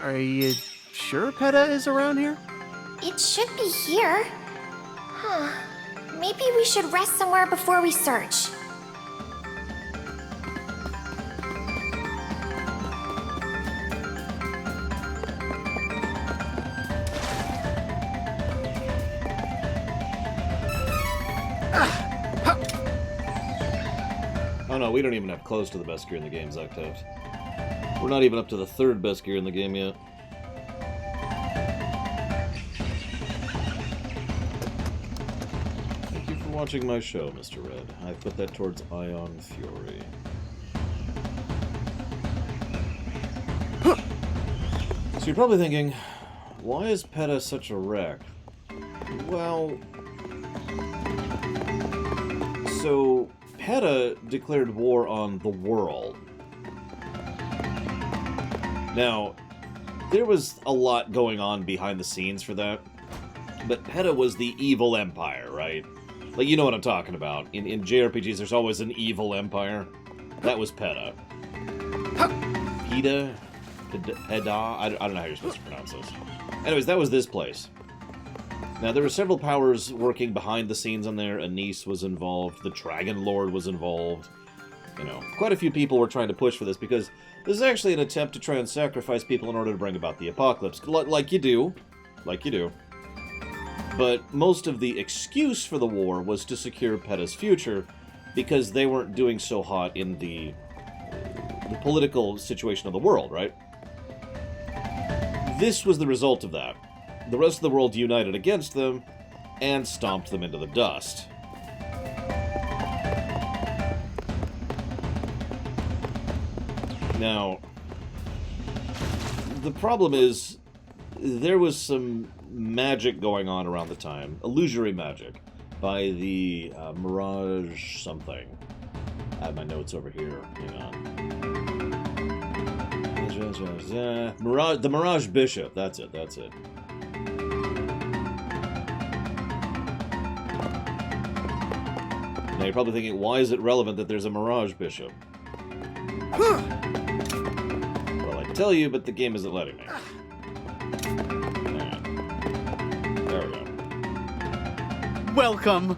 Are you sure PETA is around here? It should be here. Huh. Maybe we should rest somewhere before we search. Oh no, we don't even have close to the best gear in the game, Zucktoast. We're not even up to the third best gear in the game yet. Thank you for watching my show, Mr. Red. I put that towards Ion Fury. So you're probably thinking, why is PETA such a wreck? Well... So, PETA declared war on the world. Now, there was a lot going on behind the scenes for that, but PETA was the evil empire, right? Like, you know what I'm talking about. In JRPGs, there's always an evil empire. That was PETA. PETA? PETA? I don't know how you're supposed to pronounce this. Anyways, that was this place. Now, there were several powers working behind the scenes on there. Anise was involved. The Dragon Lord was involved. You know, quite a few people were trying to push for this because this is actually an attempt to try and sacrifice people in order to bring about the apocalypse. Like you do. Like you do. But most of the excuse for the war was to secure PETA's future because they weren't doing so hot in the political situation of the world, right? This was the result of that. The rest of the world united against them and stomped them into the dust. Now, the problem is, there was some magic going on around the time, illusory magic, by the Mirage something. I have my notes over here, hang on. Mirage, the Mirage Bishop, that's it. Now you're probably thinking, why is it relevant that there's a Mirage Bishop? Well, I tell you, but the game isn't letting me. There we go. Welcome!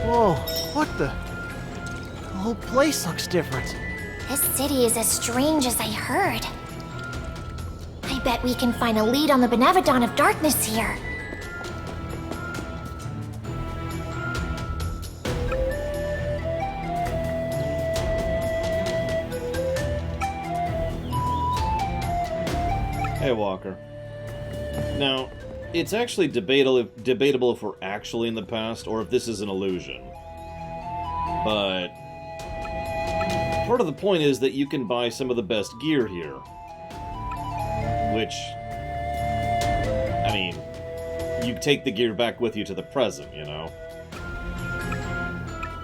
Whoa, what the? The whole place looks different. This city is as strange as I heard. I bet we can find a lead on the Benevodon of Darkness here. Hey, Walker. Now, it's actually debatable if we're actually in the past or if this is an illusion. But part of the point is that you can buy some of the best gear here. Which, I mean, you take the gear back with you to the present, you know?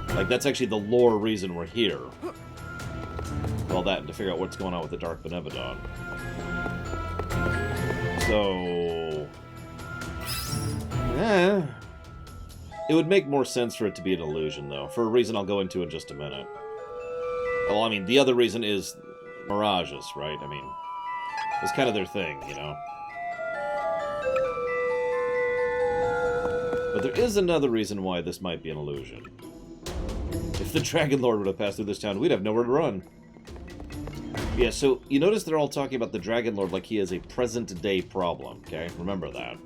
Like, that's actually the lore reason we're here. All that, and to figure out what's going on with the Dark Benevodon. So... it would make more sense for it to be an illusion, though, for a reason I'll go into in just a minute. Well, I mean, the other reason is mirages, right? I mean, it's kind of their thing, you know? But there is another reason why this might be an illusion. If the Dragon Lord would have passed through this town, we'd have nowhere to run. Yeah, so you notice they're all talking about the Dragon Lord like he is a present-day problem, okay? Remember that.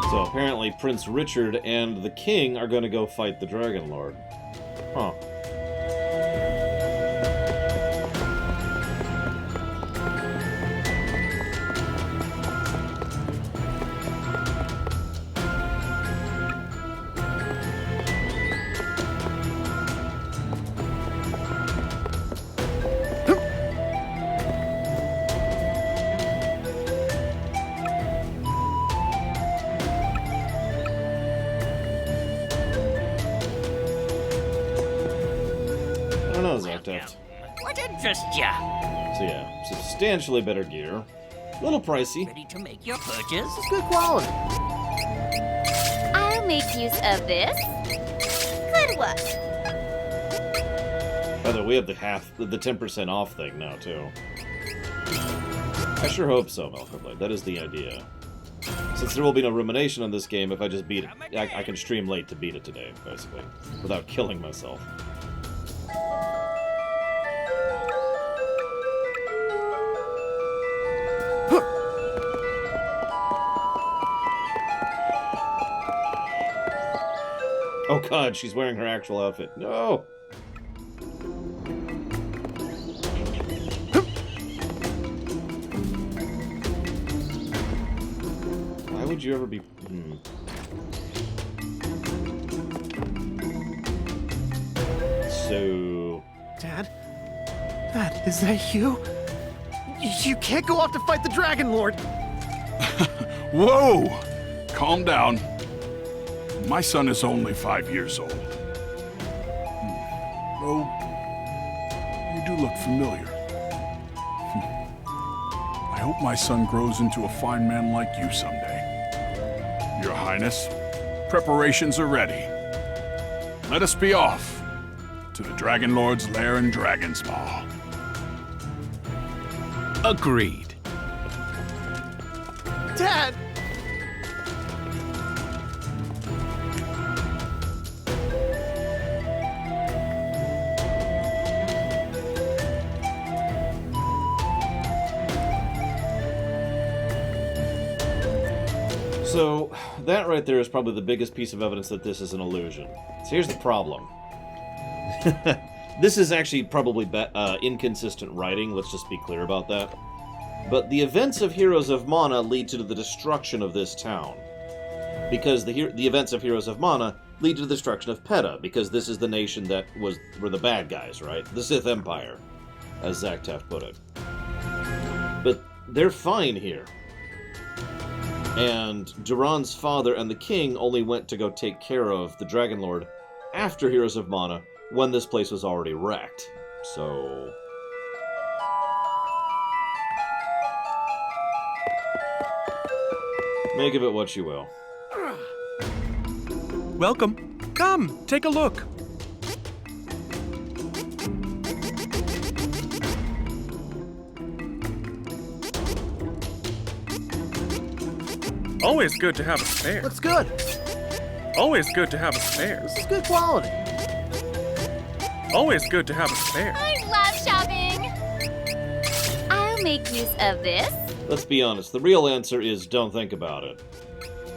So apparently Prince Richard and the King are going to go fight the Dragon Lord. Huh. I don't know, Zarteft. What interests ya? So yeah, substantially better gear. A little pricey. Ready to make your purchase? It's good quality. I'll make use of this. Good work. By the way, we have the 10% off thing now, too. I sure hope so, Malcolm. That is the idea. Since there will be no rumination on this game, if I just beat it, I can stream late to beat it today, basically, without killing myself. Oh god, she's wearing her actual outfit. No! Why would you ever be... So... Dad? Dad, is that you? You can't go off to fight the Dragon Lord! Whoa! Calm down. My son is only 5 years old. Oh, you do look familiar. I hope my son grows into a fine man like you someday. Your Highness, preparations are ready. Let us be off to the Dragon Lord's lair in Dragonsmaw. Agreed. Dad! So, that right there is probably the biggest piece of evidence that this is an illusion. So here's the problem. This is actually probably inconsistent writing, let's just be clear about that. But the events of Heroes of Mana lead to the destruction of this town. Because the events of Heroes of Mana lead to the destruction of Peta, because this is the nation that were the bad guys, right? The Sith Empire, as Zach Taft put it. But they're fine here. And Duran's father and the king only went to go take care of the Dragon Lord after Heroes of Mana, when this place was already wrecked. So... make of it what you will. Welcome. Come, take a look. Always good to have a spare. Looks good. Always good to have a spare. This is good quality. Always good to have a spare. I love shopping. I'll make use of this. Let's be honest, the real answer is don't think about it.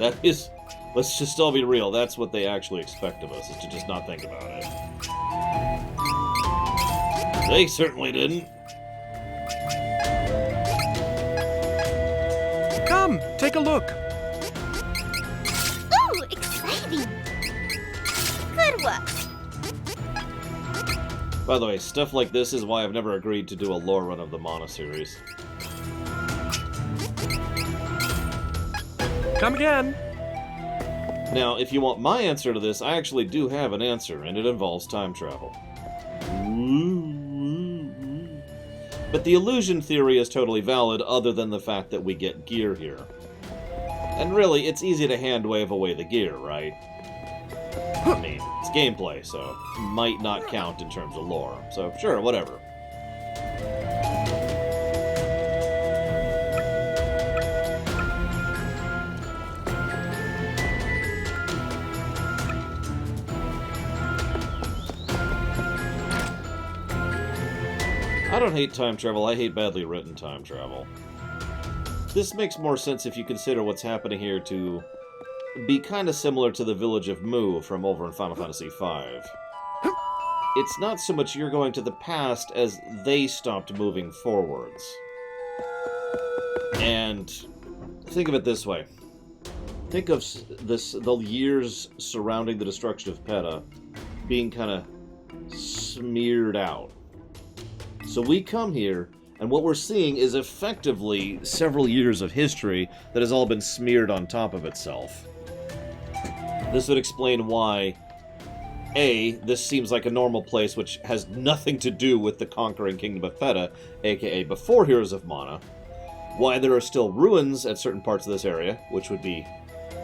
That is, let's just all be real, that's what they actually expect of us, is to just not think about it. They certainly didn't. Come, take a look. Ooh, exciting. Good work. By the way, stuff like this is why I've never agreed to do a lore run of the Mana series. Come again. Now, if you want my answer to this, I actually do have an answer, and it involves time travel. But the illusion theory is totally valid, other than the fact that we get gear here. And really, it's easy to hand-wave away the gear, right? I mean, it's gameplay, so it might not count in terms of lore. So, sure, whatever. I don't hate time travel, I hate badly written time travel. This makes more sense if you consider what's happening here to be kind of similar to the village of Mu from over in Final Fantasy V. It's not so much you're going to the past as they stopped moving forwards. And think of it this way. Think of the years surrounding the destruction of Peta being kind of smeared out. So we come here, and what we're seeing is effectively several years of history that has all been smeared on top of itself. This would explain why, A, this seems like a normal place which has nothing to do with the conquering Kingdom of Peta, aka before Heroes of Mana, why there are still ruins at certain parts of this area, which would be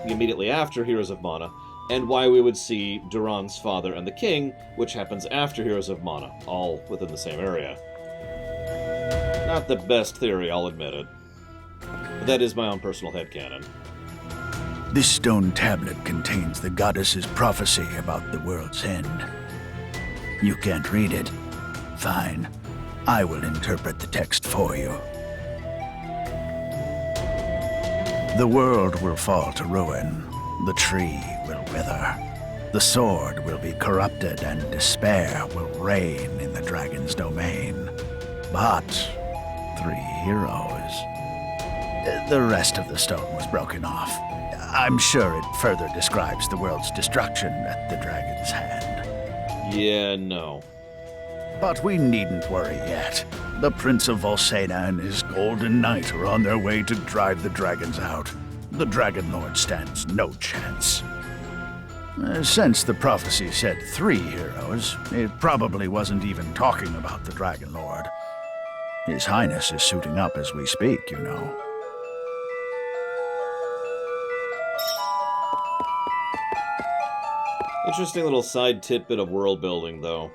immediately after Heroes of Mana, and why we would see Duran's father and the king, which happens after Heroes of Mana, all within the same area. Not the best theory, I'll admit it. But that is my own personal headcanon. This stone tablet contains the goddess's prophecy about the world's end. You can't read it. Fine. I will interpret the text for you. The world will fall to ruin. The tree will wither. The sword will be corrupted, and despair will reign in the dragon's domain. But 3 heroes. The rest of the stone was broken off. I'm sure it further describes the world's destruction at the dragon's hand. Yeah, no. But we needn't worry yet. The Prince of Volsena and his Golden Knight are on their way to drive the dragons out. The Dragon Lord stands no chance. Since the prophecy said 3 heroes, it probably wasn't even talking about the Dragon Lord. His Highness is suiting up as we speak, you know. Interesting little side tidbit of world building, though.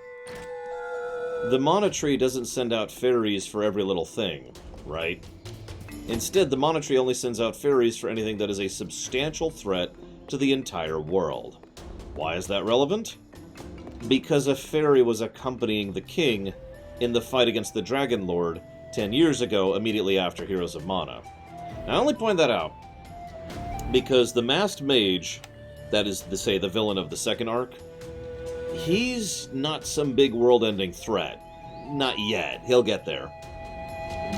The Mana Tree doesn't send out fairies for every little thing, right? Instead, the Mana Tree only sends out fairies for anything that is a substantial threat to the entire world. Why is that relevant? Because a fairy was accompanying the king in the fight against the Dragon Lord 10 years ago, immediately after Heroes of Mana. Now, I only point that out because the Masked Mage, that is, say, the villain of the second arc, he's not some big world-ending threat. Not yet. He'll get there.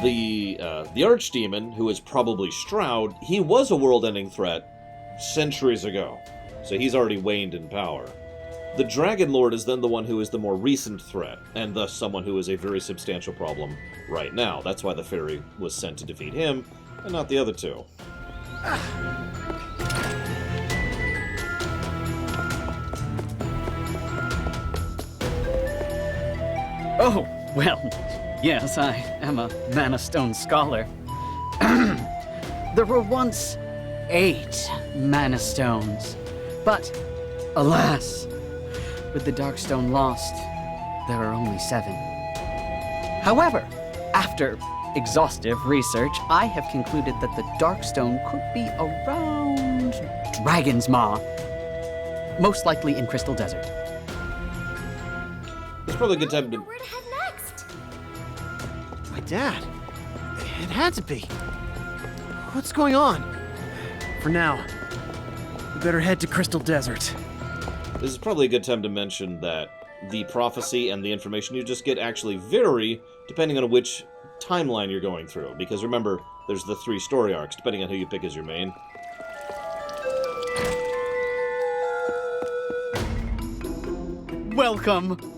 The Archdemon, who is probably Stroud, he was a world-ending threat centuries ago, so he's already waned in power. The Dragon Lord is then the one who is the more recent threat, and thus someone who is a very substantial problem right now. That's why the fairy was sent to defeat him, and not the other two. Oh, well, yes, I am a Mana Stone scholar. There were once 8 Mana Stones, but alas, with the Darkstone lost, there are only 7. However, after exhaustive research, I have concluded that the Darkstone could be around Dragon's Maw, most likely in Crystal Desert. It's probably a good time to... Where to head next? My dad. It had to be. What's going on? For now, we better head to Crystal Desert. This is probably a good time to mention that the prophecy and the information you just get actually vary depending on which timeline you're going through. Because remember, there's the 3 story arcs, depending on who you pick as your main. Welcome!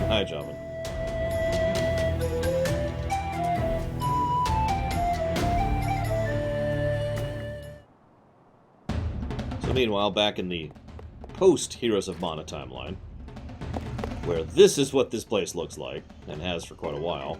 Hi, Javan. So meanwhile, back in the post-Heroes of Mana timeline, where this is what this place looks like, and has for quite a while.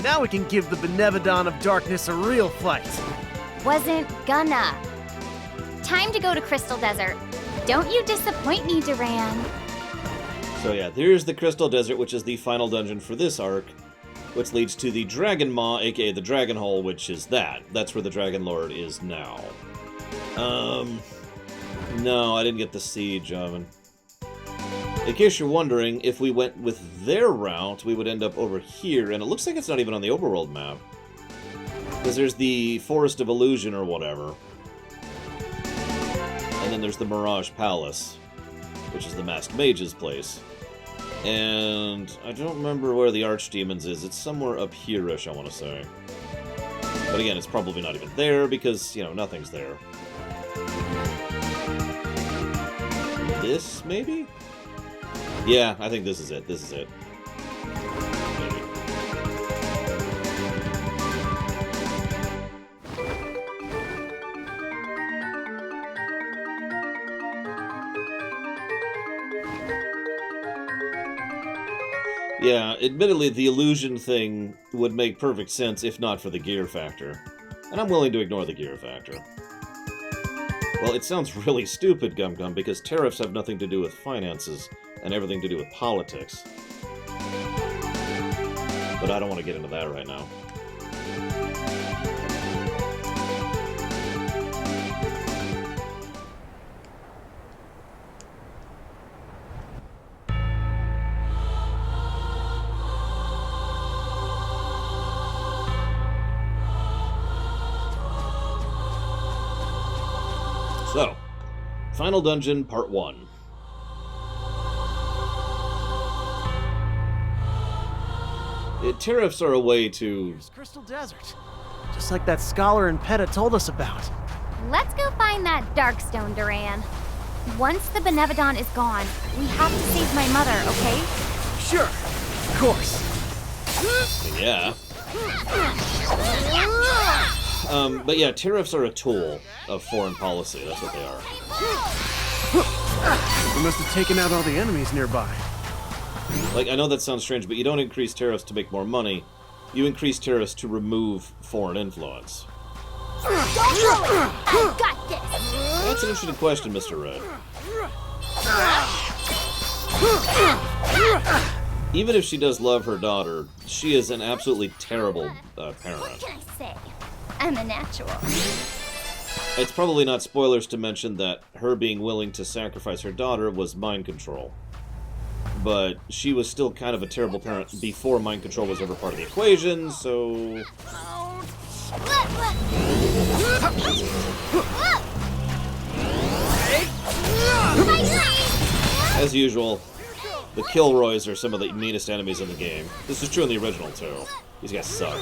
Now we can give the Benevodon of Darkness a real fight. Wasn't gonna. Time to go to Crystal Desert. Don't you disappoint me, Duran. So yeah, there's the Crystal Desert, which is the final dungeon for this arc, which leads to the Dragon Maw, aka the Dragon Hole, which is that. That's where the Dragon Lord is now. No, I didn't get the siege oven. In case you're wondering, if we went with their route, we would end up over here, and it looks like it's not even on the overworld map. Because there's the Forest of Illusion or whatever. And then there's the Mirage Palace, which is the Masked Mage's place. And I don't remember where the Archdemons is. It's somewhere up here-ish, I want to say. But again, it's probably not even there, because, you know, nothing's there. This, maybe? Yeah, I think this is it. This is it. Maybe. Yeah, admittedly, the illusion thing would make perfect sense if not for the gear factor. And I'm willing to ignore the gear factor. Well, it sounds really stupid, Gum Gum, because tariffs have nothing to do with finances and everything to do with politics. But I don't want to get into that right now. So, Final Dungeon, Part 1. Tariffs are a way to... Here's Crystal Desert. Just like that scholar in Peta told us about. Let's go find that Darkstone, Duran. Once the Benevodon is gone, we have to save my mother, okay? Sure, of course. Yeah. But yeah, tariffs are a tool of foreign policy. That's what they are. We must have taken out all the enemies nearby. Like, I know that sounds strange, but you don't increase tariffs to make more money. You increase tariffs to remove foreign influence. Don't worry, I got this. That's an interesting question, Mr. Red. Even if she does love her daughter, she is an absolutely terrible parent. What can I say? I'm a natural. It's probably not spoilers to mention that her being willing to sacrifice her daughter was mind control. But she was still kind of a terrible parent before mind control was ever part of the equation, so... As usual, the Kilroys are some of the meanest enemies in the game. This is true in the original, too. These guys suck.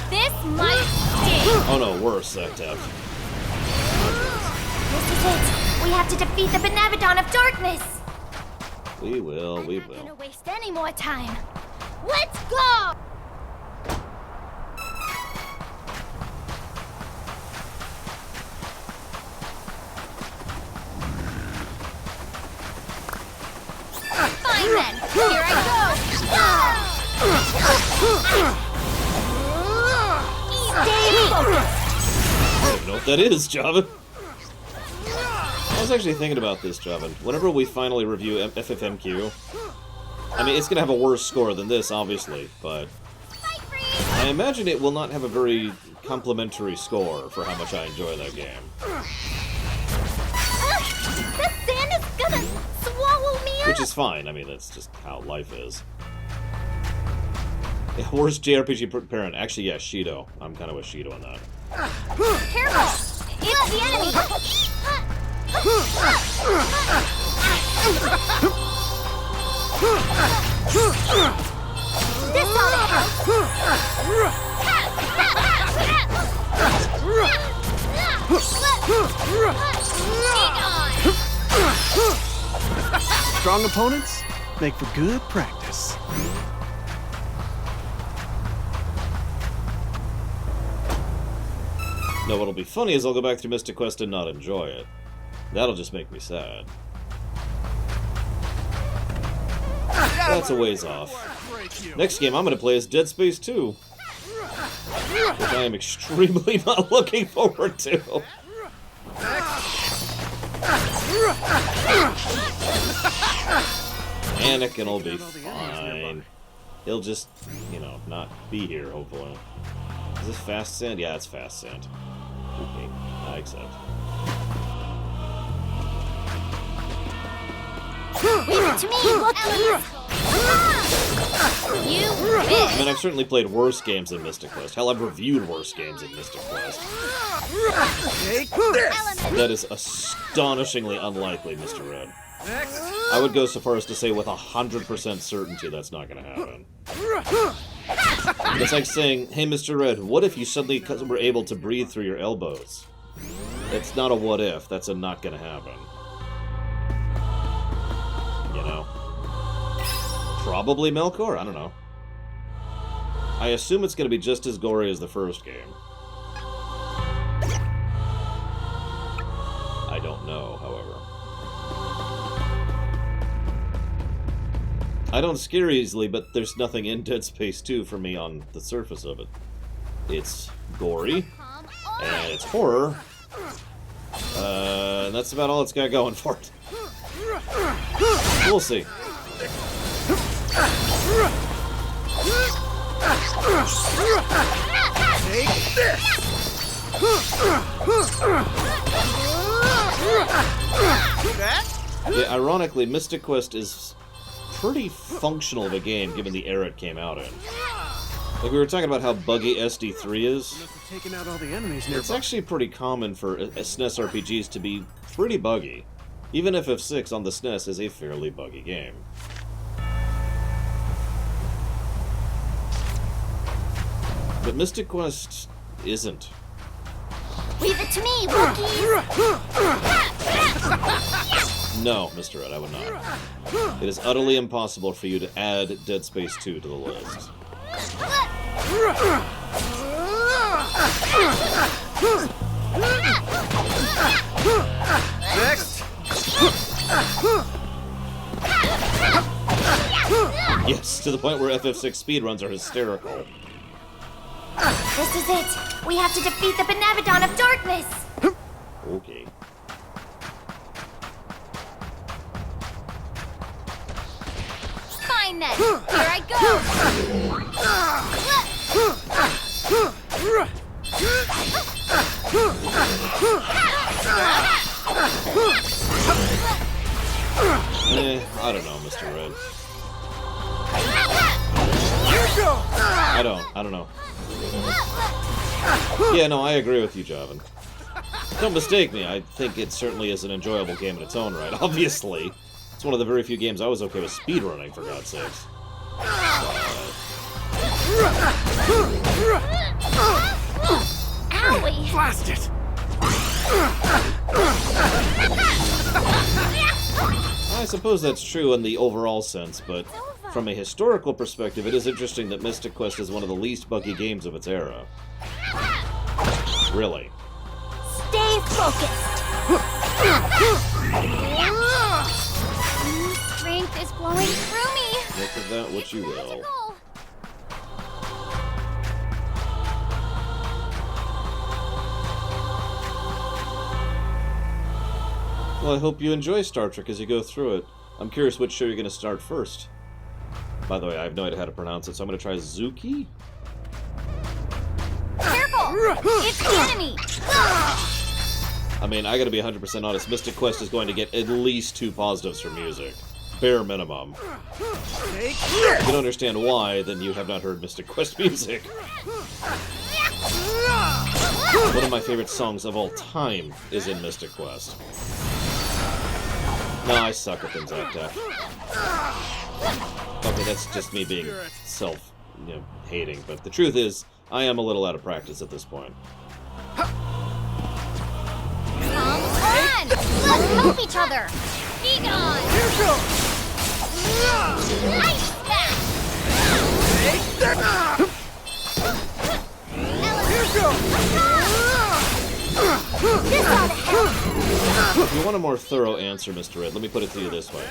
This might sting. Oh no, worse, Octave. This is it. We have to defeat the Benevodon of Darkness. We will, we I'm not will. gonna waste any more time. Let's go! Fine then. Here I Stay focused. I don't even know what that is, Java. I was actually thinking about this, Java. Whenever we finally review FFMQ, I mean, it's going to have a worse score than this, obviously, but I imagine it will not have a very complimentary score for how much I enjoy that game. The sand is gonna swallow me up. Which is fine. I mean, that's just how life is. Worst JRPG parent. Actually, yeah, Shido. I'm kind of with Shido on that. Careful! It's the enemy! This ought to Strong opponents make for good practice. No, what'll be funny is I'll go back through Mystic Quest and not enjoy it. That'll just make me sad. That's a ways off. Next game I'm gonna play is Dead Space 2. Which I am extremely not looking forward to. Anakin will be fine. He'll just, you know, not be here, hopefully. Is this fast sand? Yeah, it's fast sand. Okay, I accept. Leave it to me, Wookiees! You I bitch! mean, I've certainly played worse games than Mystic Quest. Hell, I've reviewed worse games than Mystic Quest. That is astonishingly unlikely, Mr. Red. I would go so far as to say with 100% certainty that's not going to happen. It's like saying, hey, Mr. Red, what if you suddenly were able to breathe through your elbows? It's not a what if, that's a not going to happen. You know? Probably Melkor? I don't know. I assume it's going to be just as gory as the first game. I don't know, however. I don't scare easily, but there's nothing in Dead Space 2 for me on the surface of it. It's gory, and it's horror, and that's about all it's got going for it. We'll see. Take this! Yeah, ironically, Mystic Quest is pretty functional of a game given the era it came out in. Like we were talking about how buggy SD3 is. Taking out all the enemies nearby. It's actually pretty common for SNES RPGs to be pretty buggy. Even FF6 on the SNES is a fairly buggy game. But Mystic Quest isn't. Leave it to me, Wookiees! No, Mr. Red, I would not. It is utterly impossible for you to add Dead Space 2 to the list. Next! Yes, to the point where FF6 speedruns are hysterical. This is it! We have to defeat the Benevodon of Darkness! Okay. Fine then! Here I go! I don't know, Mr. Red. I don't know. Yeah, no, I agree with you, Javan. Don't mistake me, I think it certainly is an enjoyable game in its own right, obviously. It's one of the very few games I was okay with speedrunning, for God's sakes. Owie! Blast it! I suppose that's true in the overall sense, but from a historical perspective, it is interesting that Mystic Quest is one of the least buggy games of its era. Really. Stay focused! Strength is flowing through me. Make of that what you will. Magical. Well, I hope you enjoy Star Trek as you go through it. I'm curious which show you're going to start first. By the way, I have no idea how to pronounce it, so I'm going to try Zuki? Careful! It's the enemy! I mean, I gotta be 100% honest, Mystic Quest is going to get at least 2 positives for music. bare minimum. If you don't understand why, then you have not heard Mystic Quest music. One of my favorite songs of all time is in Mystic Quest. No, I suck at things like that. Okay, that's just me being hating, but the truth is, I am a little out of practice at this point. Come on! Let's help each other! Be gone! Ice smash! This ought to help! If you want a more thorough answer, Mr. Red, let me put it to you this way.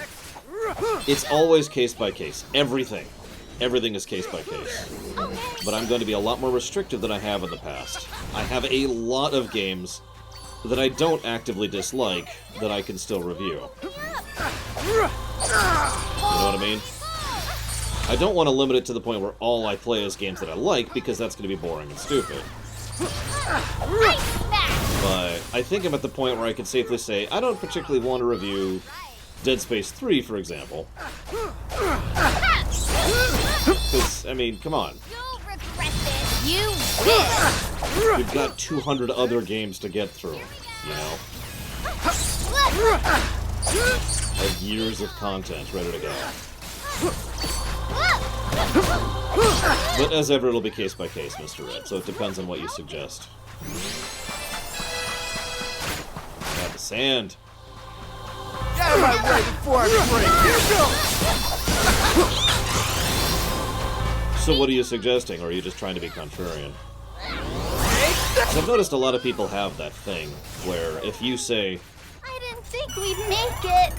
It's always case by case. Everything. Everything is case by case. But I'm going to be a lot more restrictive than I have in the past. I have a lot of games that I don't actively dislike that I can still review. You know what I mean? I don't want to limit it to the point where all I play is games that I like, because that's going to be boring and stupid. But I think I'm at the point where I can safely say, I don't particularly want to review Dead Space 3, for example. Because, I mean, come on. You'll regret this. You will. We've got 200 other games to get through, you know? I have years of content ready to go. But as ever, it'll be case by case, Mr. Red, so it depends on what you suggest. Got the sand. Get out of my way before I break! So what are you suggesting, or are you just trying to be contrarian? 'Cause I've noticed a lot of people have that thing, where if you say, I didn't think we'd make it.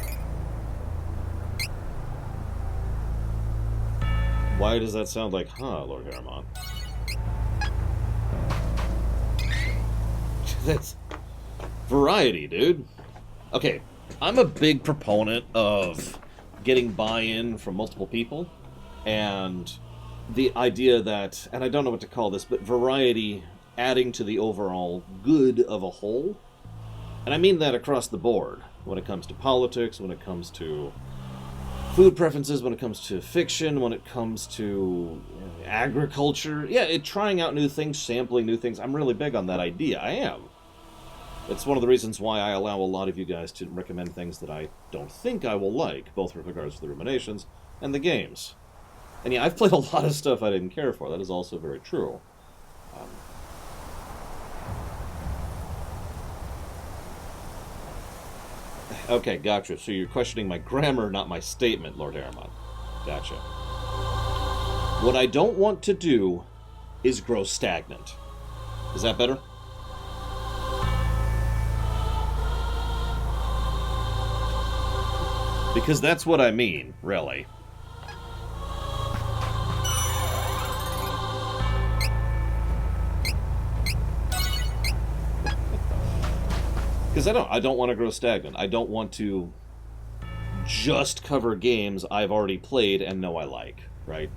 why does that sound like, huh, Lord Harriman? That's variety, dude. Okay, I'm a big proponent of getting buy-in from multiple people, and the idea that, and I don't know what to call this, but variety adding to the overall good of a whole. And I mean that across the board, when it comes to politics, when it comes to food preferences, when it comes to fiction, when it comes to agriculture. Yeah, trying out new things, sampling new things. I'm really big on that idea. I am. It's one of the reasons why I allow a lot of you guys to recommend things that I don't think I will like, both with regards to the ruminations and the games. And yeah, I've played a lot of stuff I didn't care for. That is also very true. Okay, gotcha. So you're questioning my grammar, not my statement, Lord Harriman. Gotcha. What I don't want to do is grow stagnant. Is that better? Because that's what I mean, really. Because I don't want to grow stagnant. I don't want to just cover games I've already played and know I like, right?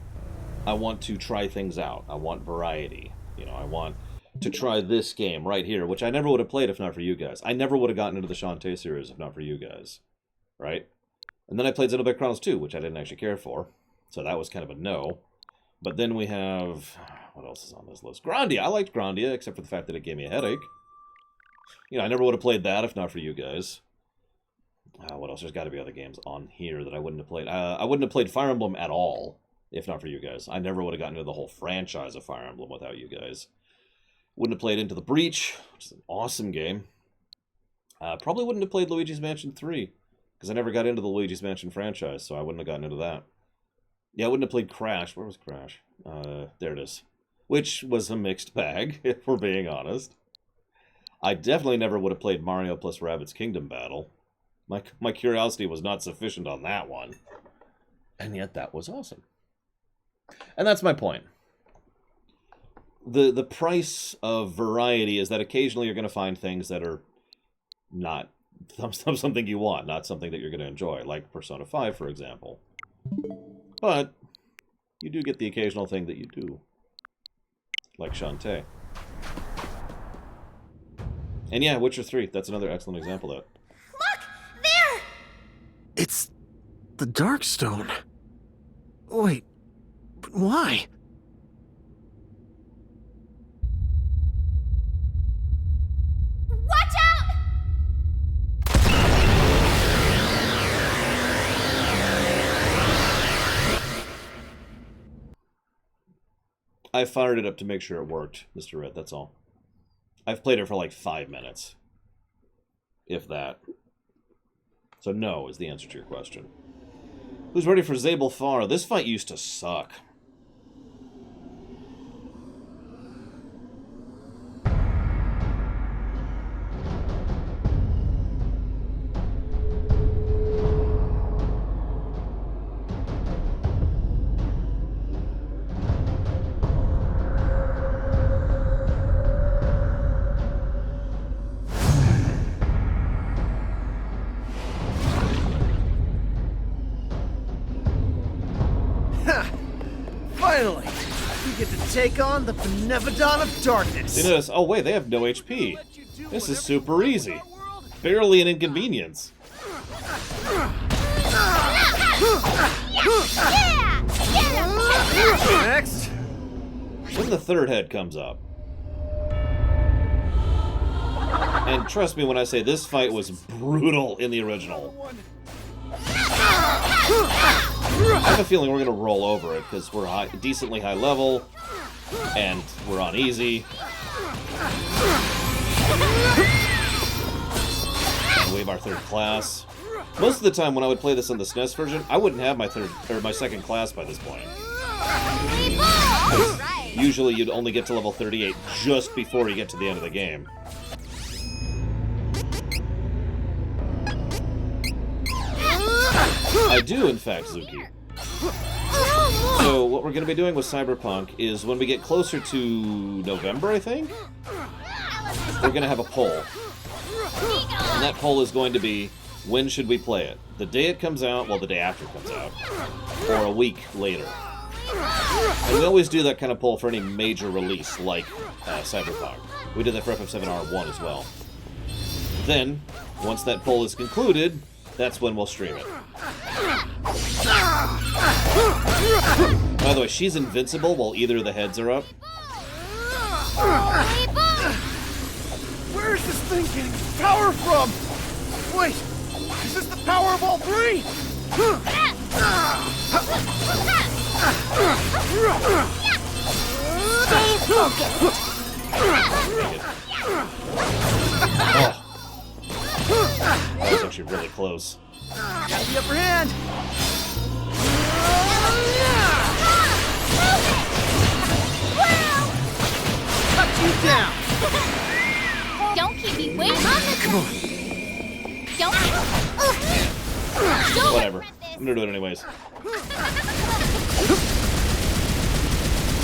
I want to try things out. I want variety. You know, I want to try this game right here, which I never would have played if not for you guys. I never would have gotten into the Shantae series if not for you guys, right? And then I played Xenoblade Chronicles 2, which I didn't actually care for, so that was kind of a no. But then we have... what else is on this list? Grandia! I liked Grandia, except for the fact that it gave me a headache. You know, I never would have played that if not for you guys. What else? There's got to be other games on here that I wouldn't have played. I wouldn't have played Fire Emblem at all if not for you guys. I never would have gotten into the whole franchise of Fire Emblem without you guys. Wouldn't have played Into the Breach, which is an awesome game. Probably wouldn't have played Luigi's Mansion 3, because I never got into the Luigi's Mansion franchise, so I wouldn't have gotten into that. Yeah, I wouldn't have played Crash. Where was Crash? There it is. Which was a mixed bag, if we're being honest. I definitely never would have played Mario plus Rabbids Kingdom Battle. My curiosity was not sufficient on that one. And yet that was awesome. And that's my point. The price of variety is that occasionally you're going to find things that are not something you want, not something that you're going to enjoy, like Persona 5, for example. But you do get the occasional thing that you do. Like Shantae. And yeah, Witcher 3, that's another excellent example of that. Look! There! It's The Darkstone. Wait, but why? Watch out! I fired it up to make sure it worked, Mr. Red, that's all. I've played it for like 5 minutes. If that. So no is the answer to your question. Who's ready for Zabel Far? This fight used to suck. Finally! We get to take on the Benevodon of Darkness! You notice, oh wait, they have no HP. This is super easy. Barely an inconvenience. Next! When the third head comes up. And trust me when I say this fight was brutal in the original. I have a feeling we're going to roll over it, because we're decently high level, and we're on easy. And we have our third class. Most of the time when I would play this on the SNES version, I wouldn't have my second class by this point. Usually you'd only get to level 38 just before you get to the end of the game. I do, in fact, Zuki. So, what we're going to be doing with Cyberpunk is when we get closer to November, I think, we're going to have a poll. And that poll is going to be, when should we play it? The day it comes out, well, the day after it comes out, or a week later. And we always do that kind of poll for any major release, like Cyberpunk. We did that for FF7R1 as well. Then, once that poll is concluded, that's when we'll stream it. By the way, she's invincible while either of the heads are up. Where is this thing getting power from? Wait, is this the power of all three? Stay focused. Oh. That was actually really close. Got the upper hand. Cut you down. Don't keep me waiting. Come on. Don't. Whatever. I'm gonna do it anyways.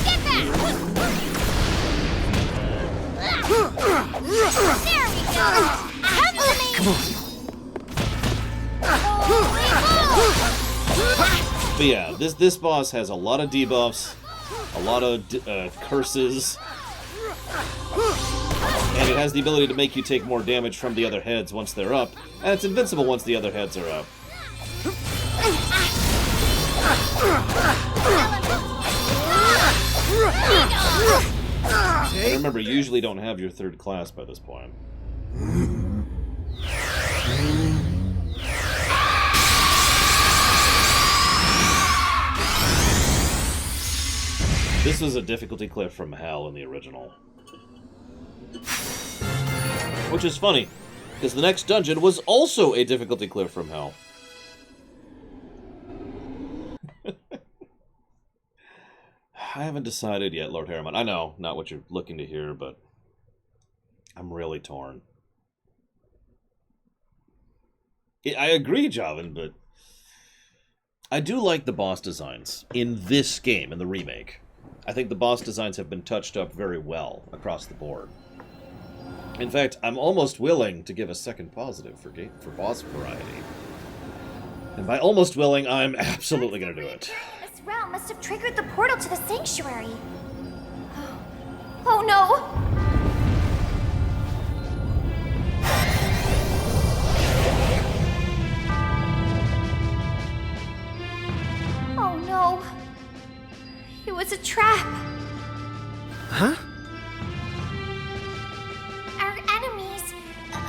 Get back. There we go. Come to me. Come on. But yeah, this boss has a lot of debuffs, a lot of curses, and it has the ability to make you take more damage from the other heads once they're up, and it's invincible once the other heads are up. And remember, you usually don't have your third class by this point. This was a difficulty cliff from hell in the original. Which is funny, because the next dungeon was also a difficulty cliff from hell. I haven't decided yet, Lord Harriman. I know, not what you're looking to hear, but I'm really torn. I agree, Javin, but I do like the boss designs in this game, in the remake. I think the boss designs have been touched up very well across the board. In fact, I'm almost willing to give a second positive for boss variety. And by almost willing, I'm absolutely going to do it. This route must have triggered the portal to the sanctuary. Oh no!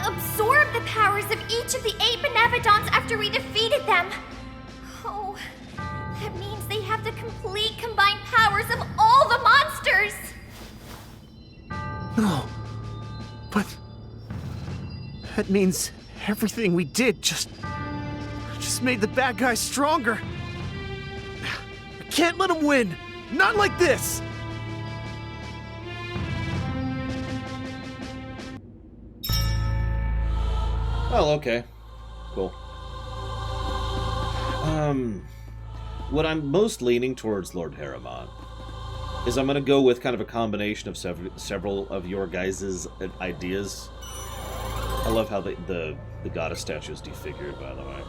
absorb the powers of each of the 8 Benevodons after we defeated them. Oh, that means they have the complete combined powers of all the monsters! No. But... that means everything we did just made the bad guys stronger. I can't let them win! Not like this! Well, okay. Cool. What I'm most leaning towards, Lord Harriman, is I'm gonna go with kind of a combination of several of your guys' ideas. I love how the goddess statue is defigured, by the way.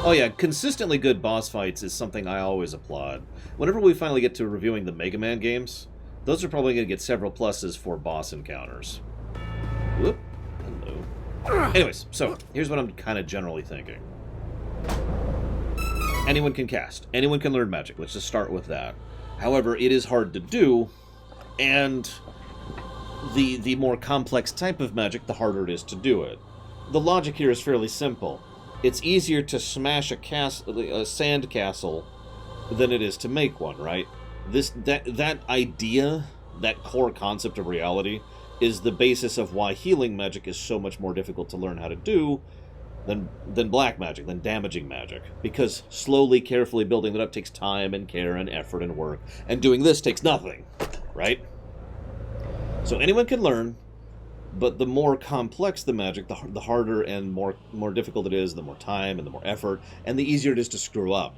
Oh yeah, consistently good boss fights is something I always applaud. Whenever we finally get to reviewing the Mega Man games, those are probably going to get several pluses for boss encounters. Whoop. Hello. Anyways, so, here's what I'm kind of generally thinking. Anyone can cast. Anyone can learn magic. Let's just start with that. However, it is hard to do, and the more complex type of magic, the harder it is to do it. The logic here is fairly simple. It's easier to smash a sand castle than it is to make one, right? That idea, that core concept of reality, is the basis of why healing magic is so much more difficult to learn how to do than black magic, than damaging magic. Because slowly, carefully building it up takes time and care and effort and work, and doing this takes nothing, right? So anyone can learn, but the more complex the magic, the harder and more difficult it is, the more time and the more effort, and the easier it is to screw up.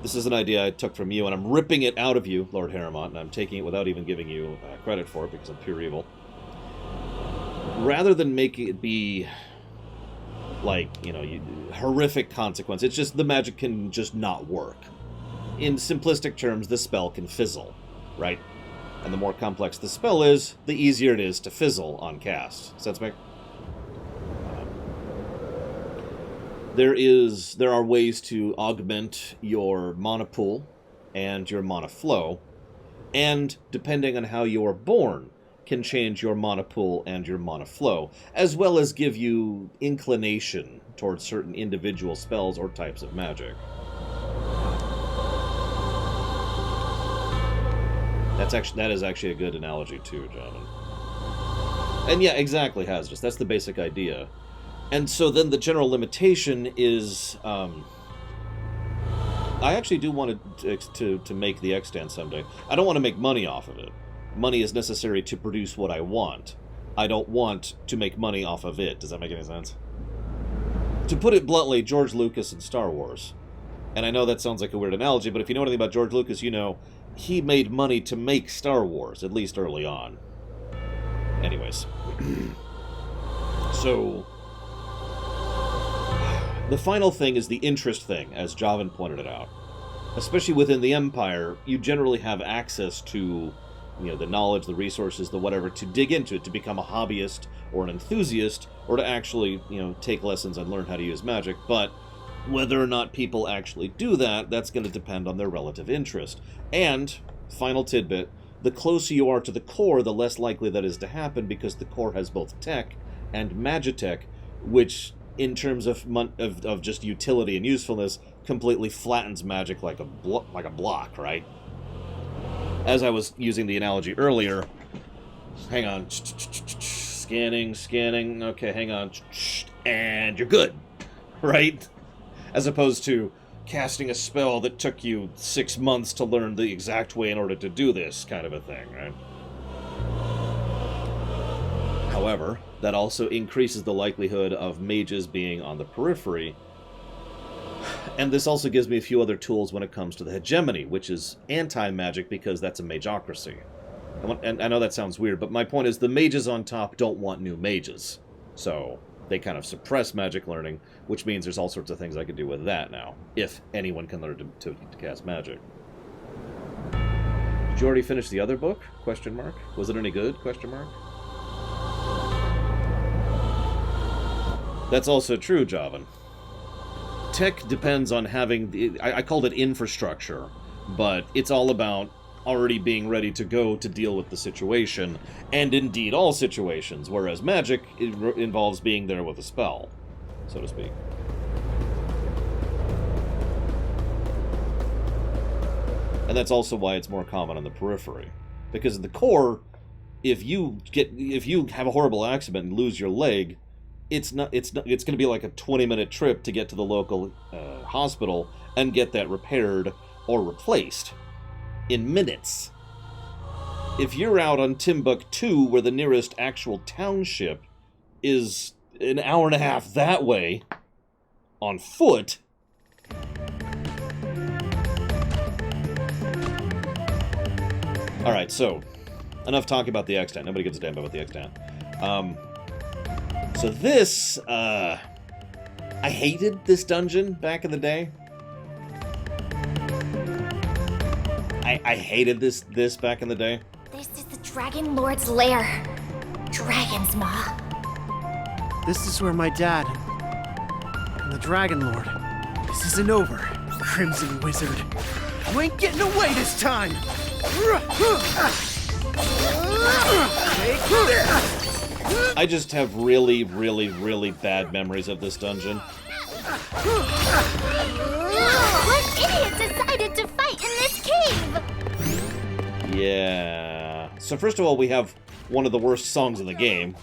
This is an idea I took from you, and I'm ripping it out of you, Lord Harriman, and I'm taking it without even giving you credit for it, because I'm pure evil. Rather than making it be, like, horrific consequence, it's just the magic can just not work. In simplistic terms, the spell can fizzle, right? And the more complex the spell is, the easier it is to fizzle on cast. Sense make? There are ways to augment your mana pool and your mana flow, and depending on how you are born, can change your mana pool and your mana flow, as well as give you inclination towards certain individual spells or types of magic. That is actually a good analogy too, gentlemen. And yeah, exactly, Hazardous. That's the basic idea. And so then the general limitation is, I actually do want to make the extant someday. I don't want to make money off of it. Money is necessary to produce what I want. I don't want to make money off of it. Does that make any sense? To put it bluntly, George Lucas and Star Wars. And I know that sounds like a weird analogy, but if you know anything about George Lucas, you know he made money to make Star Wars, at least early on. Anyways. So, the final thing is the interest thing, as Javan pointed it out. Especially within the Empire, you generally have access to, the knowledge, the resources, the whatever, to dig into it, to become a hobbyist or an enthusiast, or to actually, take lessons and learn how to use magic. But whether or not people actually do that, that's going to depend on their relative interest. And, final tidbit, the closer you are to the core, the less likely that is to happen, because the core has both tech and magitech, which, in terms of just utility and usefulness, completely flattens magic like a block, right? As I was using the analogy earlier, hang on, scanning, okay, hang on, and you're good, right? As opposed to casting a spell that took you 6 months to learn the exact way in order to do this, kind of a thing, right? However, that also increases the likelihood of mages being on the periphery. And this also gives me a few other tools when it comes to the hegemony, which is anti-magic because that's a magocracy. And I know that sounds weird, but my point is the mages on top don't want new mages. So they kind of suppress magic learning, which means there's all sorts of things I could do with that now, if anyone can learn to cast magic. Did you already finish the other book? Question mark. Was it any good? Question mark. That's also true, Javan. Tech depends on having I called it infrastructure, but it's all about already being ready to go to deal with the situation, and indeed all situations, whereas magic involves being there with a spell, so to speak. And that's also why it's more common on the periphery. Because at the core, if you have a horrible accident and lose your leg, it's going to be like a 20-minute trip to get to the local hospital and get that repaired or replaced in minutes. If you're out on Timbuktu, where the nearest actual township is an hour and a half that way on foot, alright, so enough talking about the extant. Nobody gives a damn about the extant. So this, I hated this dungeon back in the day. I hated this back in the day. This is the Dragon Lord's lair. Dragons, Ma. This is where my dad and the Dragon Lord. This isn't over, Crimson Wizard. You ain't getting away this time. I just have really, really, really bad memories of this dungeon. What idiot decided to fight in this cave? Yeah. So first of all, we have one of the worst songs in the game,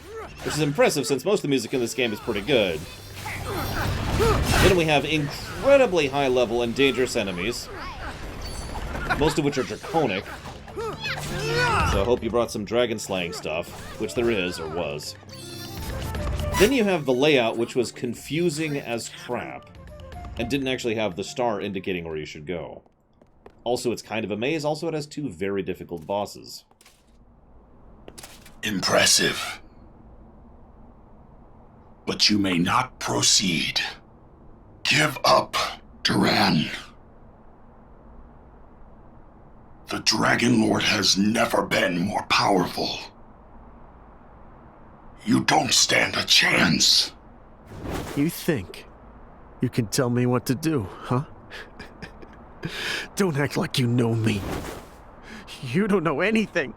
which is impressive since most of the music in this game is pretty good. Then we have incredibly high level and dangerous enemies, most of which are draconic. So I hope you brought some dragon slaying stuff, which there is, or was. Then you have the layout, which was confusing as crap, and didn't actually have the star indicating where you should go. Also, it's kind of a maze. Also, it has two very difficult bosses. Impressive. But you may not proceed. Give up, Duran. The Dragon Lord has never been more powerful. You don't stand a chance. You think you can tell me what to do, huh? Don't act like you know me. You don't know anything.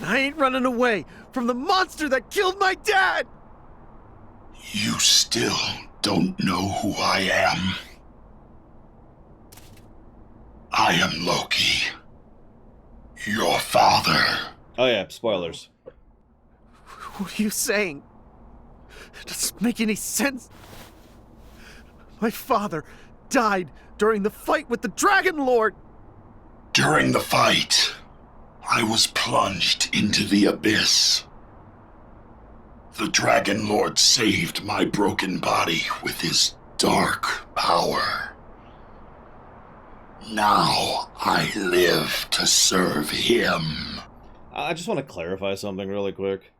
I ain't running away from the monster that killed my dad! You still don't know who I am. I am Loki. Your father. Oh yeah, spoilers. What are you saying? It doesn't make any sense. My father died during the fight with the Dragon Lord. During the fight, I was plunged into the abyss. The Dragon Lord saved my broken body with his dark power. Now I live to serve him. I just want to clarify something really quick.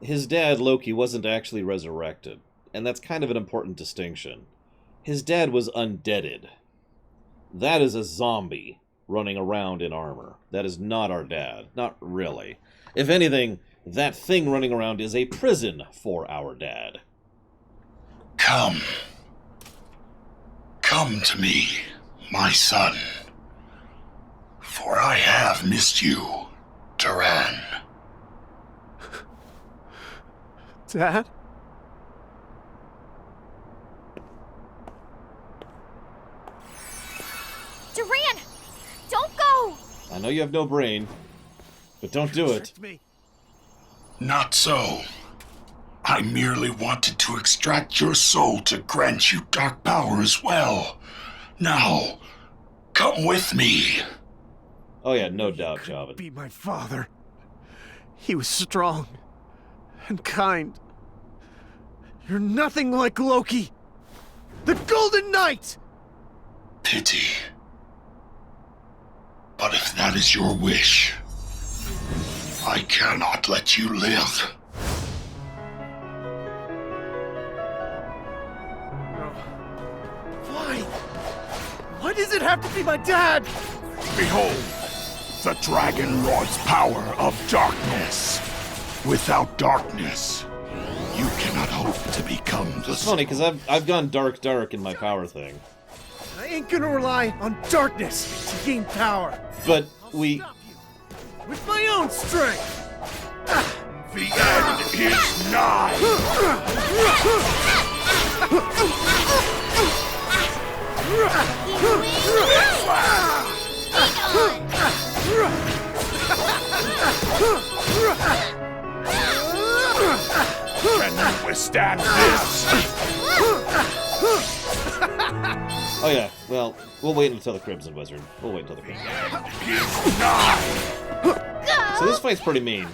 His dad, Loki, wasn't actually resurrected, and that's kind of an important distinction. His dad was undeaded. That is a zombie running around in armor. That is not our dad. Not really. If anything, that thing running around is a prison for our dad. Come. Come to me, my son. For I have missed you, Duran. Dad? Duran! Don't go! I know you have no brain, but don't do it. Tricked me. Not so. I merely wanted to extract your soul to grant you dark power as well. Now, come with me. Oh yeah, no doubt, Javan. Be my father. He was strong and kind. You're nothing like Loki, the Golden Knight! Pity. But if that is your wish, I cannot let you live. Why? Why does it have to be my dad? Behold, the Dragon Lord's power of darkness. Without darkness, you cannot hope to become the It's funny, because I've gone dark in my power thing. I ain't gonna rely on darkness to gain power. But we... With my own strength! The end is nigh! Can you withstand this? Oh yeah, well, we'll wait until the Crimson Wizard. We'll wait until the Crimson Wizard. Is nigh! So this fight's pretty mean.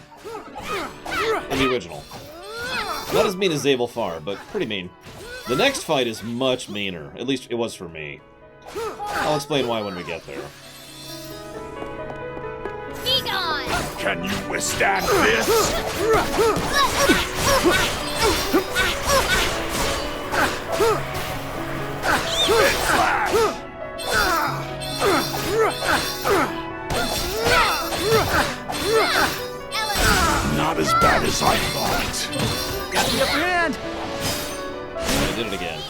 In the original. Not as mean as Zabel Far, but pretty mean. The next fight is much meaner. At least it was for me. I'll explain why when we get there. Be gone! Can you withstand this? Spit slash! Not as bad as I thought. Got the upper hand! I did it again.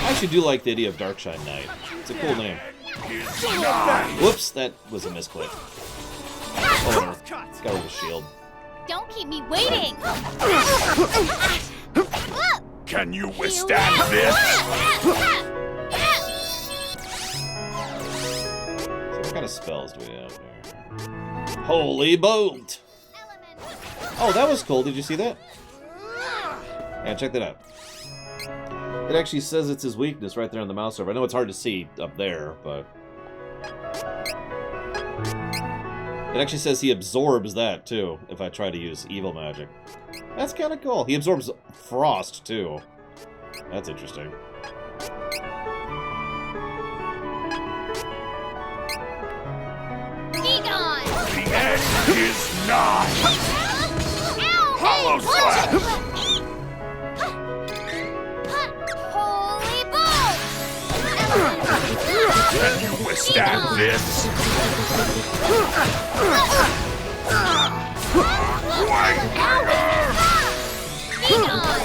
I actually do like the idea of Darkshine Knight. It's a cool name. Whoops, that was a misclick. Oh, no. Got rid of the shield. Don't keep me waiting! Can you withstand this? So what kind of spells do we have here? Holy Bolt! Oh, that was cool. Did you see that? Yeah, check that out. It actually says it's his weakness right there on the mouse over. I know it's hard to see up there, but... It actually says he absorbs that, too, if I try to use evil magic. That's kind of cool. He absorbs frost, too. That's interesting. Be gone! The end is nigh! Hollow slash! Holy bolt! Can you withstand this? Be gone!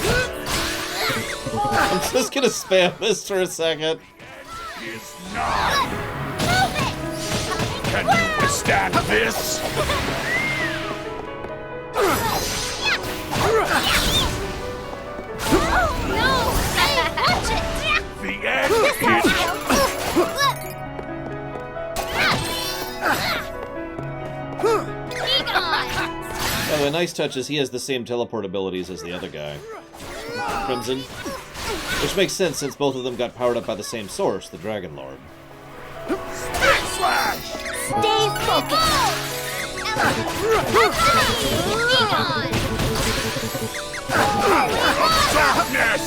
I'm just gonna spam this for a second. Is nigh! Can you withstand this? No! Hey, watch it! The end Be gone! Oh, a nice touch is he has the same teleport abilities as the other guy. Crimson. Which makes sense since both of them got powered up by the same source, the Dragon Lord. Spit slash! Stay focused! Be gone! Power of darkness!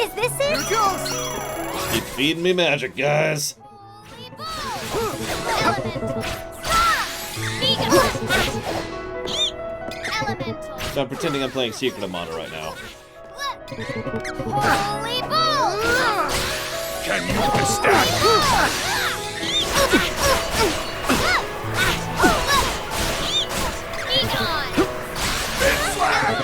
Is this it? Keep feeding me magic, guys. Elemental! Stop! Be gone! Elemental! So I'm pretending I'm playing Secret of Mana right now. Holy bolt! Can you withstand? Be gone! Spit slash!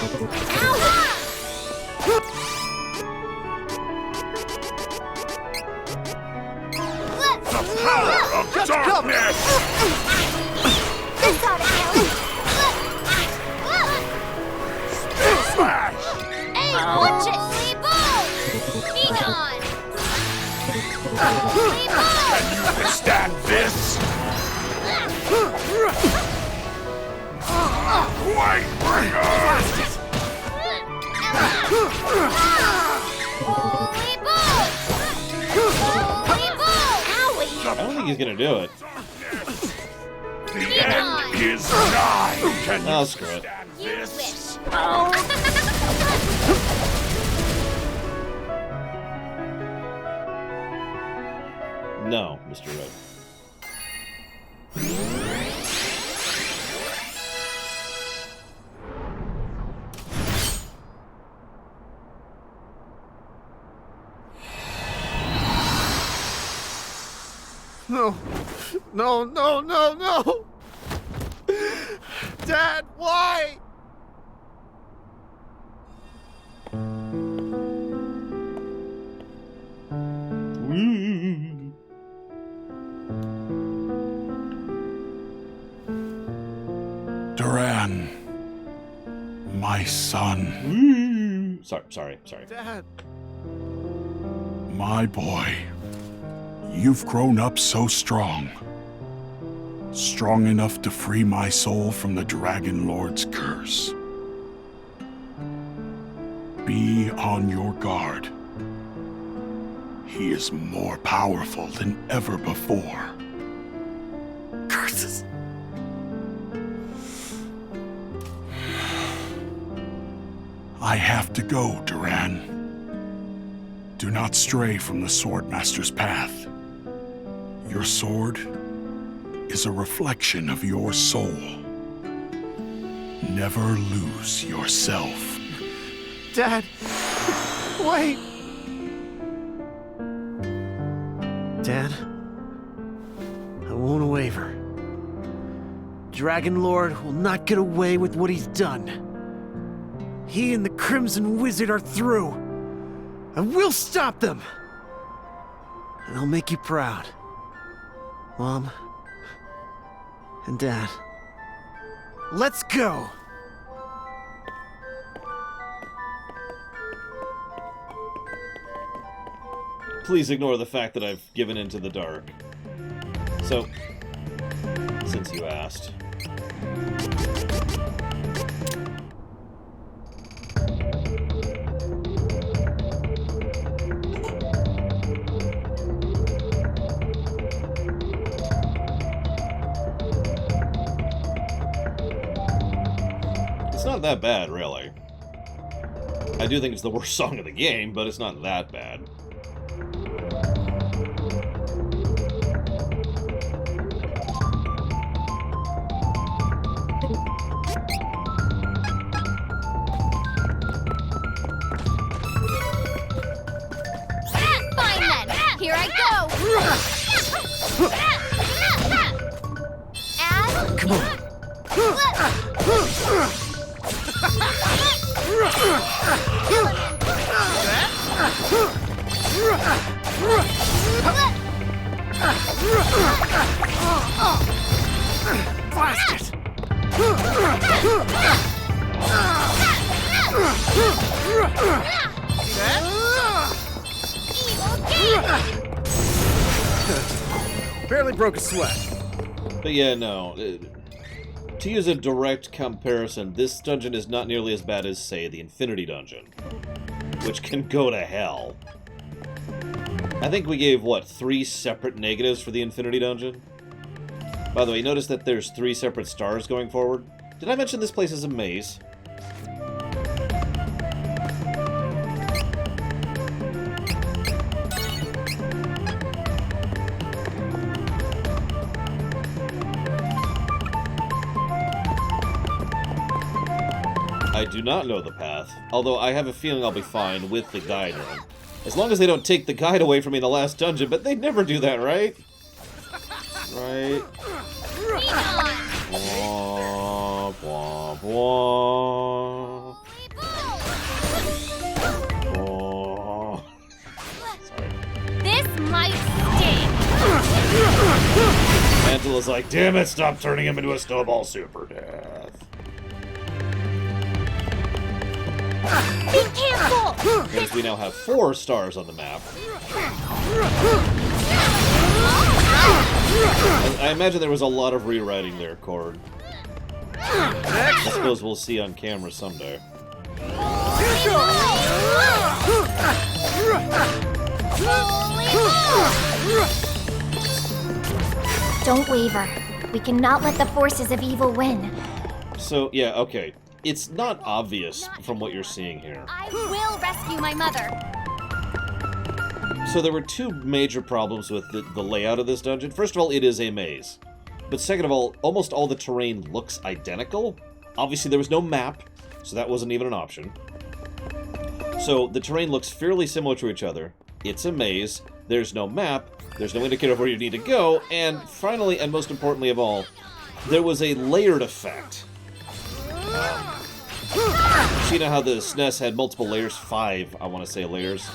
The power of darkness! This ought to help! Spit slash! Hey, watch it! Holy bolt! Be gone! Holy bolt! Can you withstand this? Lightbringer! Holy bolt! Holy bolt! Owie! I don't think he's gonna do it. The end is nigh! Can you Oh, screw it. withstand You this? wish. No, Mr. Red. No. No, no, no, no! Dad! Why? Duran, my son, Sorry. Dad. my boy, you've grown up so strong. Strong enough to free my soul from the Dragon Lord's curse. Be on your guard. He is more powerful than ever before. Curses. I have to go, Duran. Do not stray from the Swordmaster's path. Your sword is a reflection of your soul. Never lose yourself. Dad. Wait. Dad. I won't waver. Dragon Lord will not get away with what he's done. He and the Crimson Wizard are through. I will stop them. And I'll make you proud. Mom. And Dad. Let's go! Please ignore the fact that I've given into the dark. So, since you asked. It's not that bad, really. I do think it's the worst song of the game, but it's not that bad. Fine then! Here I go! And... Come on. Blast it! Barely broke a sweat. But yeah, no. To use a direct comparison, this dungeon is not nearly as bad as, say, the Infinity Dungeon, which can go to hell. I think we gave, what, 3 separate negatives for the Infinity Dungeon? By the way, notice that there's 3 separate stars going forward. Did I mention this place is a maze? I do not know the path, although I have a feeling I'll be fine with the guide room. As long as they don't take the guide away from me in the last dungeon, but they never do that, right? Right? Wah, wah, wah. Wah. Sorry. This might sting! Angela's like, damn it, stop turning him into a snowball super death. Be careful! Because we now have 4 stars on the map. I imagine there was a lot of rewriting there, Cord. I suppose we'll see on camera someday. Don't waver. We cannot let the forces of evil win. So, yeah, okay. It's not obvious from what you're seeing here. I will rescue my mother. So there were 2 major problems with the layout of this dungeon. First of all, it is a maze. But second of all, almost all the terrain looks identical. Obviously, there was no map, so that wasn't even an option. So the terrain looks fairly similar to each other. It's a maze. There's no map. There's no indicator of where you need to go. And finally, and most importantly of all, there was a layered effect So you know how the SNES had multiple layers? 5, I want to say, layers.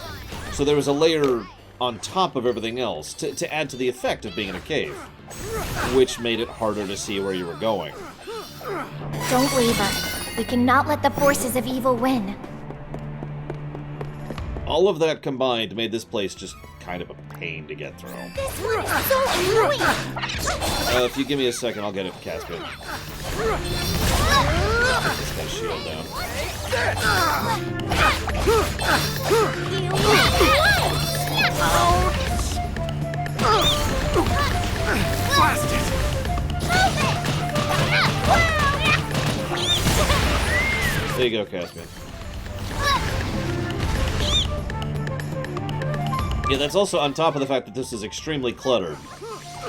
So there was a layer on top of everything else to add to the effect of being in a cave, which made it harder to see where you were going. Don't leave us. We cannot let the forces of evil win. All of that combined made this place just kind of a pain to get through. This one is so annoying! If you give me a second, I'll get it, Caspian. This guy's shield down. There you go, Caspian. Yeah, that's also on top of the fact that this is extremely cluttered.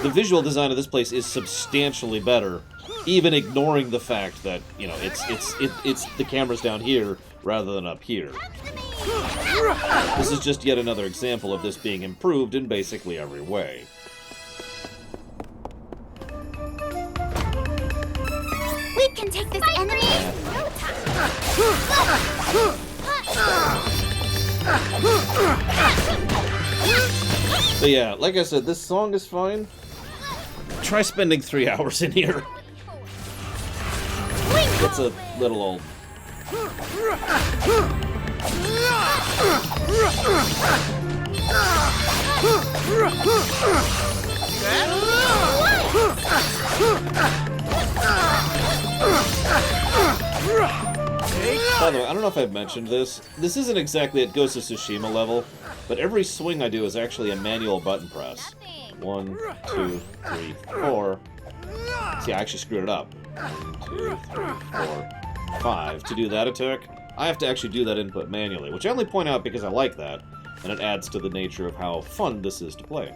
The visual design of this place is substantially better, even ignoring the fact that, you know, it's the camera's down here rather than up here. This is just yet another example of this being improved in basically every way. We can take this enemy in no But yeah, like I said, this song is fine. Try spending 3 hours in here. It's a little old. By the way, I don't know if I've mentioned this. This isn't exactly at Ghost of Tsushima level, but every swing I do is actually a manual button press. 1, 2, 3, 4. See, I actually screwed it up. 1, 2, 3, 4, 5. To do that attack, I have to actually do that input manually, which I only point out because I like that, and it adds to the nature of how fun this is to play.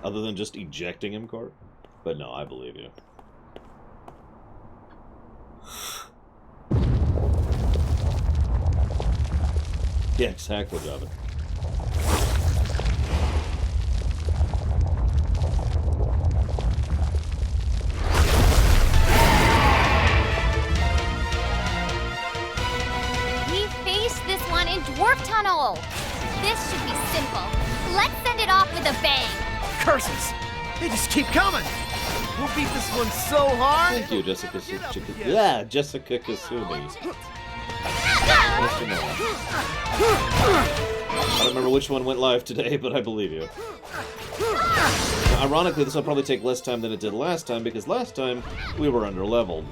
Other than just ejecting him, Court? But no, I believe you. Yeah, exactly, Javin. We faced this one in Dwarf Tunnel. This should be simple. Let's send it off with a bang. Curses! They just keep coming! We'll beat this one so hard! Thank you, Jessica yeah, Jessica Kasumi. Yes or no? I don't remember which one went live today, but I believe you. Now, ironically, this will probably take less time than it did last time, because last time we were under-leveled.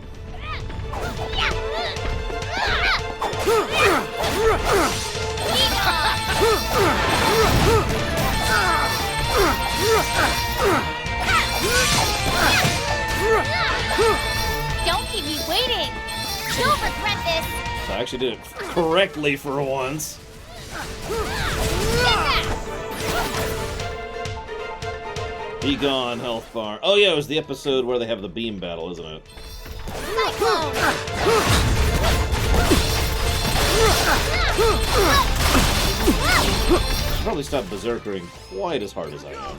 Don't keep me waiting. You'll regret this. So I actually did it correctly for once. Be gone, health bar. Oh yeah, it was the episode where they have the beam battle, isn't it? Cyclone. Should probably stop berserkering quite as hard as I am.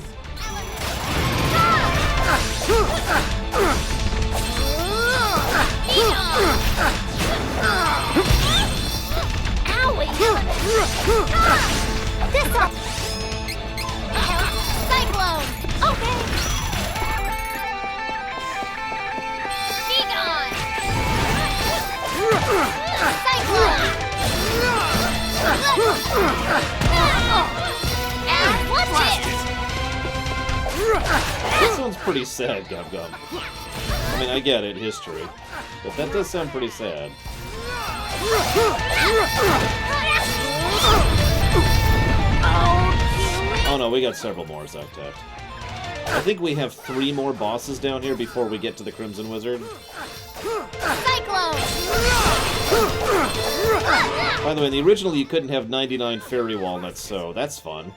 Owie! This up! Cyclone! Okay! Be gone! Cyclone! And watch it! This one's pretty sad, Gum Gum. I mean, I get it, history. But that does sound pretty sad. Oh no, we got several more, Zoctet. I think we have 3 more bosses down here before we get to the Crimson Wizard. Cyclone! By the way, in the original you couldn't have 99 fairy walnuts, so that's fun.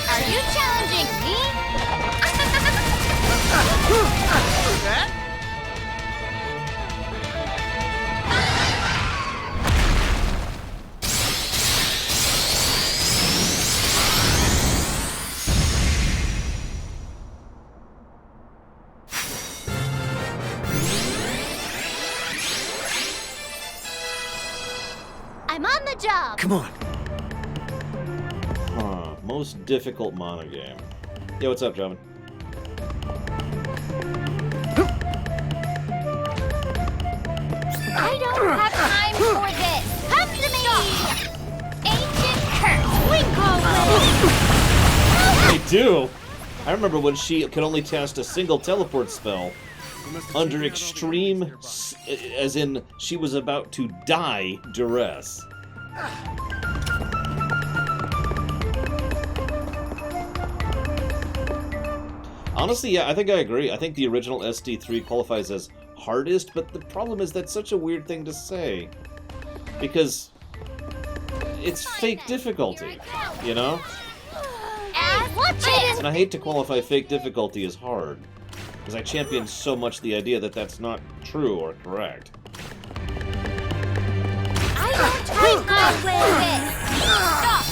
Are you challenging me? I'm on the job. Come on. Huh. Most difficult mana game. Yo, what's up, Javin? I don't have time for this. Come to me. Ancient curse. Winkle I do! I remember when she could only cast a single teleport spell under extreme, as in she was about to die, duress. Honestly, yeah, I think I agree. I think the original SD3 qualifies as hardest, but the problem is that's such a weird thing to say. Because it's fake difficulty, you know? Watch it. And I hate to qualify fake difficulty as hard, because I champion so much the idea that that's not true or correct. I don't have time for this. Stop.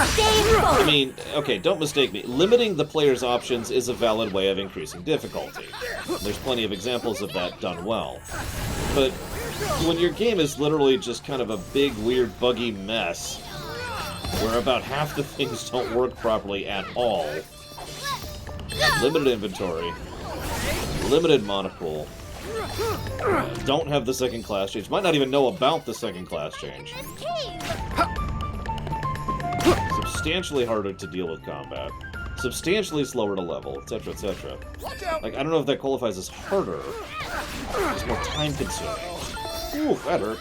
Stay focused. I mean, okay, don't mistake me. Limiting the player's options is a valid way of increasing difficulty. There's plenty of examples of that done well. But when your game is literally just kind of a big, weird, buggy mess, where about half the things don't work properly at all, limited inventory, limited mana pool, don't have the second class change, might not even know about the second class change, substantially harder to deal with combat, substantially slower to level, etc., etc. Like, I don't know if that qualifies as harder, it's more time consuming. Ooh, that hurt.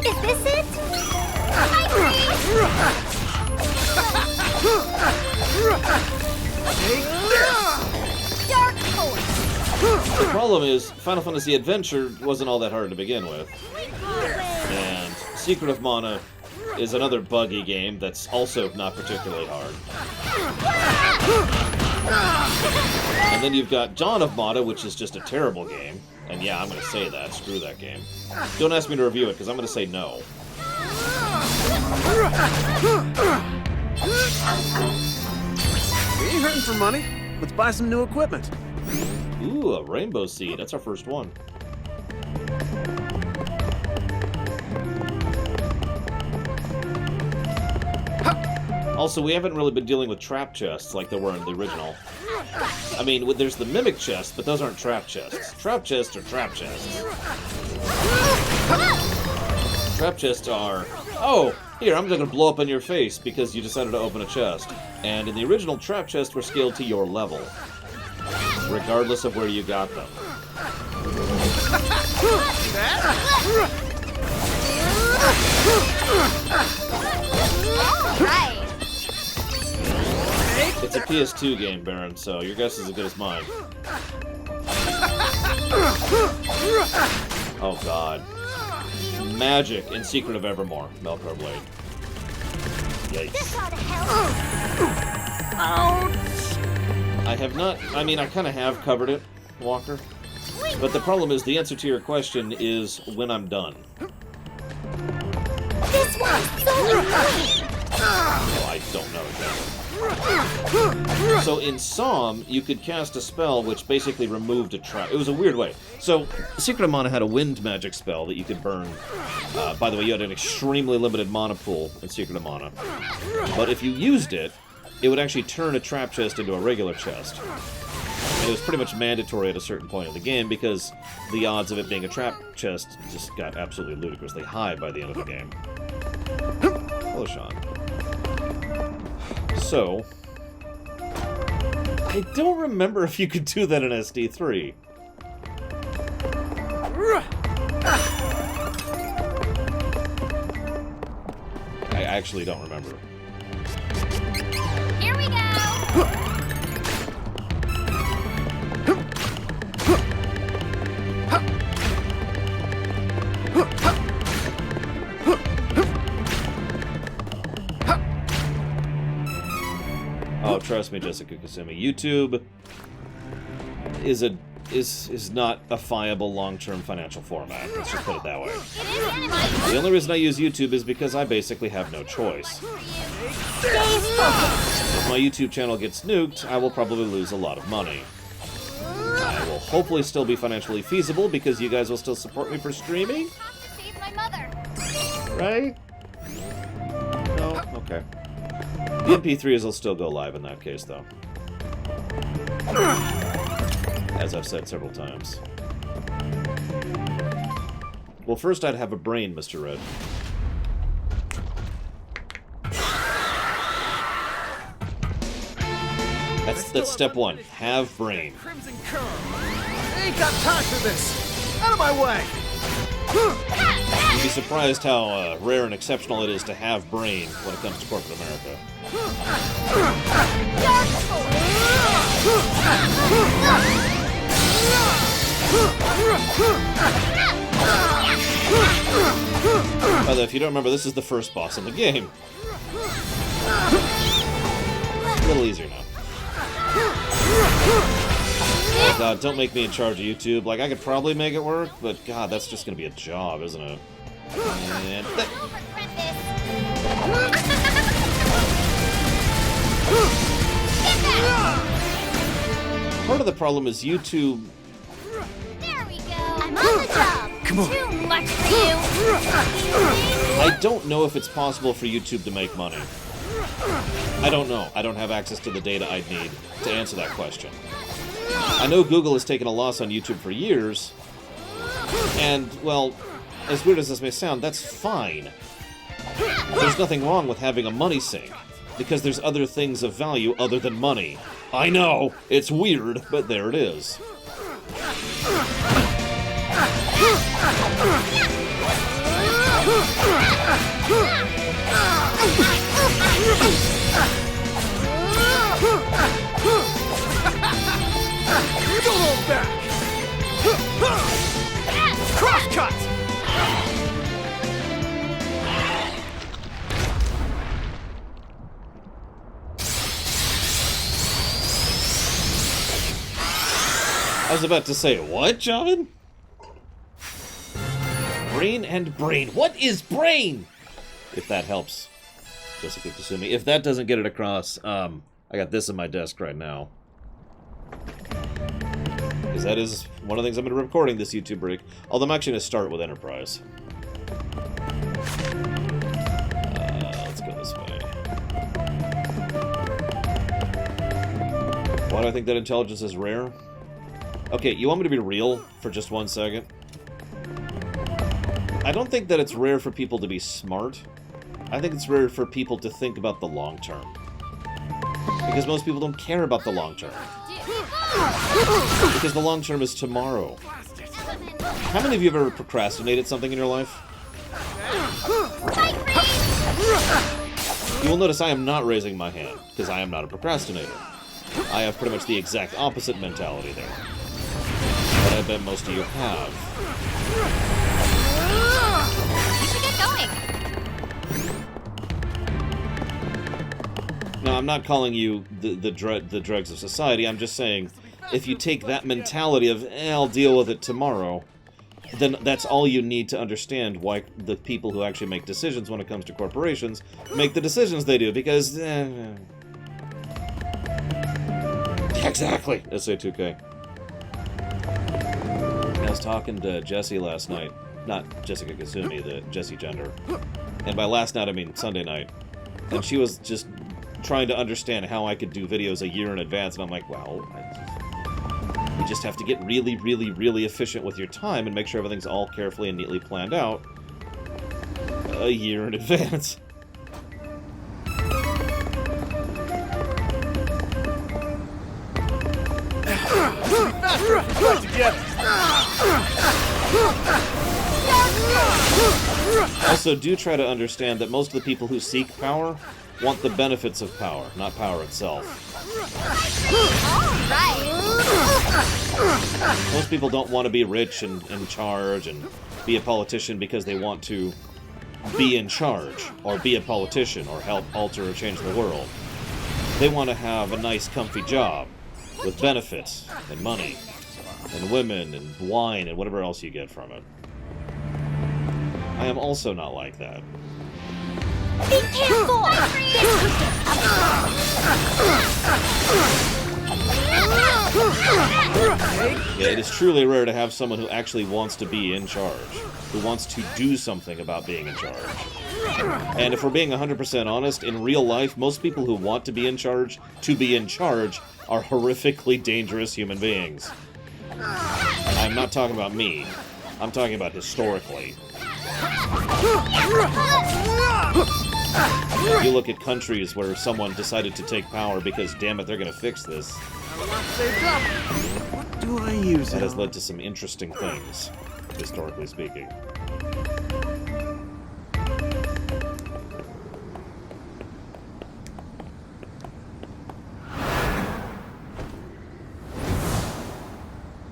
Is this it? Dark Force. The problem is, Final Fantasy Adventure wasn't all that hard to begin with. And Secret of Mana is another buggy game that's also not particularly hard. And then you've got Dawn of Mana, which is just a terrible game. And yeah, I'm gonna say that. Screw that game. Don't ask me to review it, because I'm gonna say no. We ain't hurting for money. Let's buy some new equipment. Ooh, a rainbow seed. That's our first one. Also, we haven't really been dealing with trap chests like there were in the original. I mean, there's the mimic chests, but those aren't trap chests. Trap chests are trap chests. Trap chests are, oh, here, I'm just gonna blow up in your face because you decided to open a chest. And in the original, trap chests were scaled to your level, regardless of where you got them. Right. It's a PS2 game, Baron, so your guess is as good as mine. Oh god. Magic in Secret of Evermore, Melkor Blade. Yikes. I have not, I mean, I kind of have covered it, Walker. But the problem is, the answer to your question is when I'm done. This one's so annoying. Oh, I don't know exactly. So in Psalm, you could cast a spell which basically removed a trap. It was a weird way. So Secret of Mana had a wind magic spell that you could burn. By the way, you had an extremely limited mana pool in Secret of Mana. But if you used it, it would actually turn a trap chest into a regular chest. And it was pretty much mandatory at a certain point in the game because the odds of it being a trap chest just got absolutely ludicrously high by the end of the game. Hello, Sean. So, I don't remember if you could do that in SD3. I actually don't remember. Here we go. Oh, trust me, Jessica Kasumi. YouTube is not a viable long-term financial format. Let's just put it that way. The only reason I use YouTube is because I basically have no choice. If my YouTube channel gets nuked, I will probably lose a lot of money. I will hopefully still be financially feasible because you guys will still support me for streaming. my mother. Right? No? Okay. The MP3s will still go live in that case, though. As I've said several times. Well, first I'd have a brain, Mr. Red. That's step one. Have brain. Crimson Curl. I ain't got time for this. Out of my way. You'd be surprised how rare and exceptional it is to have brain when it comes to corporate America. By the way, if you don't remember, this is the first boss in the game. A little easier now. Oh god, don't make me in charge of YouTube. Like, I could probably make it work, but god, that's just gonna be a job, isn't it? And part of the problem is YouTube... There we go. I'm on the job. Come on. Too much for you. I don't know if it's possible for YouTube to make money. I don't know. I don't have access to the data I'd need to answer that question. I know Google has taken a loss on YouTube for years, and, well, as weird as this may sound, that's fine. There's nothing wrong with having a money sink, because there's other things of value other than money. I know, it's weird, but there it is. Don't hold back. Crosscut. I was about to say, what, John? Brain and brain. What is brain? If that helps, Jessica Kasumi. If that doesn't get it across, I got this in my desk right now. Because that is one of the things I'm going to be recording this YouTube break. Although I'm actually going to start with Enterprise. Let's go this way. Why do I think that intelligence is rare? Okay, you want me to be real for just 1 second? I don't think that it's rare for people to be smart. I think it's rare for people to think about the long term. Because most people don't care about the long term. Because the long term is tomorrow. How many of you have ever procrastinated something in your life? You will notice I am not raising my hand, because I am not a procrastinator. I have pretty much the exact opposite mentality there. But I bet most of you have. You should get going. No, I'm not calling you the dregs of society. I'm just saying, if you take that mentality of, I'll deal with it tomorrow, then that's all you need to understand why the people who actually make decisions when it comes to corporations make the decisions they do, because... Exactly! SA2K. I was talking to Jessie last night. Not Jessica Kasumi, the Jessie gender. And by last night, I mean Sunday night. And she was just trying to understand how I could do videos a year in advance, and I'm like, well, you just have to get really, really, really efficient with your time and make sure everything's all carefully and neatly planned out a year in advance. Also, do try to understand that most of the people who seek power want the benefits of power, not power itself. Most people don't want to be rich and in charge and be a politician because they want to be in charge, or be a politician, or help alter or change the world. They want to have a nice, comfy job with benefits and money and women and wine and whatever else you get from it. I am also not like that. Be careful! Yeah, it is truly rare to have someone who actually wants to be in charge, who wants to do something about being in charge. And if we're being 100% honest, in real life, most people who want to be in charge, are horrifically dangerous human beings. I'm not talking about me. I'm talking about historically. You look at countries where someone decided to take power because, damn it, they're gonna fix this. What do I use? That has led to some interesting things, historically speaking.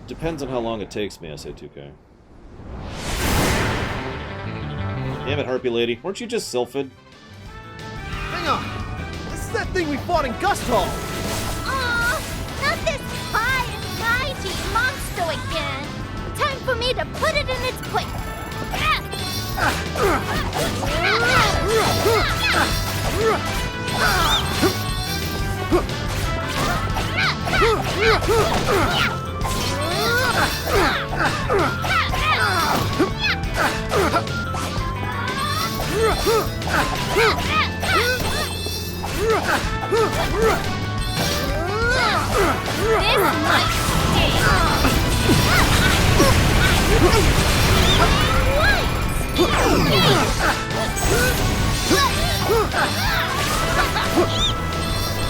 Depends on how long it takes me, I say 2K. Damn it, Harpy Lady. Weren't you just Sylphid? Hang on! This is that thing we fought in Gust Hall! Aw, not this high and mighty monster again. Time for me to put it in its place. This might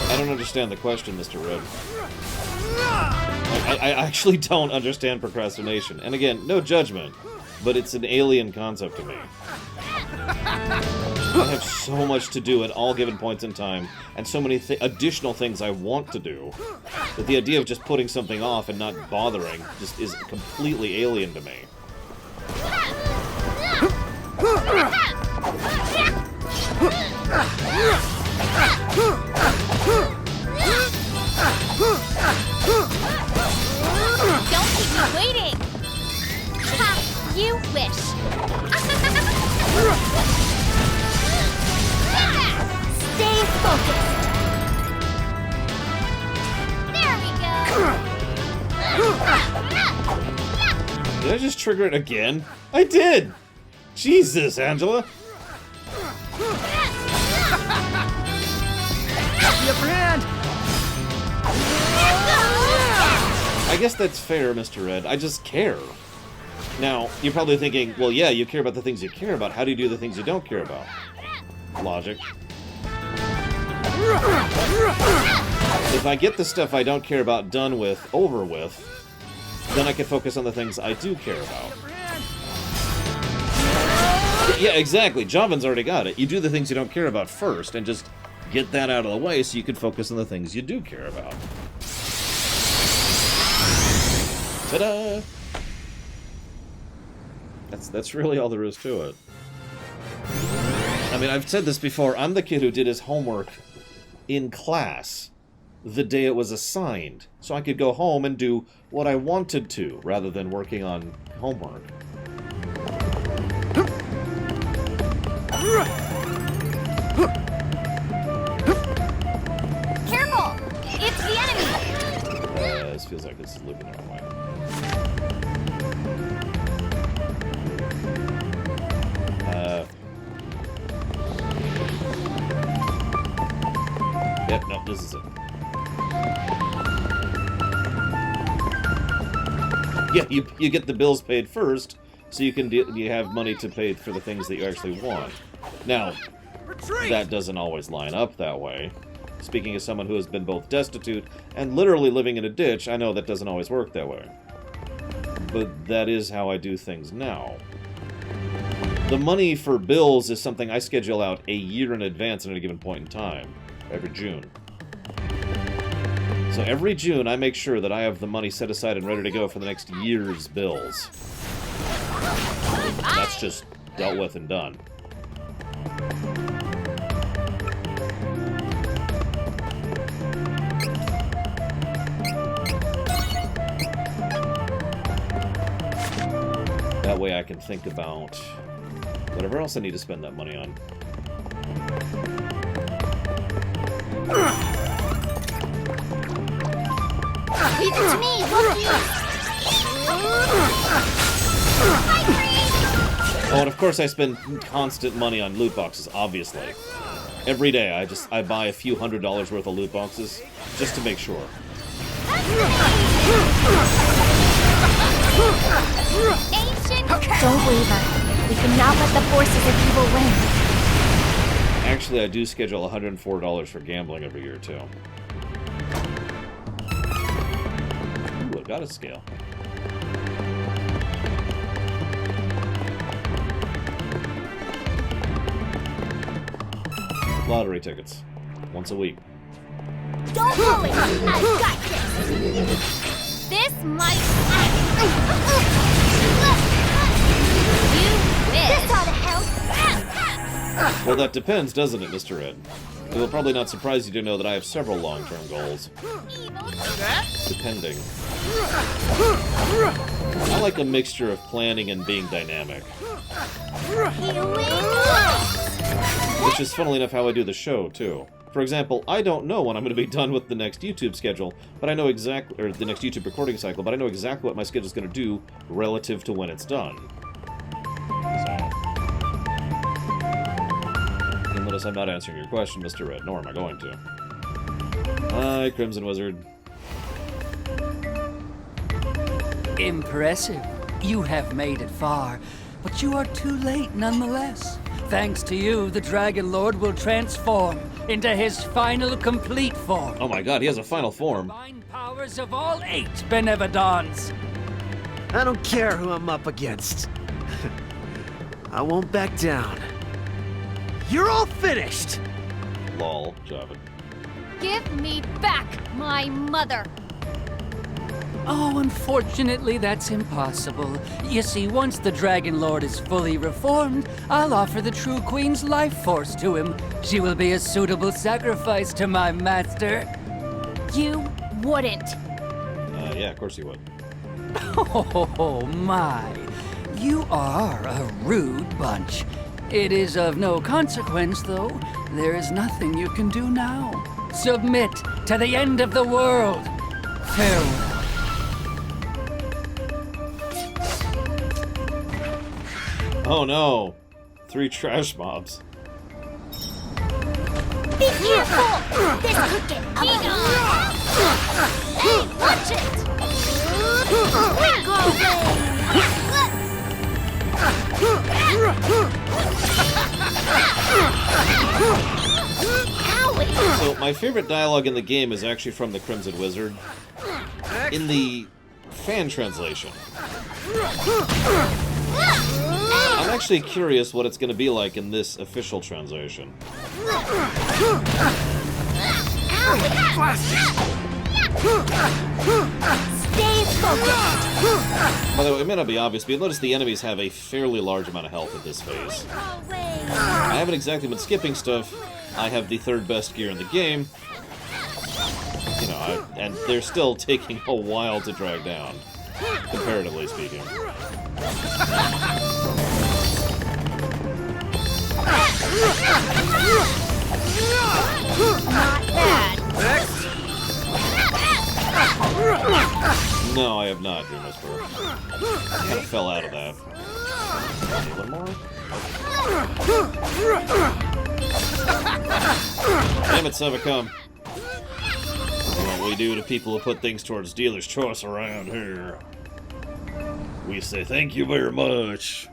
I don't understand the question, Mr. Red. I actually don't understand procrastination. And again, no judgment, but it's an alien concept to me. I have so much to do at all given points in time, and so many additional things I want to do, that the idea of just putting something off and not bothering just is completely alien to me. Don't keep me waiting! Ha! You wish! Stay focused! There we go! Did I just trigger it again? I did! Jesus, Angela! The upper hand! I guess that's fair, Mr. Red. I just care. Now, you're probably thinking, well, yeah, you care about the things you care about. How do you do the things you don't care about? Logic. If I get the stuff I don't care about done with, over with, then I can focus on the things I do care about. Yeah, exactly. Javan's already got it. You do the things you don't care about first, and just get that out of the way so you can focus on the things you do care about. Ta-da! That's really all there is to it. I mean, I've said this before. I'm the kid who did his homework in class the day it was assigned, so I could go home and do what I wanted to, rather than working on homework. Careful! It's the enemy! This feels like this is living the wrong way. Yep, no, this is it. Yeah, you get the bills paid first, so you have money to pay for the things that you actually want. Now, that doesn't always line up that way. Speaking as someone who has been both destitute and literally living in a ditch, I know that doesn't always work that way. But that is how I do things now. The money for bills is something I schedule out a year in advance at a given point in time, every June. So every June, I make sure that I have the money set aside and ready to go for the next year's bills. That's just dealt with and done. That way I can think about whatever else I need to spend that money on. It's me, look you! Hi, Green! Oh, and of course I spend constant money on loot boxes, obviously. Every day I buy a few $100s worth of loot boxes, just to make sure. Ancient! Don't waver. We cannot let the forces of evil win. Actually, I do schedule $104 for gambling every year, too. Ooh, I got a scale. Lottery tickets. Once a week. Don't worry, I've got this. This might. You win. This ought to help. Well, that depends, doesn't it, Mr. Ed? It will probably not surprise you to know that I have several long-term goals. Depending. I like a mixture of planning and being dynamic. Which is, funnily enough, how I do the show, too. For example, I don't know when I'm going to be done with the next YouTube schedule, but I know exactly, or the next YouTube recording cycle, but I know exactly what my schedule is going to do relative to when it's done. So. And notice I'm not answering your question, Mr. Red, nor am I going to. Hi, Crimson Wizard. Impressive. You have made it far, but you are too late nonetheless. Thanks to you, the Dragon Lord will transform into his final complete form. Oh my god, he has a final form. Combined powers of all 8 Benevodons. I don't care who I'm up against. I won't back down. You're all finished! Lol, Javin. Give me back my mother. Oh, unfortunately, that's impossible. You see, once the Dragon Lord is fully reformed, I'll offer the True Queen's life force to him. She will be a suitable sacrifice to my master. You wouldn't. Yeah, of course he would. Oh, my. You are a rude bunch. It is of no consequence, though. There is nothing you can do now. Submit to the end of the world. Farewell. Oh no! 3 trash mobs. Be careful! This could get ugly. Hey, watch it! Go Owie! So, my favorite dialogue in the game is actually from the Crimson Wizard. In the fan translation. I'm actually curious what it's going to be like in this official translation. Stay focused! By the way, it may not be obvious, but you'll notice the enemies have a fairly large amount of health at this phase. I haven't exactly been skipping stuff. I have the 3rd best gear in the game. You know, and they're still taking a while to drag down, comparatively speaking. Not bad. No, I have not, Dream Whisperer. I kind of fell out of that. One more? Damn it, Sevacom. What we do to people who put things towards dealer's choice around here. We say thank you very much.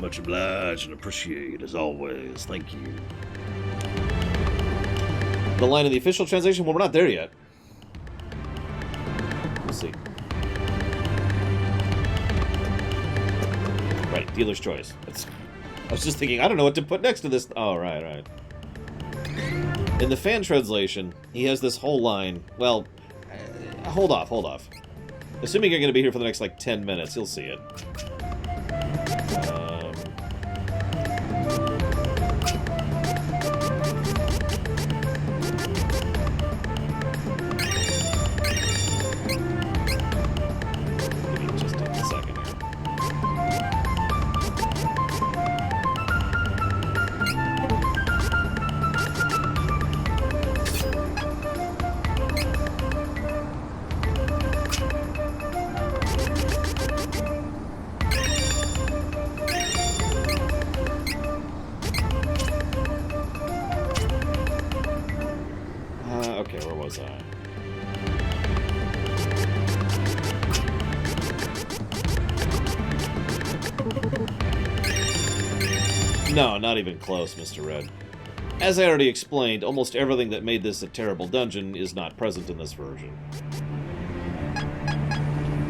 Much obliged and appreciate, as always. Thank you. The line in the official translation? Well, we're not there yet. We'll see. Right, dealer's choice. I was just thinking, I don't know what to put next to this. Oh, right. In the fan translation, he has this whole line. Well, hold off. Assuming you're going to be here for the next, like, 10 minutes, you'll see it. Give me just a second here. No, not even close, Mr. Red. As I already explained, almost everything that made this a terrible dungeon is not present in this version.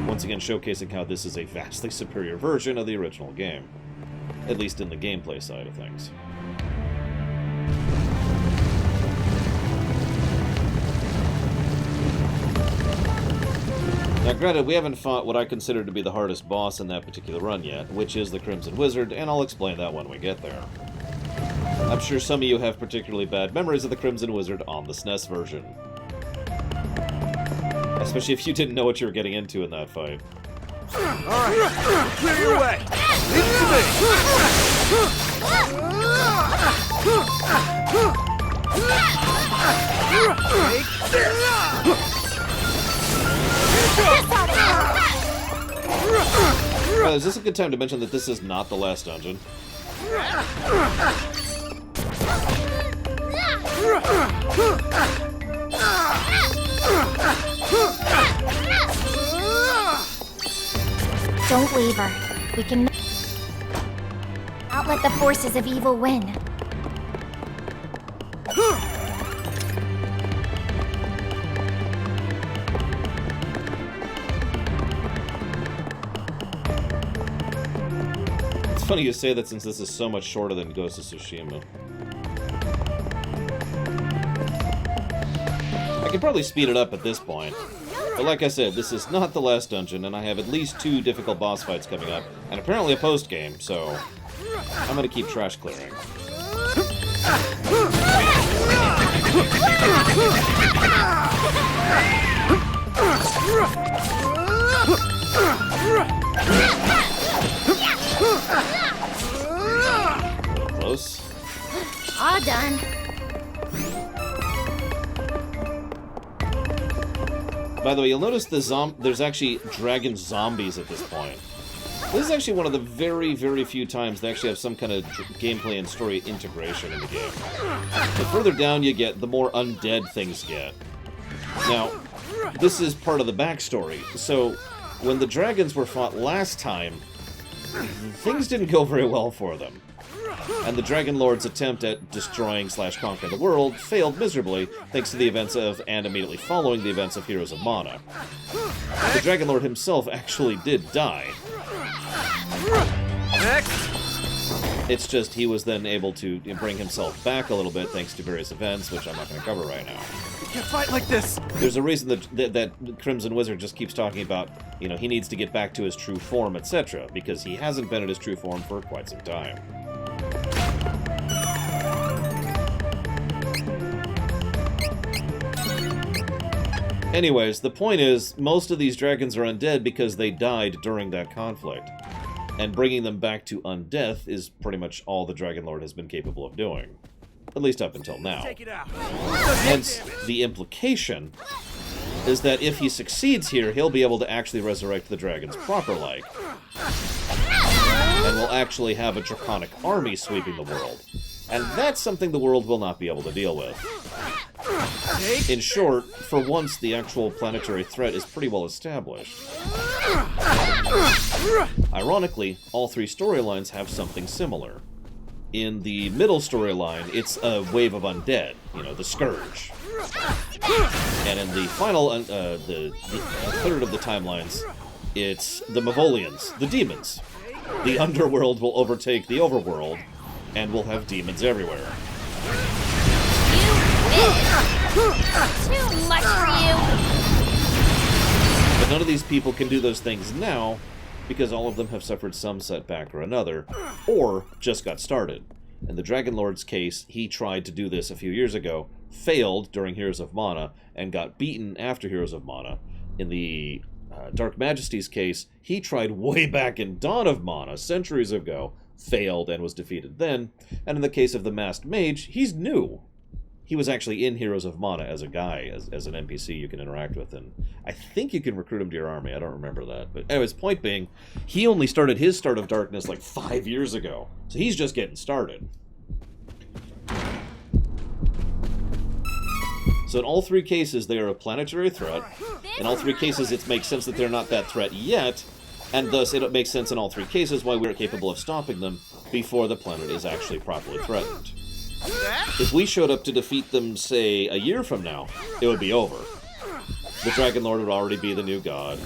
Once again showcasing how this is a vastly superior version of the original game. At least in the gameplay side of things. Now granted, we haven't fought what I consider to be the hardest boss in that particular run yet, which is the Crimson Wizard, and I'll explain that when we get there. I'm sure some of you have particularly bad memories of the Crimson Wizard on the SNES version. Especially if you didn't know what you were getting into in that fight. Alright, clear your way! Leave it to me! Is this a good time to mention that this is not the last dungeon? Don't leave her. We can not let the forces of evil win. It's funny you say that since this is so much shorter than Ghost of Tsushima. I could probably speed it up at this point. But like I said, this is not the last dungeon, and I have at least 2 difficult boss fights coming up, and apparently a post-game, so I'm gonna keep trash clearing. Close. All done. By the way, you'll notice there's actually dragon zombies at this point. This is actually one of the very, very few times they actually have some kind of gameplay and story integration in the game. The further down you get, the more undead things get. Now, this is part of the backstory, so when the dragons were fought last time, things didn't go very well for them. And the Dragon Lord's attempt at destroying/conquering the world failed miserably, thanks to the events of, and immediately following the events of Heroes of Mana. The Dragon Lord himself actually did die. Next! It's just he was then able to bring himself back a little bit thanks to various events, which I'm not going to cover right now. You can't fight like this! There's a reason that Crimson Wizard just keeps talking about, you know, he needs to get back to his true form, etc., because he hasn't been at his true form for quite some time. Anyways, the point is, most of these dragons are undead because they died during that conflict. And bringing them back to undeath is pretty much all the Dragon Lord has been capable of doing. At least up until now. Take it out. Hence, the implication is that if he succeeds here, he'll be able to actually resurrect the dragons proper-like. And will actually have a draconic army sweeping the world. And that's something the world will not be able to deal with. In short, for once, the actual planetary threat is pretty well established. Ironically, all 3 storylines have something similar. In the middle storyline, it's a wave of undead, you know, the Scourge. And in the final, the third of the timelines, it's the Mavolians, the demons. The underworld will overtake the overworld, and we'll have demons everywhere. Too much for you. But none of these people can do those things now, because all of them have suffered some setback or another, or just got started. In the Dragon Lord's case, he tried to do this a few years ago, failed during Heroes of Mana, and got beaten after Heroes of Mana. In the Dark Majesty's case, he tried way back in Dawn of Mana, centuries ago, failed and was defeated then. And in the case of the Masked Mage, he's new. He was actually in Heroes of Mana as a guy, as an NPC you can interact with, and I think you can recruit him to your army. I don't remember that. But anyways, point being, he only started his Start of Darkness like 5 years ago. So he's just getting started. So in all 3 cases, they are a planetary threat. In all 3 cases, it makes sense that they're not that threat yet, And thus, it makes sense in all three cases why we're capable of stopping them before the planet is actually properly threatened. If we showed up to defeat them, say, a year from now, it would be over. The Dragon Lord would already be the new god.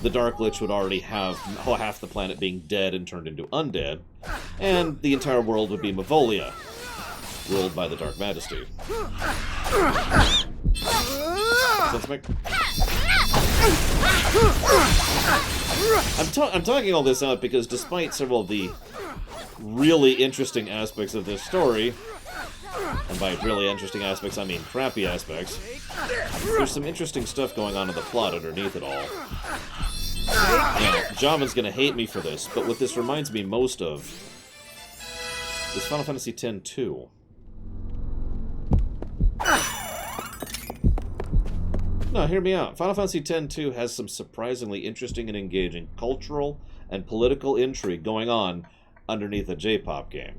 The Dark Lich would already have half the planet being dead and turned into undead. And the entire world would be Mavolia, ruled by the Dark Majesty. I'm talking all this out because despite several of the really interesting aspects of this story, and by really interesting aspects I mean crappy aspects, there's some interesting stuff going on in the plot underneath it all. Now, Javan's gonna hate me for this, but what this reminds me most of is Final Fantasy X-2. No, hear me out. Final Fantasy X-2 has some surprisingly interesting and engaging cultural and political intrigue going on underneath a J-pop game.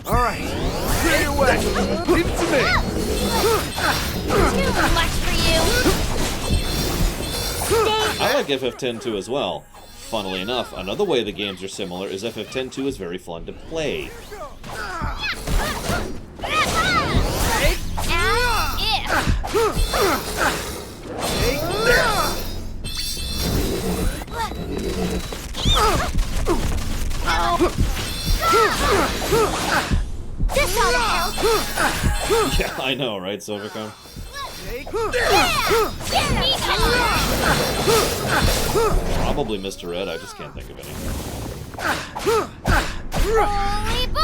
Alright, get your way! Leave it to me! Too much for you. I like FF10-2 as well. Funnily enough, another way the games are similar is FF10-2 is very fun to play. This ought to help. Yeah, I know, right, Silvercom? Probably Mr. Ed, I just can't think of any. Holy bull!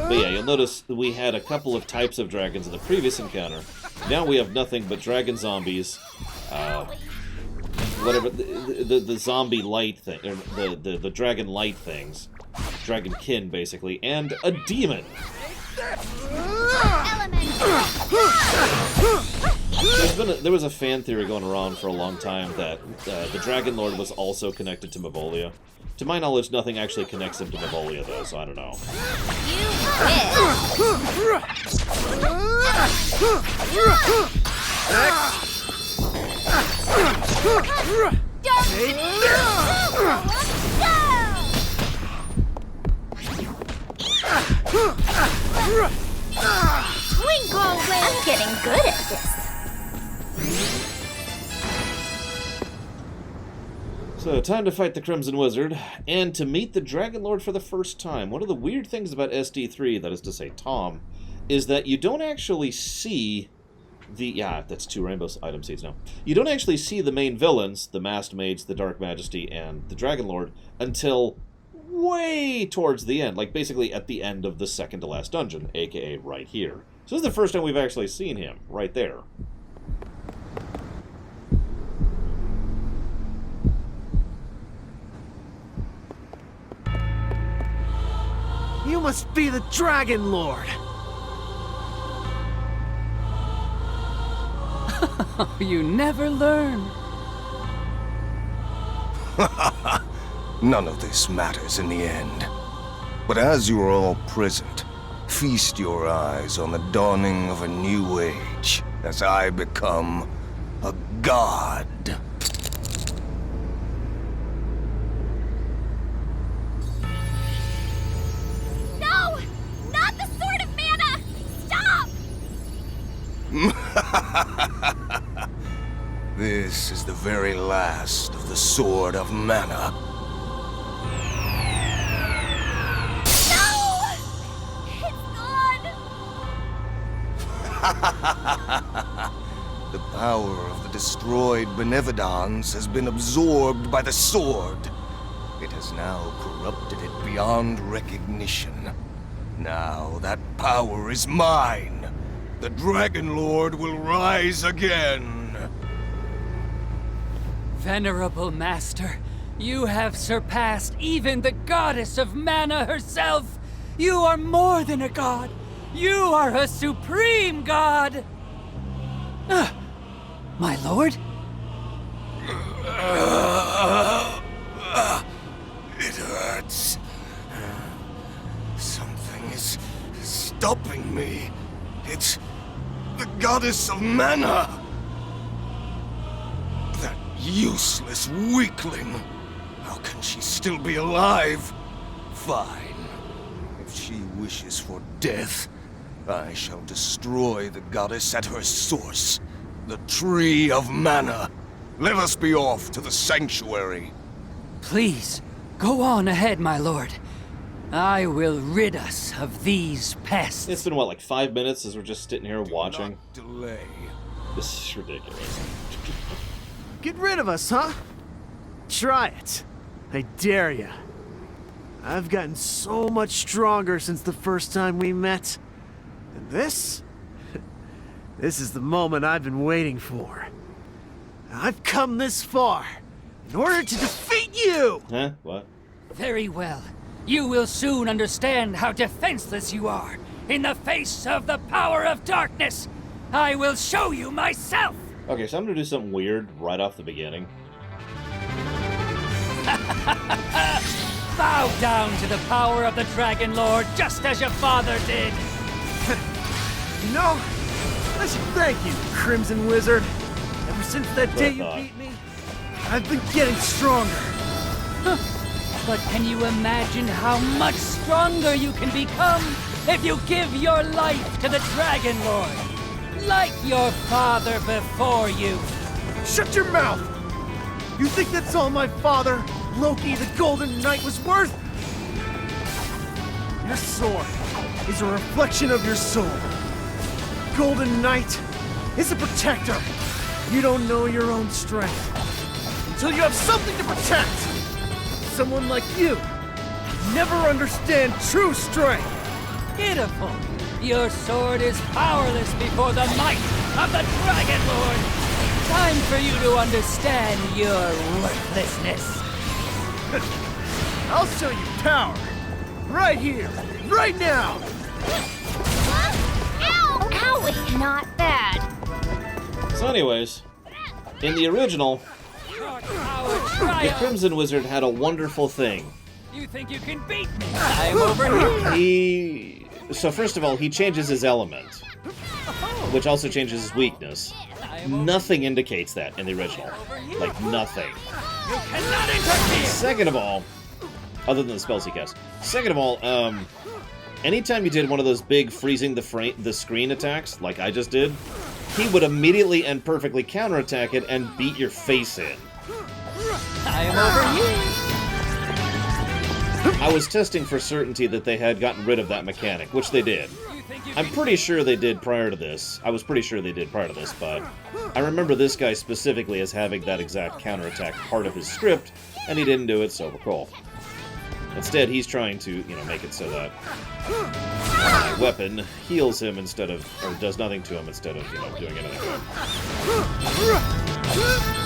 But yeah, you'll notice we had a couple of types of dragons in the previous encounter. Now we have nothing but dragon zombies, whatever, the zombie light thing, or the dragon light things. Dragonkin, basically, and a demon. There was a fan theory going around for a long time that the Dragon Lord was also connected to Mavolia. To my knowledge, nothing actually connects him to Mavolia, though, so I don't know. Twinkle Wing! I'm getting good at this. So, time to fight the Crimson Wizard, and to meet the Dragon Lord for the first time. One of the weird things about SD3, that is to say Tom, is that you don't actually see the... Yeah, that's 2 rainbow item seeds now. You don't actually see the main villains, the Masked Mage, the Dark Majesty, and the Dragon Lord, until way towards the end. Like, basically at the end of the second to last dungeon, aka right here. So this is the first time we've actually seen him, right there. You must be the Dragon Lord! You never learn. None of this matters in the end. But as you are all present, feast your eyes on the dawning of a new age, as I become a god. No! Not the Sword of Mana! Stop! This is the very last of the Sword of Mana. No! It's gone! The power of the destroyed Benevodons has been absorbed by the sword. It has now corrupted it beyond recognition. Now that power is mine. The Dragon Lord will rise again. Venerable Master, you have surpassed even the goddess of mana herself. You are more than a god. You are a supreme god. My lord? It hurts. Something stopping me. It's the goddess of mana. That useless weakling. How can she still be alive? Fine. If she wishes for death, I shall destroy the goddess at her source. The Tree of Mana. Let us be off to the sanctuary. Please, go on ahead, my lord. I will rid us of these pests. It's been, what, like 5 minutes as we're just sitting here watching? Not delay. This is ridiculous. Get rid of us, huh? Try it. I dare ya. I've gotten so much stronger since the first time we met. And this? This is the moment I've been waiting for. I've come this far in order to defeat you! Huh? What? Very well. You will soon understand how defenseless you are. In the face of the power of darkness, I will show you myself! Okay, so I'm gonna do something weird right off the beginning. Bow down to the power of the Dragon Lord, just as your father did! You know, I should thank you, Crimson Wizard. Ever since that day you beat me, I've been getting stronger. But can you imagine how much stronger you can become if you give your life to the Dragon Lord? Like your father before you. Shut your mouth! You think that's all my father, Loki the Golden Knight, was worth? Your sword is a reflection of your soul. Golden Knight is a protector. You don't know your own strength until you have something to protect. Someone like you never understand true strength. Pitiful. Your sword is powerless before the might of the Dragon Lord. Time for you to understand your worthlessness. I'll show you power. Right here, right now. Ow! Owie! Not bad. So anyways, in the original, the Crimson Wizard had a wonderful thing. You think you can beat me? I'm over here. So first of all, he changes his element, which also changes his weakness. Nothing indicates that in the original. Like, nothing. You cannot interfere! Second of all, other than the spells he casts. Second of all, anytime you did one of those big freezing the screen attacks, like I just did, he would immediately and perfectly counterattack it and beat your face in. I am over here. I was testing for certainty that they had gotten rid of that mechanic, which they did. I'm pretty sure they did prior to this. I was pretty sure they did prior to this, but I remember this guy specifically as having that exact counterattack part of his script, and he didn't do it, so we're cool. Instead, he's trying to, you know, make it so that my weapon heals him instead of, or does nothing to him instead of, you know, doing anything to him.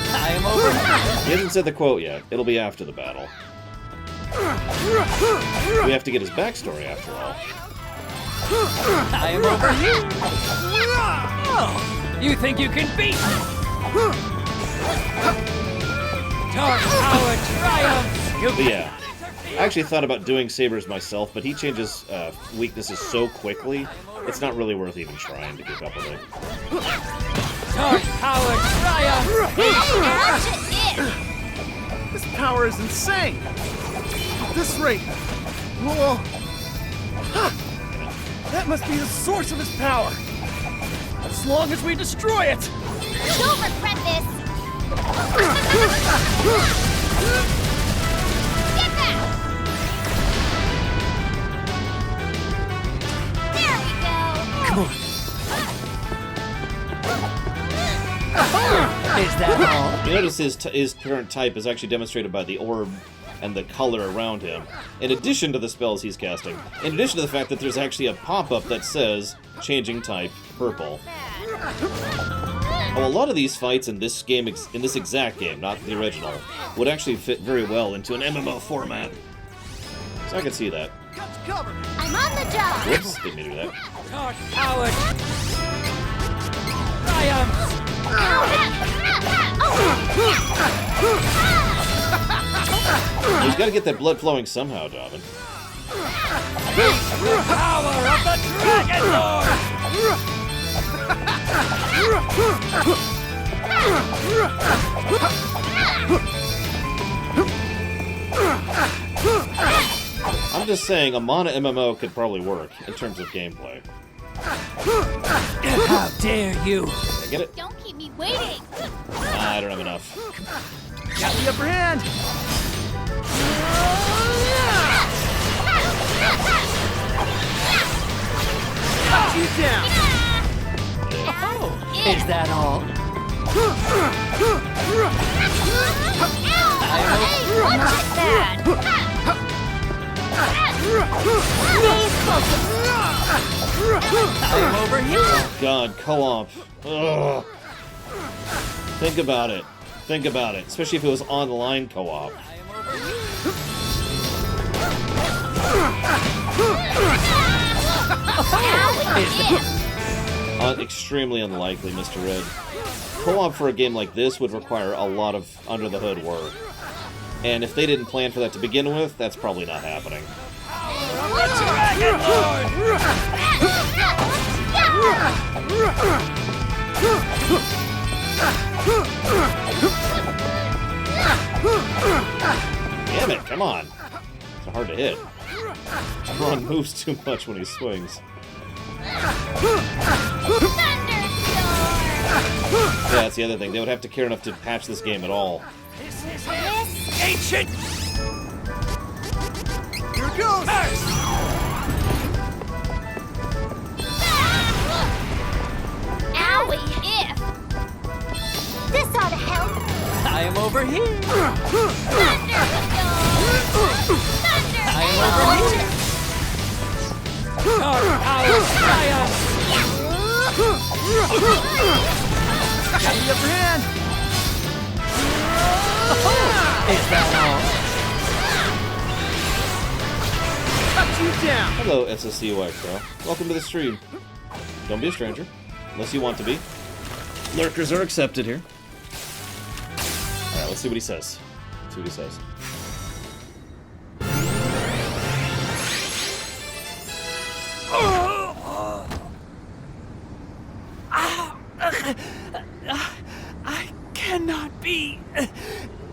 I am over here. He hasn't said the quote yet. It'll be after the battle. We have to get his backstory after all. I am over here. Oh, you think you can beat me? Dark power triumphs. But yeah, I actually thought about doing sabers myself, but he changes weaknesses so quickly, it's not really worth even trying to keep up with it. Dark power triumphs. This power is insane. At this rate, we'll all... Huh. That must be the source of his power. As long as we destroy it. You'll regret this. Get back. There we go. Come on. Is that all? You notice his current type is actually demonstrated by the orb and the color around him, in addition to the spells he's casting, in addition to the fact that there's actually a pop-up that says, changing type, purple. Oh, a lot of these fights in this game, in this exact game, not the original, would actually fit very well into an MMO format. So I can see that. I'm on the job. Whoops, didn't mean to do that. Dark power triumphs. He's got to get that blood flowing somehow, Dobbin. Power of the Dragon Lord! I'm just saying, a Mana MMO could probably work in terms of gameplay. How dare you! I get it? Don't keep me waiting. I don't have enough. Got the upper hand! Cut you down! Is that all? Hey, what is that? I'm over here! God, co-op. Ugh. Think about it. Think about it. Especially if it was online co-op. Extremely unlikely, Mr. Red. Co-op for a game like this would require a lot of under-the-hood work. And if they didn't plan for that to begin with, that's probably not happening. Dragon Damn it, come on. It's hard to hit. Ron moves too much when he swings. Yeah, that's the other thing. They would have to care enough to patch this game at all. Ancient! Here it goes! Owie, if. This ought to help. I am over here! I am over here! Dark power triumph! Got the upper hand! Is that Cut you down! Hello, SSCUX, bro. Welcome to the stream. Don't be a stranger. Unless you want to be. Lurkers are accepted here. Alright, let's see what he says. Let's see what he says. I cannot be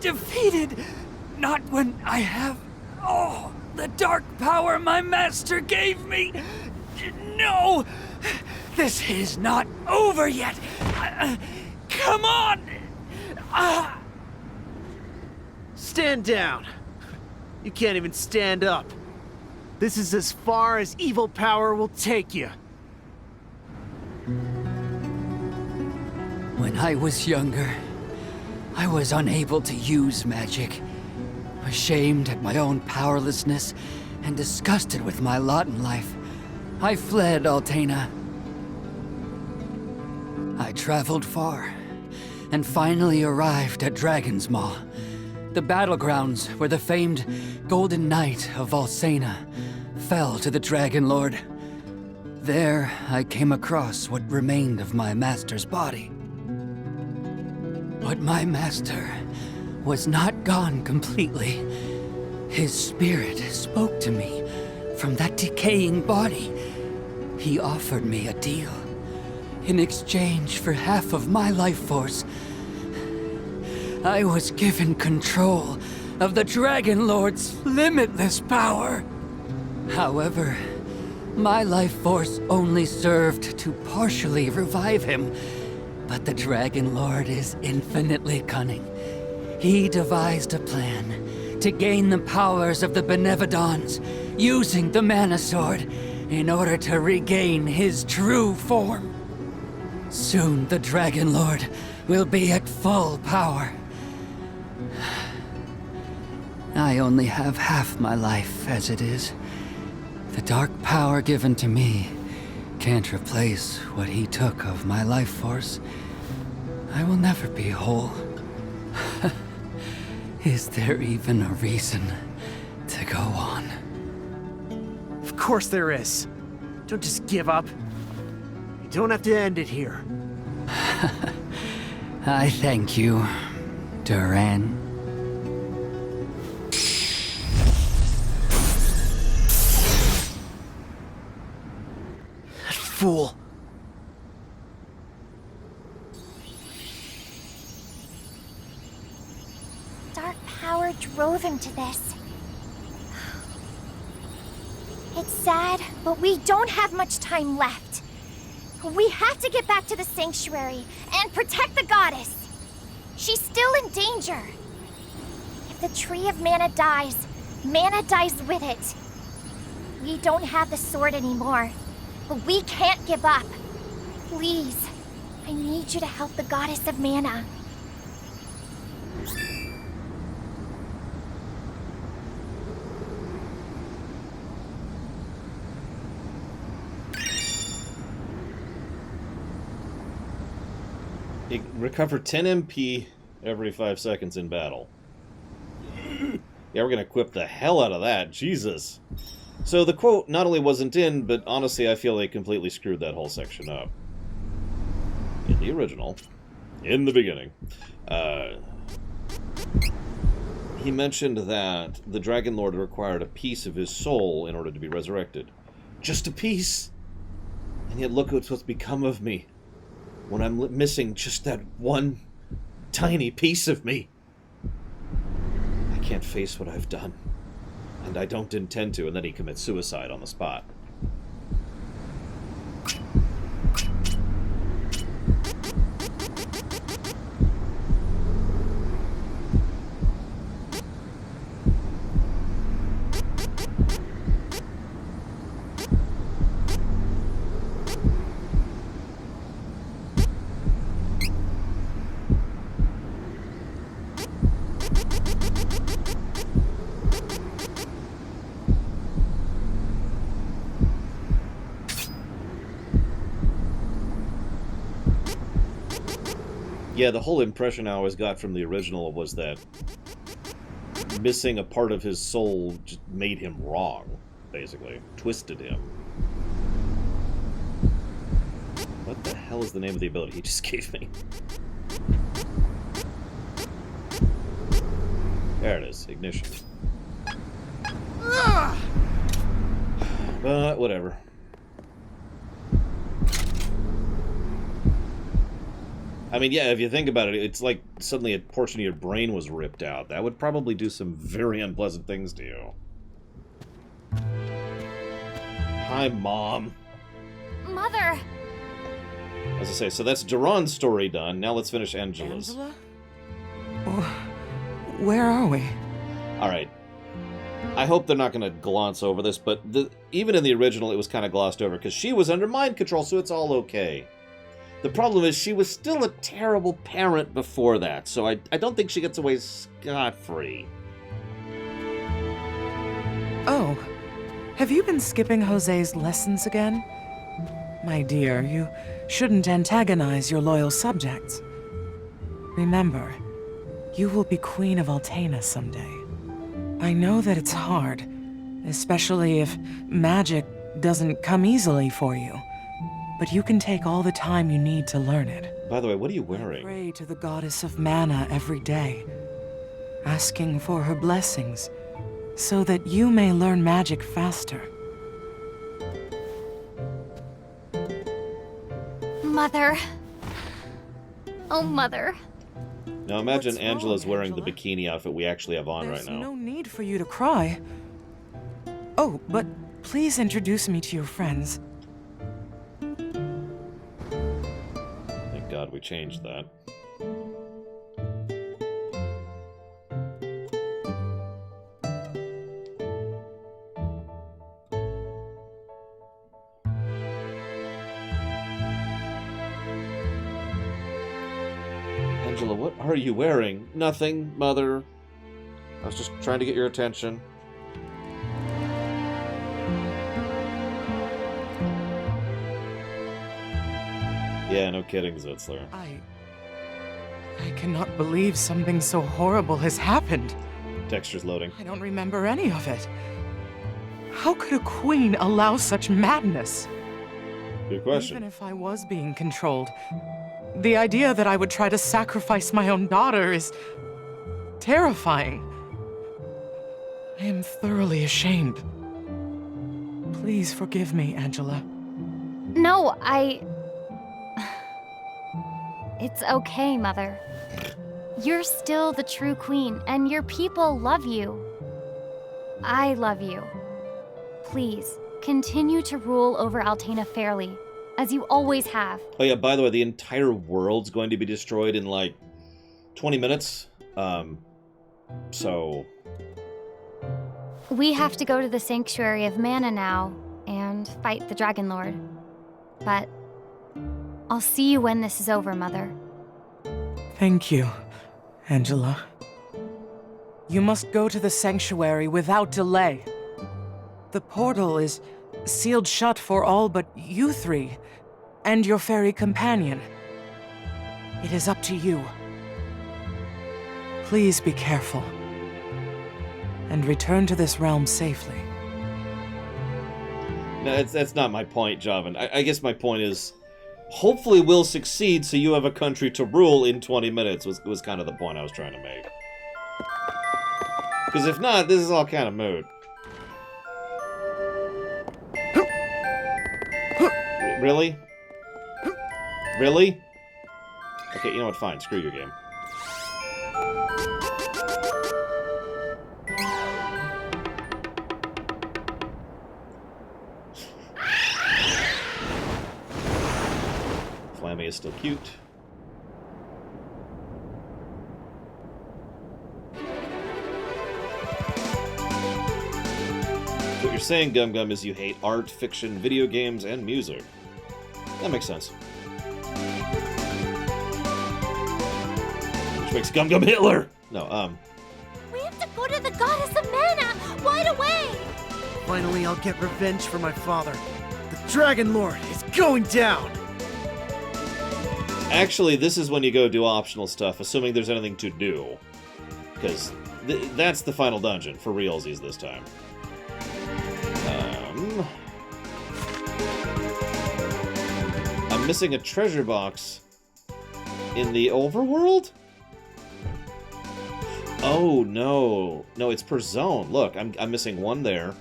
defeated. Not when I have the dark power my master gave me. No, this is not over yet. Come on. Stand down. You can't even stand up. This is as far as evil power will take you. When I was younger, I was unable to use magic. Ashamed at my own powerlessness and disgusted with my lot in life, I fled Altena. I traveled far and finally arrived at Dragon's Maw, the battlegrounds where the famed Golden Knight of Valsena fell to the Dragon Lord. There, I came across what remained of my master's body. But my master was not gone completely. His spirit spoke to me from that decaying body. He offered me a deal. In exchange for half of my life force, I was given control of the Dragon Lord's limitless power. However, my life force only served to partially revive him. But the Dragon Lord is infinitely cunning. He devised a plan to gain the powers of the Benevodons, using the Mana Sword in order to regain his true form. Soon the Dragon Lord will be at full power. I only have half my life as it is. The dark power given to me can't replace what he took of my life force. I will never be whole. Is there even a reason to go on? Of course there is. Don't just give up. You don't have to end it here. I thank you, Duran. fool. Dark power drove him to this. It's sad, but we don't have much time left. We have to get back to the sanctuary and protect the goddess. She's still in danger. If the Tree of Mana dies with it. We don't have the sword anymore, but we can't give up. Please, I need you to help the goddess of Mana. You recover 10 MP every 5 seconds in battle. Yeah, we're gonna equip the hell out of that. Jesus. So the quote not only wasn't in, but honestly I feel they completely screwed that whole section up. In the original, in the beginning, he mentioned that the Dragon Lord required a piece of his soul in order to be resurrected. Just a piece! And yet look what's become of me when I'm missing just that one tiny piece of me. I can't face what I've done, and I don't intend to, and then he commits suicide on the spot. Yeah, the whole impression I always got from the original was that missing a part of his soul just made him wrong, basically. Twisted him. What the hell is the name of the ability he just gave me? There it is, ignition. But whatever. I mean, yeah, if you think about it, it's like suddenly a portion of your brain was ripped out. That would probably do some very unpleasant things to you. Hi, Mom. Mother! As I say, so that's Duran's story done. Now let's finish Angela's. Angela? Where are we? Alright. I hope they're not going to glance over this, but even in the original it was kind of glossed over, because she was under mind control, so it's all okay. The problem is she was still a terrible parent before that, so I don't think she gets away scot-free. Oh, have you been skipping Jose's lessons again? My dear, you shouldn't antagonize your loyal subjects. Remember, you will be Queen of Altena someday. I know that it's hard, especially if magic doesn't come easily for you. But you can take all the time you need to learn it. By the way, what are you wearing? Pray to the goddess of mana every day, asking for her blessings, so that you may learn magic faster. Mother. Oh, Mother. Now imagine What's Angela's wrong, wearing Angela? the bikini outfit we actually have on There's right now. no need for you to cry. Oh, but please introduce me to your friends. Thank God we changed that. Angela, what are you wearing? Nothing, Mother. I was just trying to get your attention. Yeah, no kidding, Zitzler. I cannot believe something so horrible has happened. Texture's loading. I don't remember any of it. How could a queen allow such madness? Good question. Even if I was being controlled, the idea that I would try to sacrifice my own daughter is terrifying. I am thoroughly ashamed. Please forgive me, Angela. No, It's okay, Mother. You're still the true queen, and your people love you. I love you. Please, continue to rule over Altena fairly, as you always have. Oh yeah, by the way, the entire world's going to be destroyed in like 20 minutes. So... We have to go to the Sanctuary of Mana now, and fight the Dragon Lord. But I'll see you when this is over, Mother. Thank you, Angela. You must go to the sanctuary without delay. The portal is sealed shut for all but you three, and your fairy companion. It is up to you. Please be careful, and return to this realm safely. No, that's not my point, Javan. I guess my point is, hopefully we'll succeed so you have a country to rule in 20 minutes, was kind of the point I was trying to make. Because if not, this is all kind of moot. Really? Really? Okay, you know what, fine. Screw your game. Flammy is still cute. What you're saying, Gum Gum, is you hate art, fiction, video games, and music. That makes sense. Which makes Gum Gum Hitler! No, We have to go to the goddess of mana! Right away! Finally, I'll get revenge for my father. The Dragon Lord is going down! Actually, this is when you go do optional stuff, assuming there's anything to do. Because that's the final dungeon, for realsies this time. I'm missing a treasure box in the overworld? Oh, no. No, it's per zone. Look, I'm missing one there.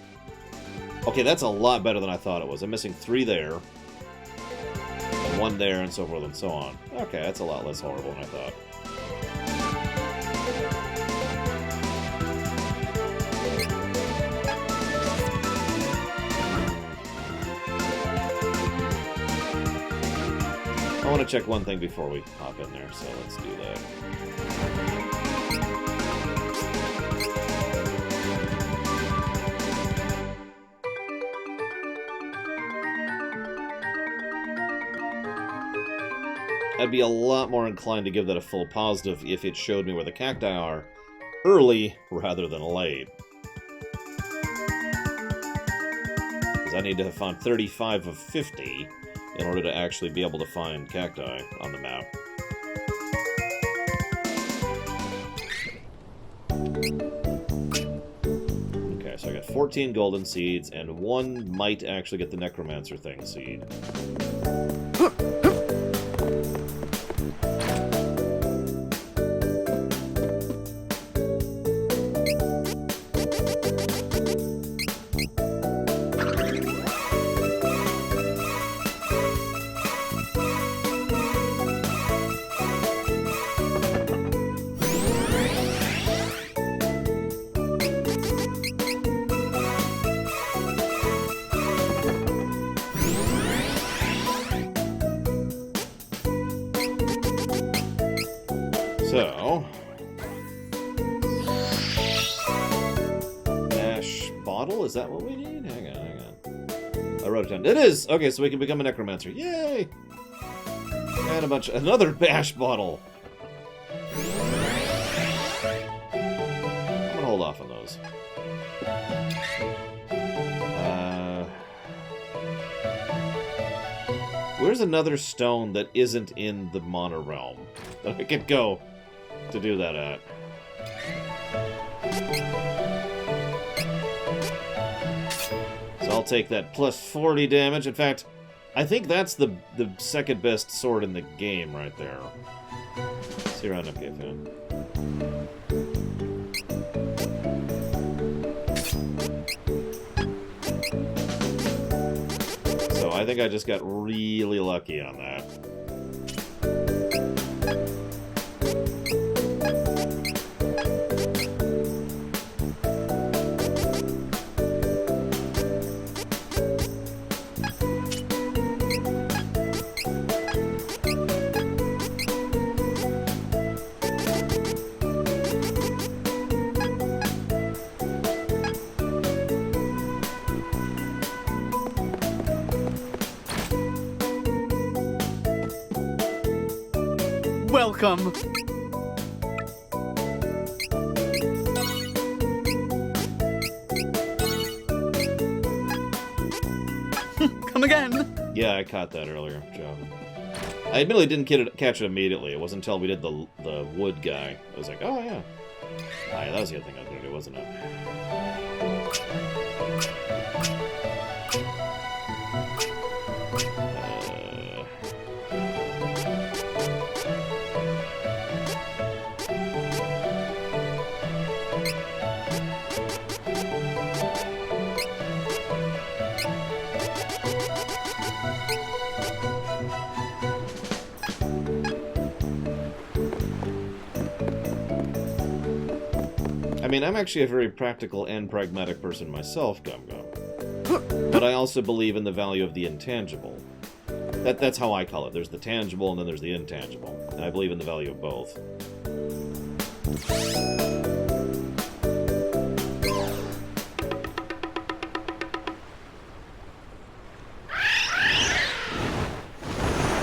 Okay, that's a lot better than I thought it was. I'm missing 3 there. And 1 there, and so forth and so on. Okay, that's a lot less horrible than I thought. I want to check one thing before we hop in there, so let's do that. I'd be a lot more inclined to give that a full positive if it showed me where the cacti are early rather than late. Because I need to have found 35 of 50 in order to actually be able to find cacti on the map. Okay, so I got 14 golden seeds, and 1 might actually get the necromancer thing seed. So, Ash bottle, is that what we need? Hang on. I wrote it down. It is! Okay, so we can become a necromancer. Yay! And another bash bottle. I'm gonna hold off on those. Where's another stone that isn't in the Mana realm that I could go to do that at? So I'll take that plus 40 damage. In fact, I think that's the second best sword in the game right there. See you around, okay, fan. So I I think I just got really lucky on that. Welcome. Come again. Yeah, I caught that earlier, Joe. I admittedly didn't catch it immediately. It wasn't until we did the wood guy. I was like, oh yeah. Ah, yeah, that was the other thing I was gonna do, wasn't it? I mean, I'm actually a very practical and pragmatic person myself, Gum Gum. But I also believe in the value of the intangible. That's how I call it. There's the tangible and then there's the intangible. And I believe in the value of both.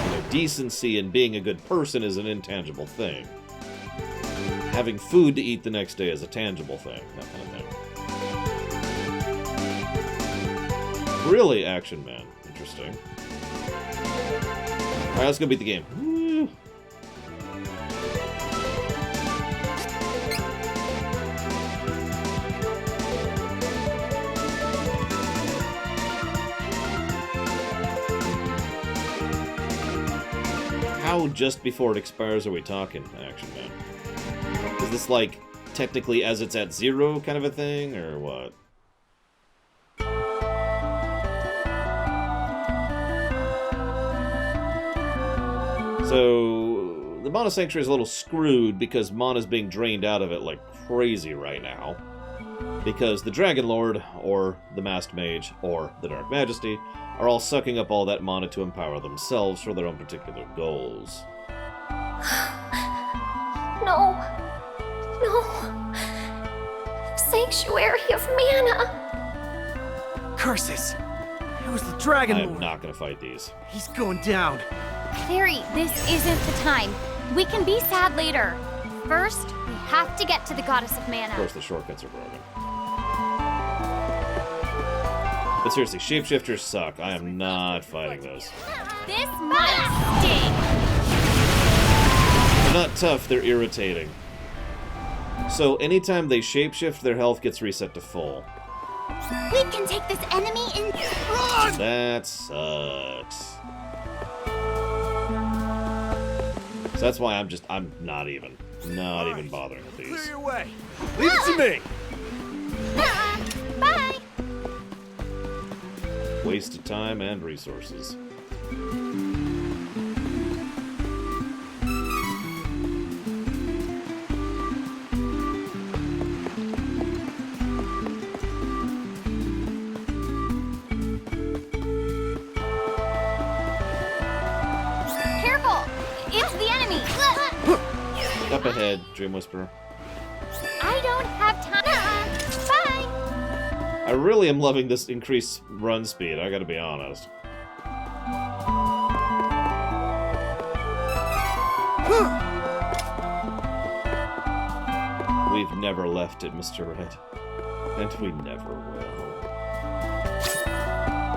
You know, decency and being a good person is an intangible thing. Having food to eat the next day is a tangible thing, that kind of thing. Really, Action Man. Interesting. Alright, let's go beat the game. Woo. How just before it expires are we talking, Action Man? Is this like technically as it's at 0 kind of a thing, or what? So the Mana Sanctuary is a little screwed because Mana's being drained out of it like crazy right now. Because the Dragon Lord, or the Masked Mage, or the Dark Majesty are all sucking up all that mana to empower themselves for their own particular goals. No. No. Sanctuary of Mana. Curses! It was the Dragon I am Lord. not going to fight these. He's going down. Clary, this isn't the time. We can be sad later. First, we have to get to the Goddess of Mana. Of course, the shortcuts are broken. But seriously, shapeshifters suck. I am not fighting those. This might sting. They're not tough, they're irritating. So anytime they shapeshift, their health gets reset to full. We can take this enemy in. Run! That sucks. So that's why I'm not even bothering with these. Clear your way. Leave it to me. Bye. Waste of time and resources. Careful! It's the enemy! Up ahead, Dream Whisperer. I don't have time. Bye! I really am loving this increased run speed, I gotta be honest. We've never left it, Mr. Red. And we never will.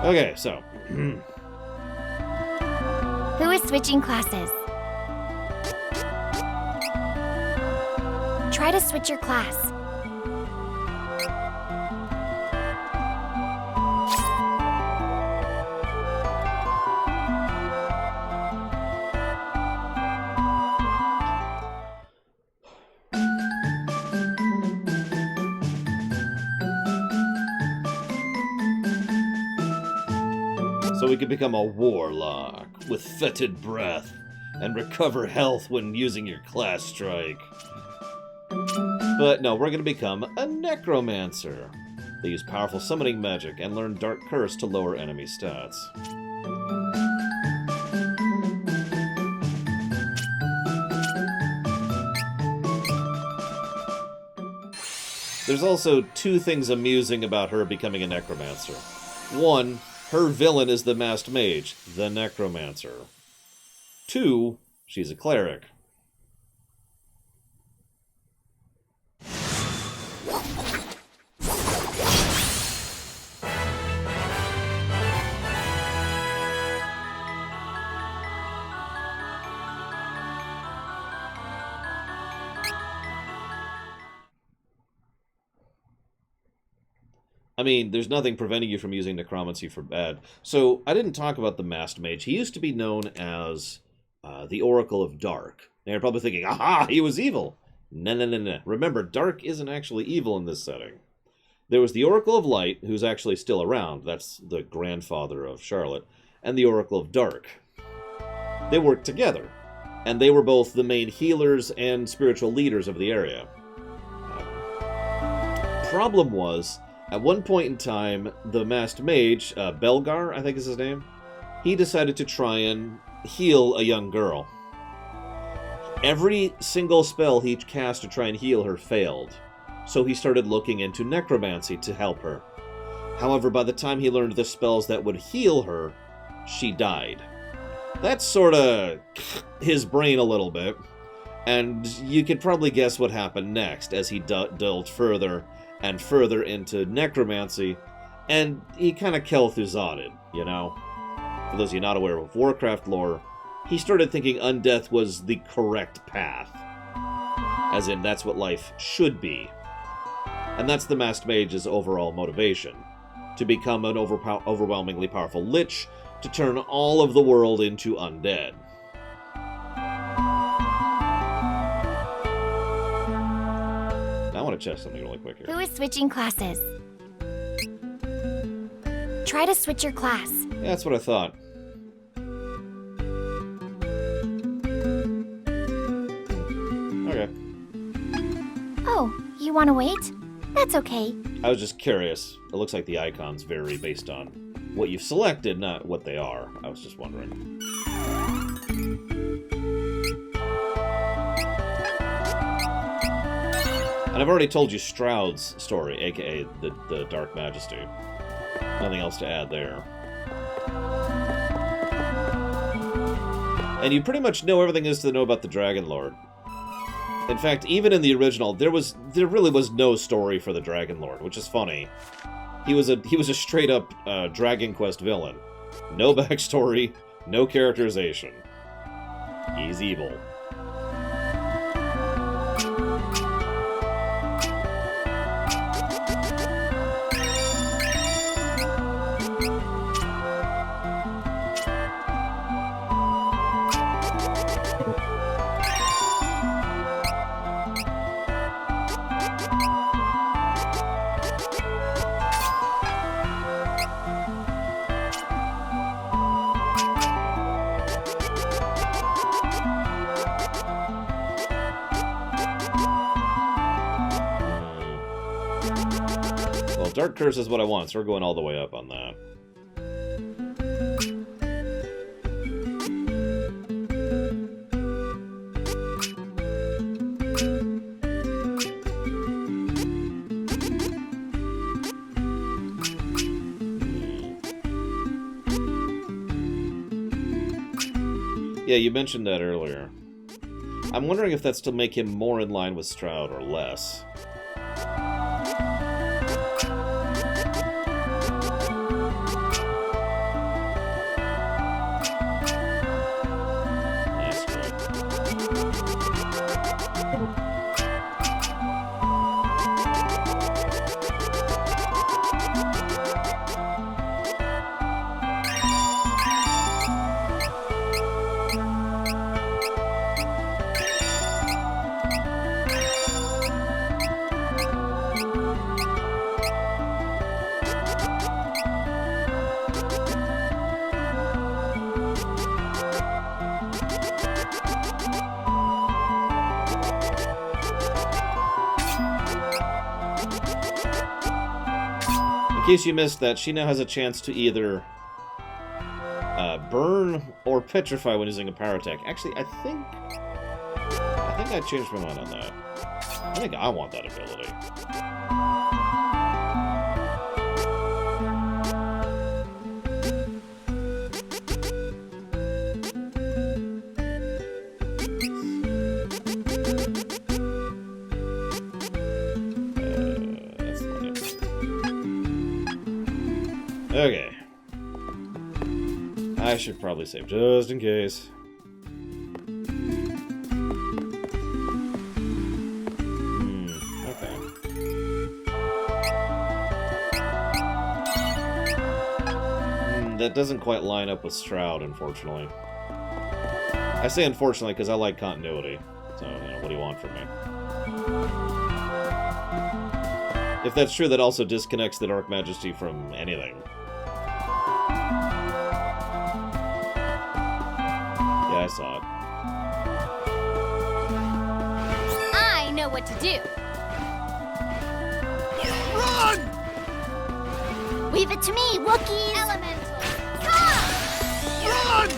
Okay, so. Who is switching classes? Try to switch your class. So we could become a warlock with fetid breath and recover health when using your class strike. But no, we're going to become a necromancer. They use powerful summoning magic and learn Dark Curse to lower enemy stats. There's also two things amusing about her becoming a necromancer. One, her villain is the masked mage, the necromancer. Two, she's a cleric. I mean, there's nothing preventing you from using necromancy for bad. So, I didn't talk about the masked mage. He used to be known as the Oracle of Dark. Now you're probably thinking, aha, he was evil. No. Remember, Dark isn't actually evil in this setting. There was the Oracle of Light, who's actually still around. That's the grandfather of Charlotte. And the Oracle of Dark. They worked together. And they were both the main healers and spiritual leaders of the area. Problem was, at one point in time, the masked mage, Belgar, I think is his name, he decided to try and heal a young girl. Every single spell he cast to try and heal her failed, so he started looking into necromancy to help her. However, by the time he learned the spells that would heal her, she died. That sort of his brain a little bit, and you could probably guess what happened next as he delved further and further into necromancy, and he kind of Kel'Thuzaded, you know? For those of you not aware of Warcraft lore, he started thinking undeath was the correct path. As in, that's what life should be. And that's the Masked Mage's overall motivation. To become an overwhelmingly powerful lich, to turn all of the world into undead. I want to check something really quick here. Who is switching classes? Try to switch your class. Yeah, that's what I thought. Okay. Oh, you want to wait? That's okay. I was just curious. It looks like the icons vary based on what you've selected, not what they are. I was just wondering. And I've already told you Stroud's story, aka the Dark Majesty. Nothing else to add there. And you pretty much know everything there is to know about the Dragon Lord. In fact, even in the original, there really was no story for the Dragon Lord, which is funny. He was a straight up Dragon Quest villain. No backstory, no characterization. He's evil. Dark Curse is what I want, so we're going all the way up on that. Yeah, you mentioned that earlier. I'm wondering if that's to make him more in line with Stroud or less. case you missed that, she now has a chance to either burn or petrify when using a power attack. Actually, I think I changed my mind on that. I think I want that ability. Okay. I should probably save just in case. Okay. That doesn't quite line up with Stroud, unfortunately. I say unfortunately because I like continuity. So, you know, what do you want from me? If that's true, that also disconnects the Dark Majesty from anything. Yeah, I saw it. I know what to do. Run! Leave it to me, Wookiees! Elemental! Run!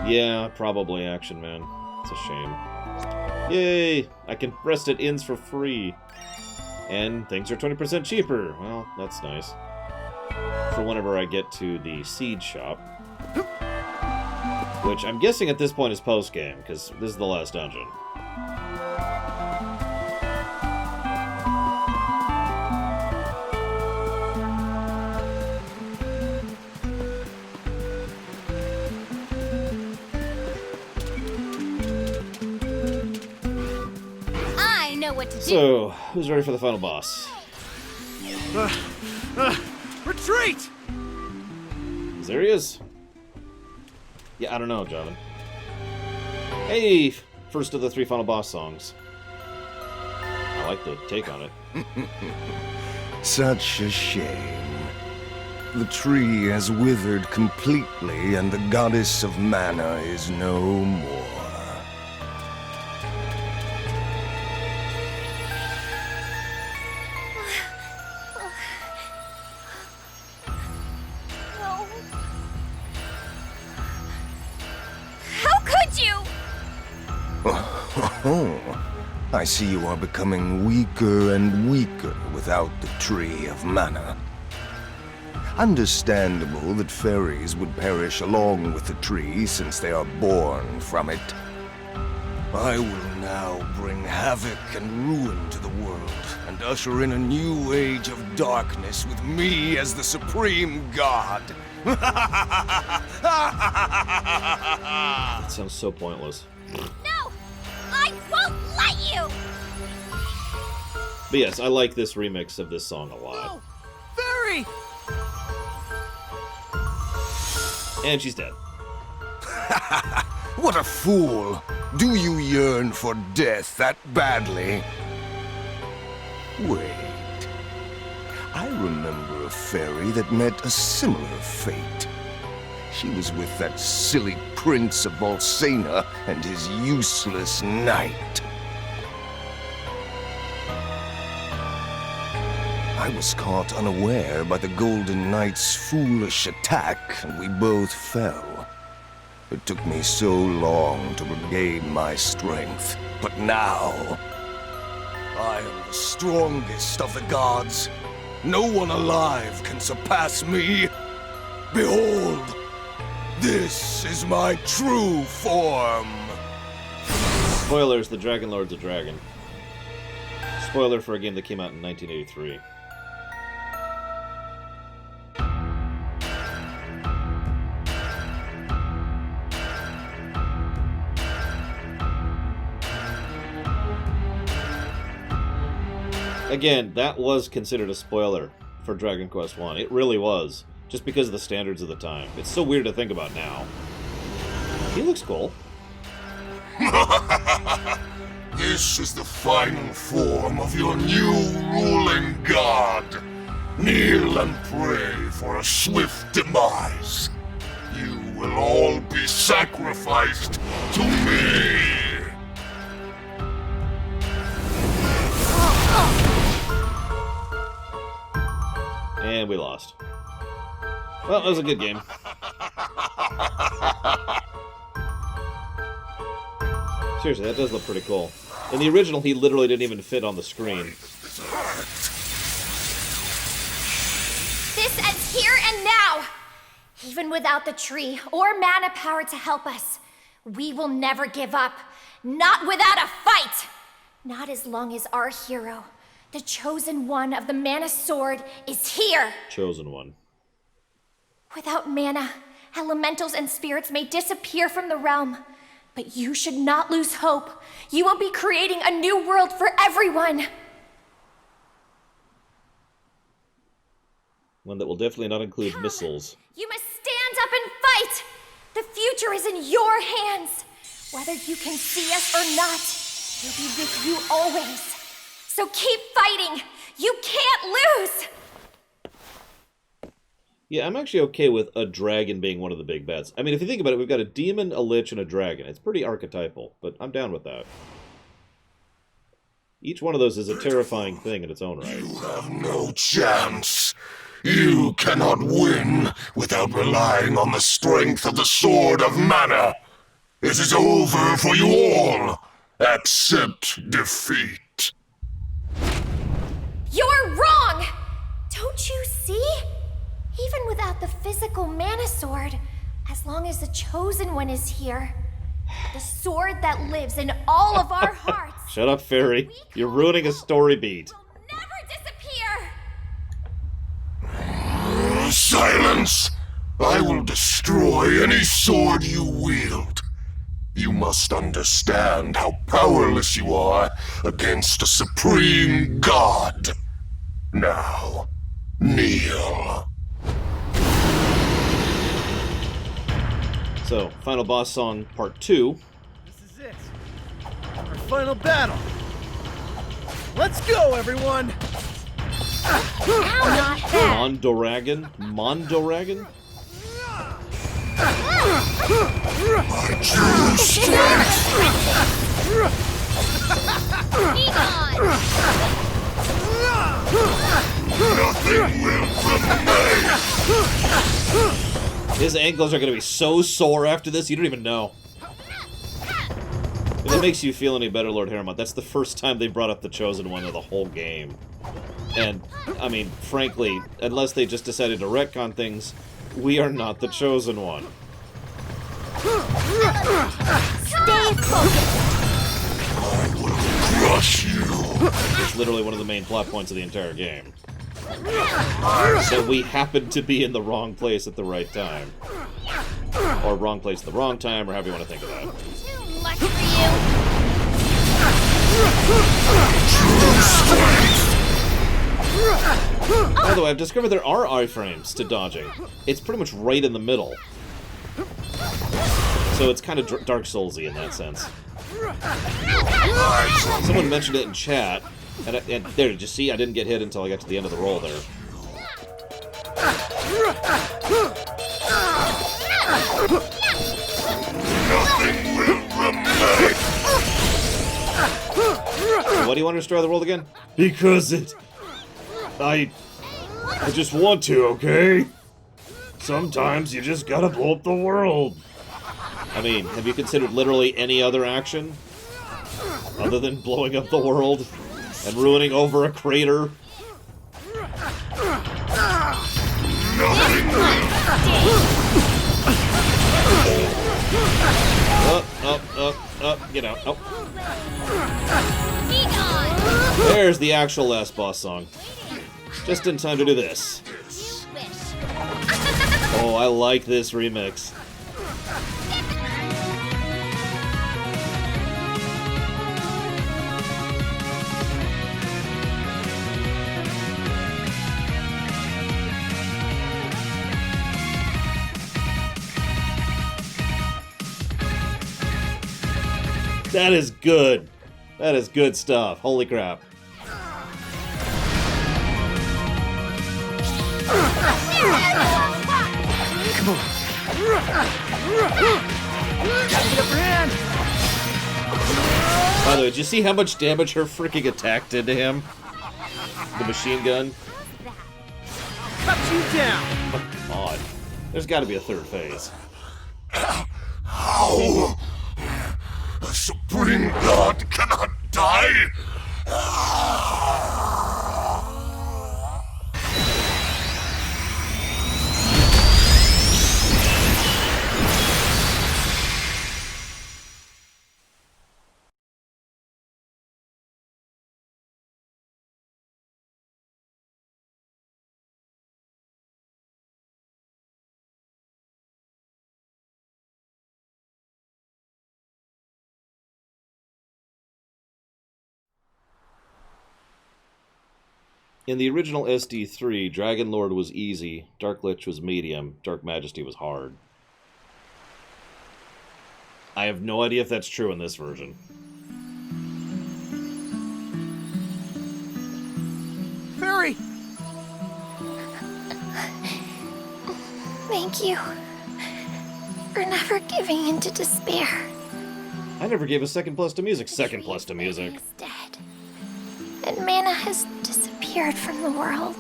Yeah, probably Action Man. It's a shame. Yay! I can rest at inns for free. And things are 20% cheaper. Well, that's nice. For whenever I get to the Siege Shop. Which I'm guessing at this point is post-game, because this is the last dungeon. I know what to do. So, who's ready for the final boss? Retreat! There he is. Yeah, I don't know, Jonathan. Hey, first of the 3 final boss songs. I like the take on it. Such a shame. The tree has withered completely, and the goddess of mana is no more. No. How could you? Oh, I see you are becoming weaker and weaker without the Tree of Mana. Understandable that fairies would perish along with the tree since they are born from it. I will now bring havoc and ruin to the world and usher in a new age of darkness with me as the supreme god. That sounds so pointless. No! I won't let you! But yes, I like this remix of this song a lot. Fairy! And she's dead. What a fool! Do you yearn for death that badly? Wait. I remember a fairy that met a similar fate. She was with that silly prince of Volsena and his useless knight. I was caught unaware by the Golden Knight's foolish attack, and we both fell. It took me so long to regain my strength, but now I am the strongest of the gods. No one alive can surpass me. Behold, this is my true form. Spoilers, the Dragon Lord's a dragon. Spoiler for a game that came out in 1983. Again, that was considered a spoiler for Dragon Quest I. It really was. Just because of the standards of the time. It's so weird to think about now. He looks cool. This is the final form of your new ruling god. Kneel and pray for a swift demise. You will all be sacrificed to me. And we lost. Well, that was a good game. Seriously, that does look pretty cool. In the original, he literally didn't even fit on the screen. This ends here and now! Even without the tree or mana power to help us, we will never give up. Not without a fight! Not as long as our hero, the chosen one of the mana sword, is here! Chosen one. Without mana, elementals and spirits may disappear from the realm. But you should not lose hope. You will be creating a new world for everyone! One that will definitely not include missiles. You must stand up and fight! The future is in your hands! Whether you can see us or not, we'll be with you always. So keep fighting! You can't lose! Yeah, I'm actually okay with a dragon being one of the big bets. I mean, if you think about it, we've got a demon, a lich, and a dragon. It's pretty archetypal, but I'm down with that. Each one of those is a terrifying thing in its own right. You have no chance. You cannot win without relying on the strength of the Sword of Mana. It is over for you all. Accept defeat. You're wrong! Don't you see? Even without the physical mana sword, as long as the chosen one is here, the sword that lives in all of our hearts. Shut up, Fairy. You're ruining a story beat. Will never disappear! Silence! I will destroy any sword you wield. You must understand how powerless you are against a supreme god. Now, kneel. So, Final Boss Song Part 2. This is it. Our final battle. Let's go, everyone! Not bad. Mondoragon? Mondoragon? My true strength! Be gone! Nothing will remain! His ankles are going to be so sore after this, you don't even know. If it makes you feel any better, Lord Harrowmont, that's the first time they brought up the Chosen One of the whole game. And, I mean, frankly, unless they just decided to retcon things, we are not the Chosen One. Stay focused! I will crush you! It's literally one of the main plot points of the entire game. So we happened to be in the wrong place at the right time. Or wrong place at the wrong time, or however you want to think of that. Too much for you! By the way, I've discovered there are iframes to dodging. It's pretty much right in the middle. So it's kind of Dark Soulsy in that sense. Someone mentioned it in chat, and there, did you see? I didn't get hit until I got to the end of the roll there. Nothing will remain! Why do you want to destroy the world again? Because I just want to, okay? Sometimes you just gotta blow up the world. I mean, have you considered literally any other action? Other than blowing up the world and ruining over a crater? Nothing will Up, get out. Oh. Be gone! There's the actual last boss song. Just in time to do this. You wish. Oh, I like this remix. That is good. That is good stuff. Holy crap. Come on. Gotta get upper hand. By the way, did you see how much damage her freaking attack did to him? The machine gun? cut you down! Odd. There's got to be a third phase. How? A supreme god cannot die? In the original SD3, Dragon Lord was easy, Dark Lich was medium, Dark Majesty was hard. I have no idea if that's true in this version. Fairy! Thank you for never giving in to despair. I never gave a second plus to music. Second plus to music. Is dead, and mana has disappeared from the world.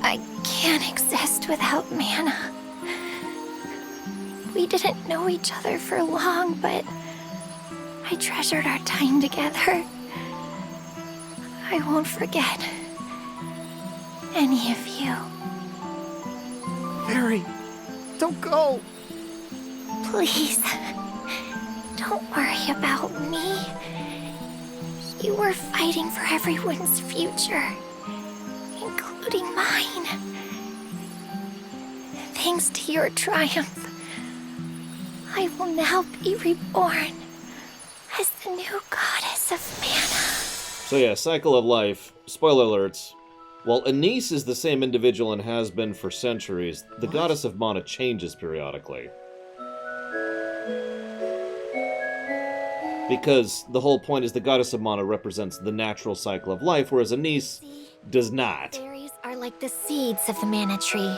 I can't exist without mana. We didn't know each other for long, but I treasured our time together. I won't forget any of you. Fairy, don't go! Please, don't worry about me. You were fighting for everyone's future, including mine. Thanks to your triumph, I will now be reborn as the new goddess of mana. So yeah, Cycle of Life. Spoiler alerts. While Anise is the same individual and has been for centuries, the goddess of mana changes periodically. Because the whole point is the goddess of mana represents the natural cycle of life, whereas Anise does not. Fairies are like the seeds of the mana tree.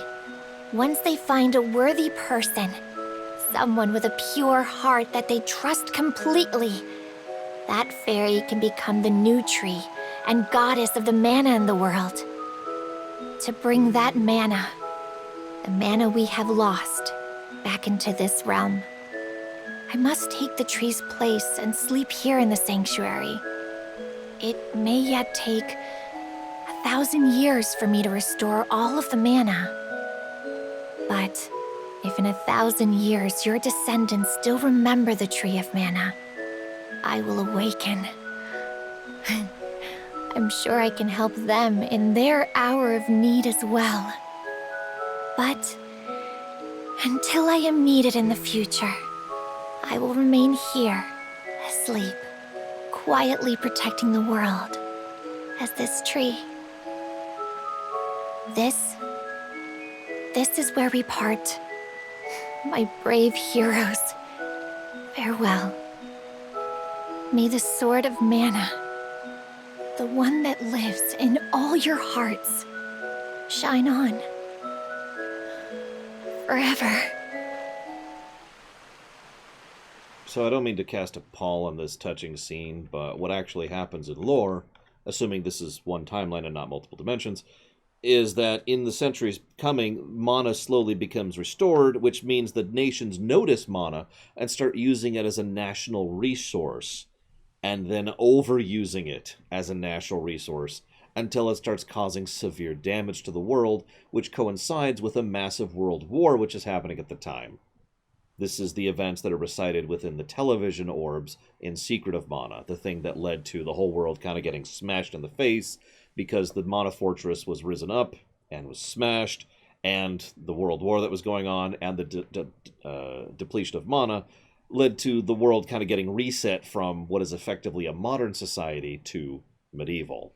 Once they find a worthy person, someone with a pure heart that they trust completely, that fairy can become the new tree and goddess of the mana in the world. To bring that mana, the mana we have lost, back into this realm, I must take the tree's place and sleep here in the sanctuary. It may yet take 1,000 years for me to restore all of the mana. But if in 1,000 years your descendants still remember the Tree of Mana, I will awaken. I'm sure I can help them in their hour of need as well. But until I am needed in the future, I will remain here, asleep, quietly protecting the world as this tree. This is where we part. My brave heroes, farewell. May the Sword of Mana, the one that lives in all your hearts, shine on forever. So I don't mean to cast a pall on this touching scene, but what actually happens in lore, assuming this is one timeline and not multiple dimensions, is that in the centuries coming, mana slowly becomes restored, which means that nations notice mana and start using it as a national resource, and then overusing it as a national resource until it starts causing severe damage to the world, which coincides with a massive world war which is happening at the time. This is the events that are recited within the television orbs in Secret of Mana, the thing that led to the whole world kind of getting smashed in the face because the Mana Fortress was risen up and was smashed, and the world war that was going on and the depletion of mana led to the world kind of getting reset from what is effectively a modern society to medieval.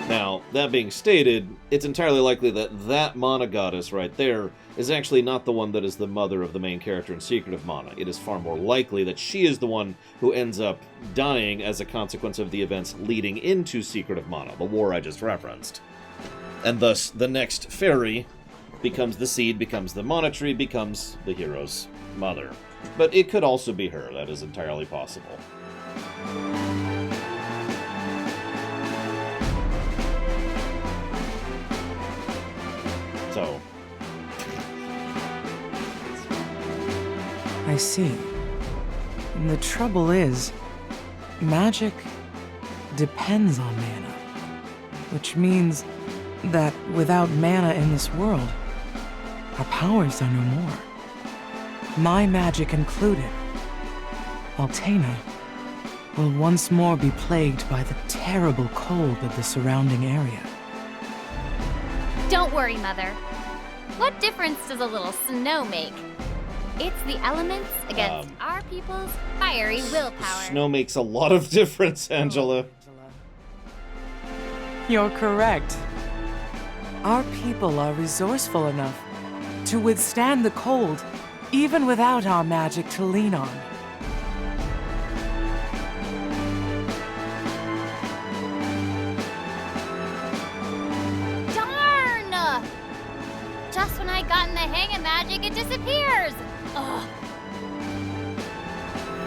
Now, that being stated, it's entirely likely that that mana goddess right there is actually not the one that is the mother of the main character in Secret of Mana. It is far more likely that she is the one who ends up dying as a consequence of the events leading into Secret of Mana, the war I just referenced. And thus, the next fairy becomes the seed, becomes the Mana Tree, becomes the hero's mother. But it could also be her. That is entirely possible. So. I see. And the trouble is, magic depends on mana. Which means that without mana in this world, our powers are no more. My magic included, Altena will once more be plagued by the terrible cold of the surrounding area. Don't worry, Mother. What difference does a little snow make? It's the elements against our people's fiery willpower. Snow makes a lot of difference, Angela. You're correct. Our people are resourceful enough to withstand the cold, even without our magic to lean on. Darn! Just when I got in the hang of magic, it disappears! Ugh.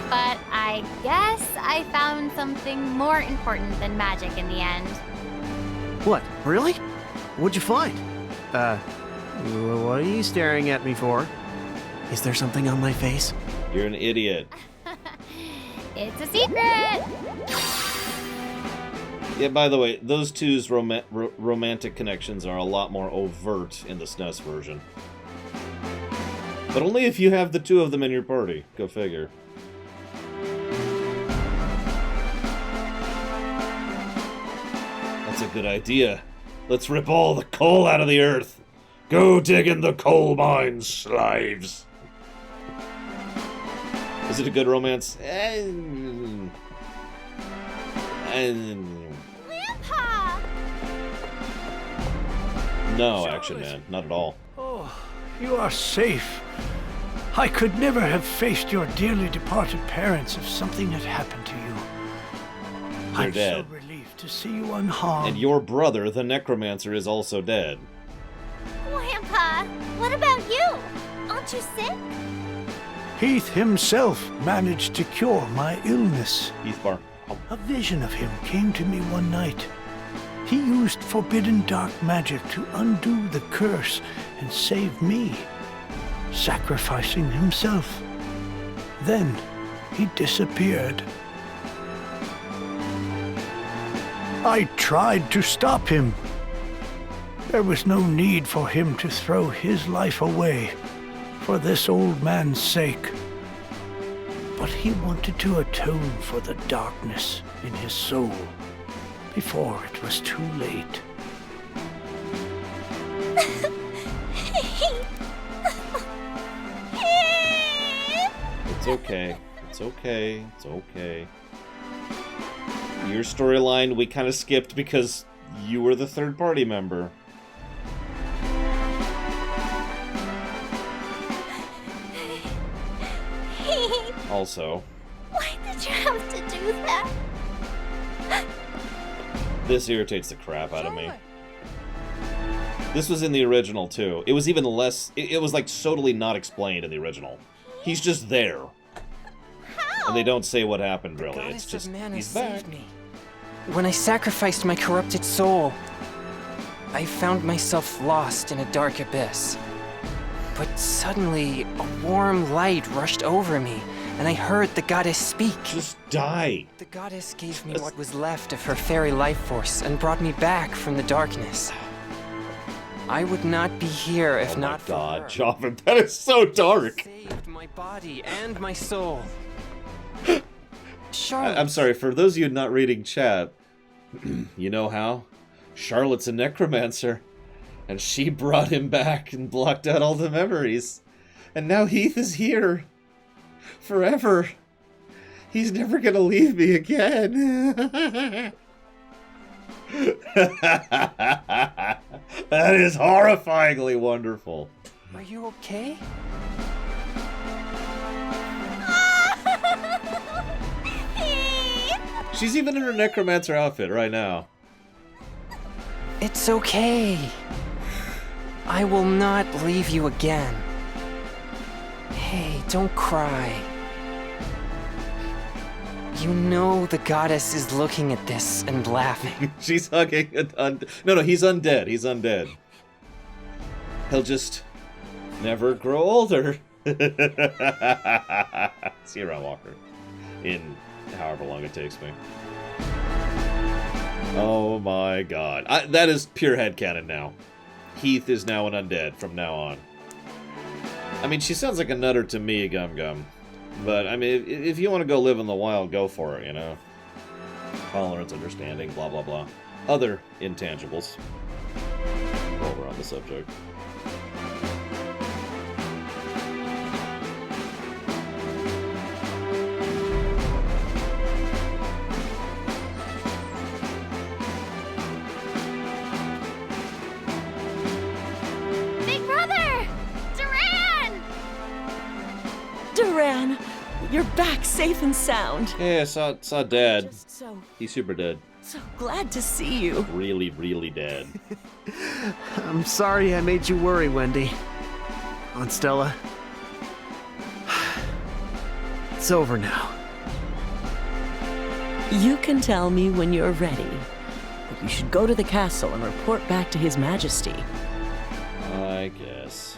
But I guess I found something more important than magic in the end. What? Really? What'd you find? What are you staring at me for? Is there something on my face? You're an idiot. It's a secret! Yeah, by the way, those two's romantic connections are a lot more overt in the SNES version. But only if you have the two of them in your party. Go figure. That's a good idea. Let's rip all the coal out of the earth. Go dig in the coal mines, slaves. Is it a good romance? Grandpa! No, Action Man, not at all. Oh, you are safe. I could never have faced your dearly departed parents if something had happened to you. They're I'm dead. so relieved to see you unharmed. And your brother, the Necromancer, is also dead. Grandpa, what about you? Aren't you sick? Heath himself managed to cure my illness. Heath Bar. A vision of him came to me one night. He used forbidden dark magic to undo the curse and save me, sacrificing himself. Then he disappeared. I tried to stop him. There was no need for him to throw his life away for this old man's sake. But he wanted to atone for the darkness in his soul before it was too late. It's okay. It's okay. It's okay. Your storyline we kind of skipped because you were the third party member. Also, Why did you have to do that? this irritates the crap out of me. This was in the original too. It was even less. It was like totally not explained in the original. He's just there. How? And they don't say what happened really. Goddess It's just of mana he's back. saved me. When I sacrificed my corrupted soul, I found myself lost in a dark abyss. But suddenly, a warm light rushed over me, and I heard the goddess speak. Just die. The goddess gave me what was left of her fairy life force and brought me back from the darkness. I would not be here if not for her. Oh my god, Joffin, that is so dark. Saved my body and my soul. I'm sorry, for those of you not reading chat, you know how? Charlotte's a necromancer, and she brought him back and blocked out all the memories. And now Heath is here. Forever. He's never gonna leave me again. That is horrifyingly wonderful. Are you okay? She's even in her necromancer outfit right now. It's okay. I will not leave you again. Hey, don't cry. You know the goddess is looking at this and laughing. She's hugging no, he's undead. He's undead. He'll just never grow older. See you around, Walker. In however long it takes me. Oh my god. That is pure headcanon now. Heath is now an undead from now on. I mean, she sounds like a nutter to me, Gum Gum. But, I mean, if you want to go live in the wild, go for it, you know? Tolerance, understanding, blah, blah, blah. Other intangibles. While we're on the subject. Big brother! Duran! Duran, you're back safe and sound. Yeah, I saw Dad. So He's super dead. glad to see you. Really, really dead. I'm sorry I made you worry, Wendy. Aunt Stella. It's over now. You can tell me when you're ready. But you should go to the castle and report back to His Majesty. I guess.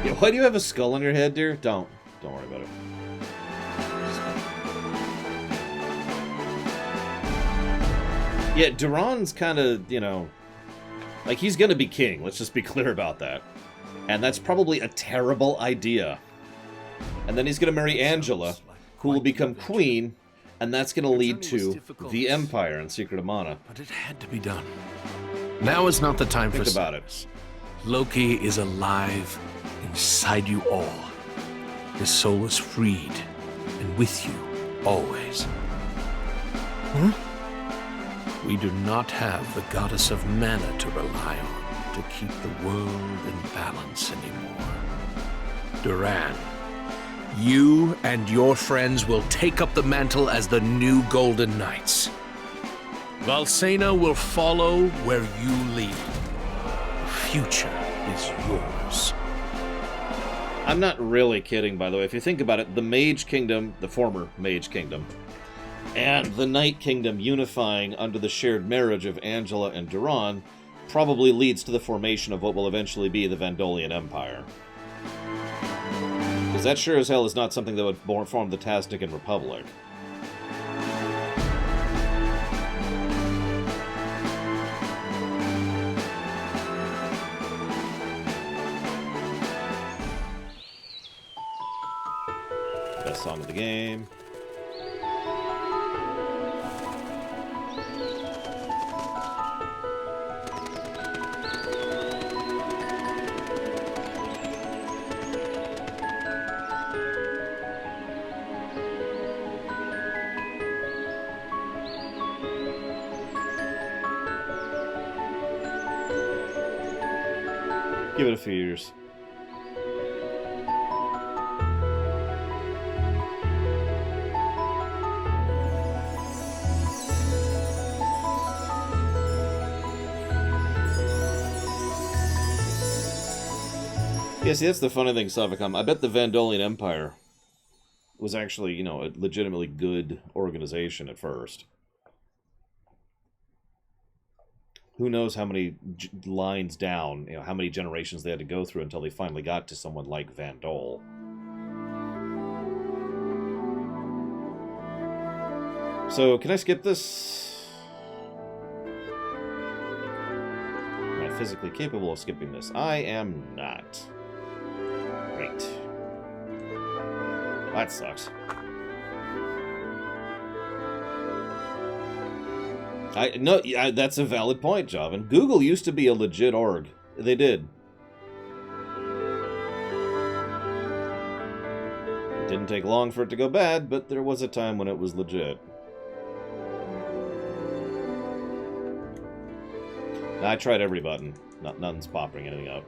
Yeah, why do you have a skull on your head, dear? Don't worry about it. Yeah, Duran's kind of, you know, like, he's gonna be king. Let's just be clear about that. And that's probably a terrible idea. And then he's gonna marry Angela, who will become queen, and that's gonna lead to the Empire in Secret of Mana. But it had to be done. Now is not the time Think for about it. sadness. Loki is alive inside you all. His soul is freed and with you always. Huh? We do not have the goddess of mana to rely on to keep the world in balance anymore. Duran, you and your friends will take up the mantle as the new Golden Knights. Valsena will follow where you lead. The future is yours. I'm not really kidding, by the way. If you think about it, the Mage Kingdom, the former Mage Kingdom, and the Night Kingdom unifying under the shared marriage of Angela and Duran probably leads to the formation of what will eventually be the Vandolian Empire. Because that sure as hell is not something that would form the Tasnican Republic. Best song of the game. Give it a few years. Yeah, see, that's the funny thing, Savicom. I bet the Vandolian Empire was actually, you know, a legitimately good organization at first. Who knows how many lines down, you know, how many generations they had to go through until they finally got to someone like Vandol. So, can I skip this? Am I physically capable of skipping this? I am not. Great. That sucks. That's a valid point, Jovan. Google used to be a legit org. They did. It didn't take long for it to go bad, but there was a time when it was legit. I tried every button. Nothing's popping anything up.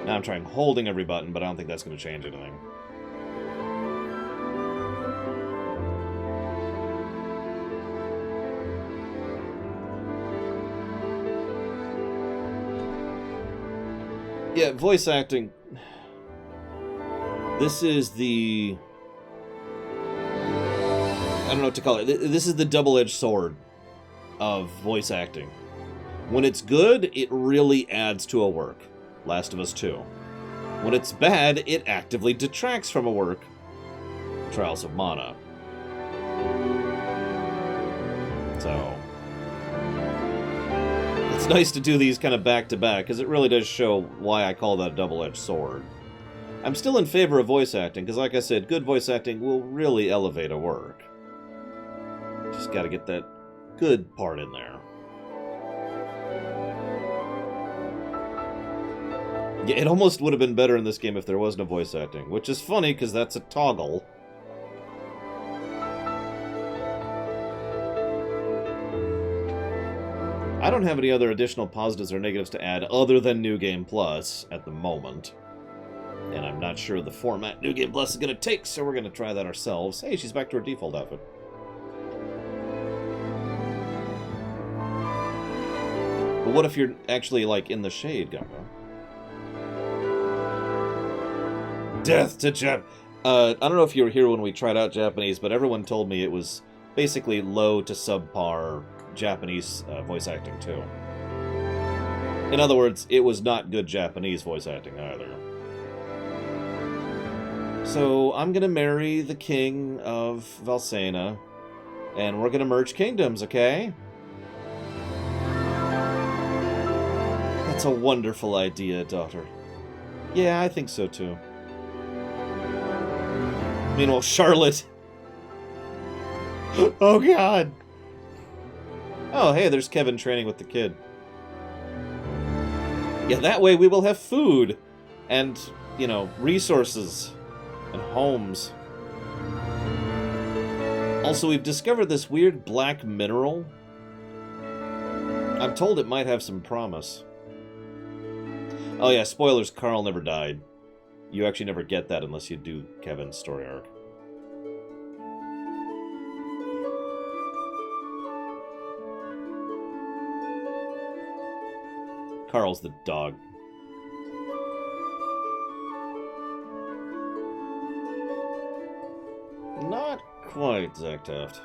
Now I'm trying holding every button, but I don't think that's going to change anything. Yeah, voice acting. This is the... I don't know what to call it. This is the double-edged sword of voice acting. When it's good, it really adds to a work. Last of Us 2. When it's bad, it actively detracts from a work. Trials of Mana. So... it's nice to do these kind of back-to-back, because it really does show why I call that a double-edged sword. I'm still in favor of voice acting, because like I said, good voice acting will really elevate a work. Just gotta get that good part in there. Yeah, it almost would have been better in this game if there was no voice acting, which is funny, because that's a toggle. I don't have any other additional positives or negatives to add other than New Game Plus at the moment. And I'm not sure the format New Game Plus is going to take, so we're going to try that ourselves. Hey, she's back to her default outfit. But what if you're actually, like, in the shade, Gumbo? Death to Jap... I don't know if you were here when we tried out Japanese, but everyone told me it was basically low to subpar Japanese voice acting, too. In other words, it was not good Japanese voice acting, either. So, I'm gonna marry the king of Valsena, and we're gonna merge kingdoms, okay? That's a wonderful idea, daughter. Yeah, I think so, too. Meanwhile, Charlotte... oh, God! Oh, hey, there's Kevin training with the kid. Yeah, that way we will have food, and, you know, resources, and homes. Also, we've discovered this weird black mineral. I'm told it might have some promise. Oh yeah, spoilers, Carl never died. You actually never get that unless you do Kevin's story arc. Carl's the dog. Not quite, Zach Taft.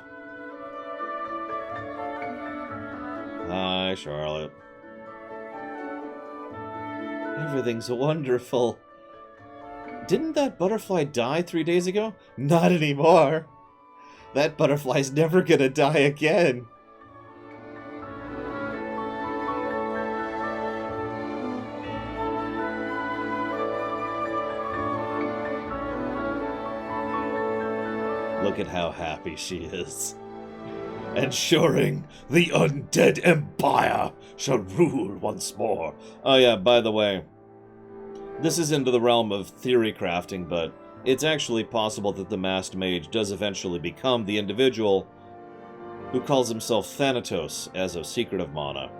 Hi, Charlotte. Everything's wonderful. Didn't that butterfly die 3 days ago? Not anymore. That butterfly's never gonna die again. Look at how happy she is. Ensuring the undead empire shall rule once more. Oh yeah, by the way, this is into the realm of theory crafting, but it's actually possible that the masked mage does eventually become the individual who calls himself Thanatos as of Secret of Mana.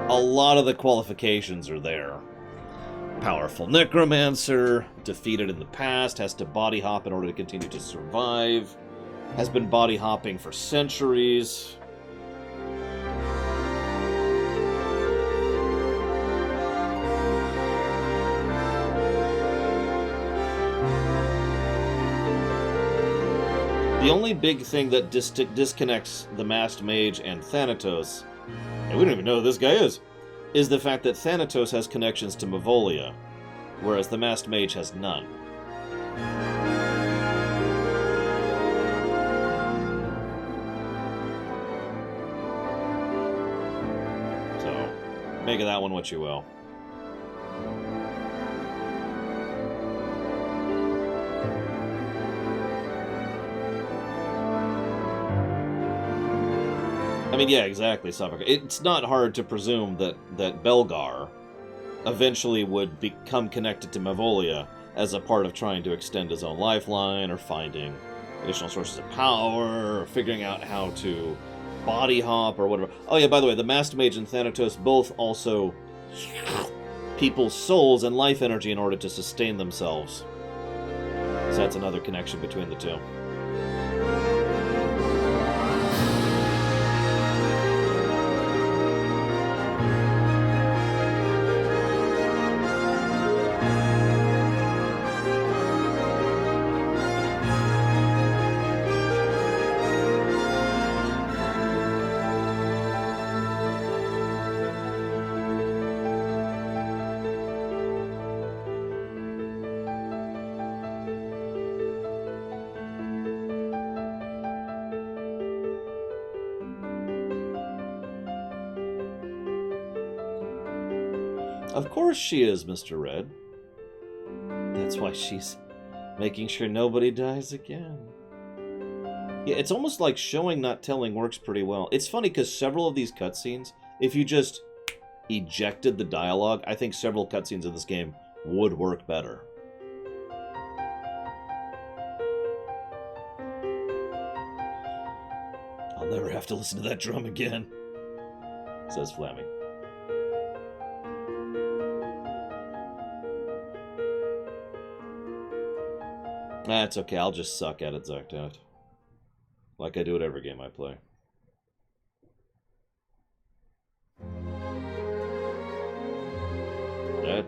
A lot of the qualifications are there. Powerful necromancer, defeated in the past, has to body hop in order to continue to survive, has been body hopping for centuries. The only big thing that disconnects the masked mage and Thanatos, and we don't even know who this guy is the fact that Thanatos has connections to Mavolia, whereas the masked mage has none. So, make of that one what you will. I mean, yeah, exactly, Suffolk. It's not hard to presume that Belgar eventually would become connected to Mavolia as a part of trying to extend his own lifeline or finding additional sources of power, or figuring out how to body hop or whatever. Oh yeah, by the way, the Master Mage and Thanatos both also people's souls and life energy in order to sustain themselves. So that's another connection between the two. Of course she is, Mr. Red. That's why she's making sure nobody dies again. Yeah, it's almost like showing, not telling works pretty well. It's funny because several of these cutscenes, if you just ejected the dialogue, I think several cutscenes in this game would work better. I'll never have to listen to that drum again, says Flammy. That's okay, I'll just suck at it, Zoctat. Like I do at every game I play. Yeah.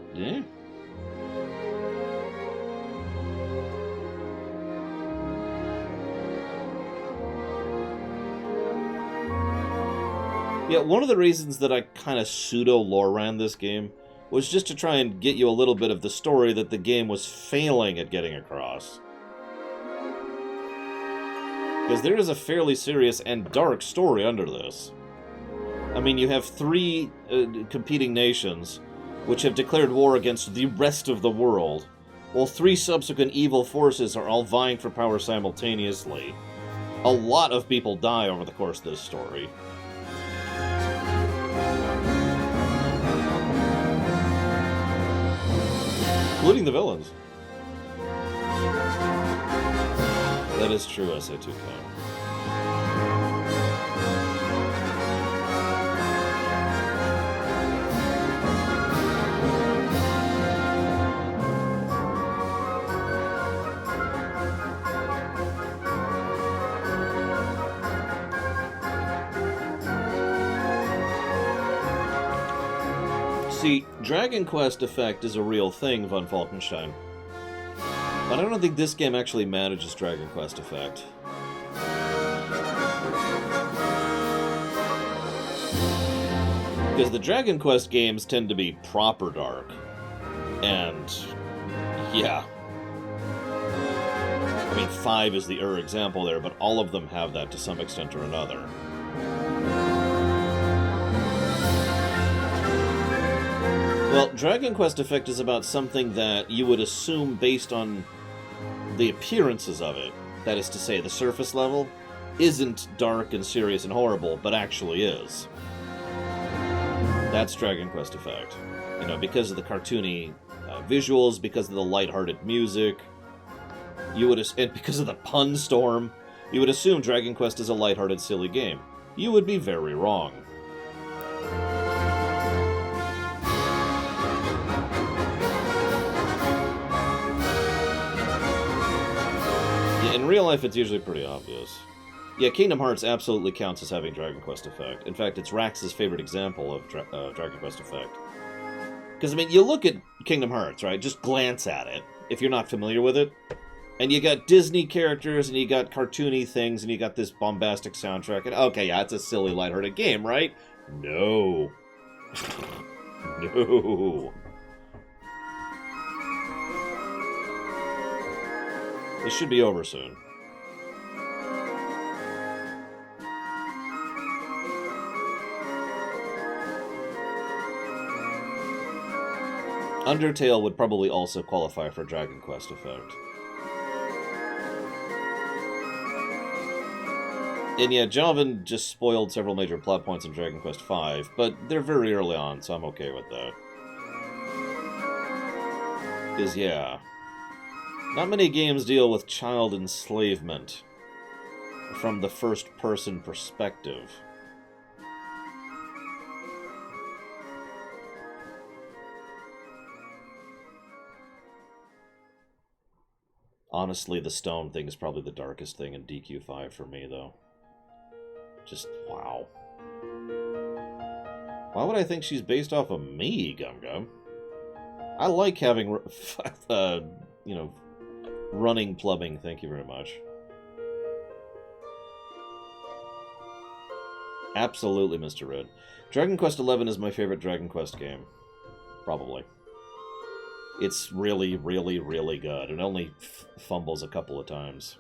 Yeah, one of the reasons that I kind of pseudo-lore ran this game was just to try and get you a little bit of the story that the game was failing at getting across. Because there is a fairly serious and dark story under this. I mean, you have three competing nations which have declared war against the rest of the world, while three subsequent evil forces are all vying for power simultaneously. A lot of people die over the course of this story. Including the villains. That is true, SA2K. See, Dragon Quest effect is a real thing, Von Falkenstein. But I don't think this game actually manages Dragon Quest effect. Because the Dragon Quest games tend to be proper dark. And, yeah. I mean, 5 is the example there, but all of them have that to some extent or another. Well, Dragon Quest effect is about something that you would assume based on the appearances of it, that is to say, the surface level, isn't dark and serious and horrible, but actually is. That's Dragon Quest effect. You know, because of the cartoony visuals, because of the lighthearted music, and because of the pun storm, you would assume Dragon Quest is a lighthearted, silly game. You would be very wrong. In real life, it's usually pretty obvious. Yeah, Kingdom Hearts absolutely counts as having Dragon Quest effect. In fact, it's Rax's favorite example of Dragon Quest effect. Because, I mean, you look at Kingdom Hearts, right? Just glance at it, if you're not familiar with it. And you got Disney characters, and you got cartoony things, and you got this bombastic soundtrack. And, okay, yeah, it's a silly, lighthearted game, right? No. No. This should be over soon. Undertale would probably also qualify for Dragon Quest effect. And yeah, Joven just spoiled several major plot points in Dragon Quest V, but they're very early on, so I'm okay with that. Because, yeah. Not many games deal with child enslavement from the first-person perspective. Honestly, the stone thing is probably the darkest thing in DQ5 for me, though. Just, wow. Why would I think she's based off of me, Gum Gum? I like having, you know, running plumbing. Thank you very much. Absolutely, Mr. Red. Dragon Quest XI is my favorite Dragon Quest game. Probably. It's really, really, really good. It only fumbles a couple of times.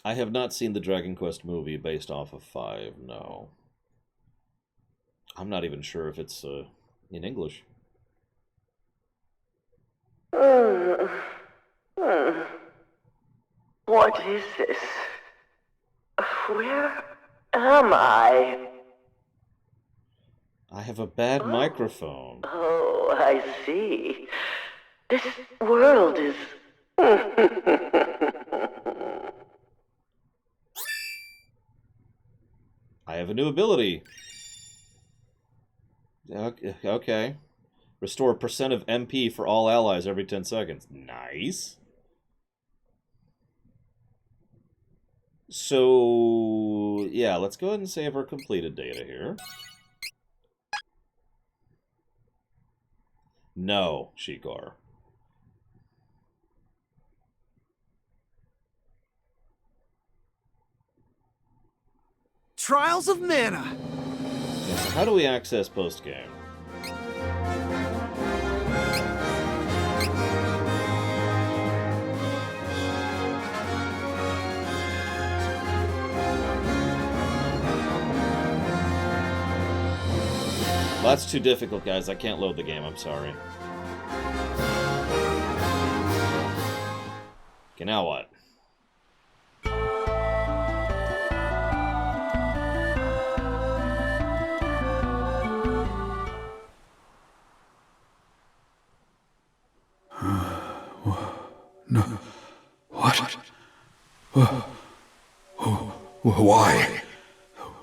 I have not seen the Dragon Quest movie based off of 5, no. I'm not even sure if it's in English. What is this? Where am I? I have a bad microphone. Oh, I see. This world is... I have a new ability. Okay. Restore percent of MP for all allies every 10 seconds. Nice. So, yeah, let's go ahead and save our completed data here. No, Shikar. Trials of Mana. Yeah, so how do we access post-game? Well, that's too difficult, guys. I can't load the game. I'm sorry. Okay, now what? No. What? Why?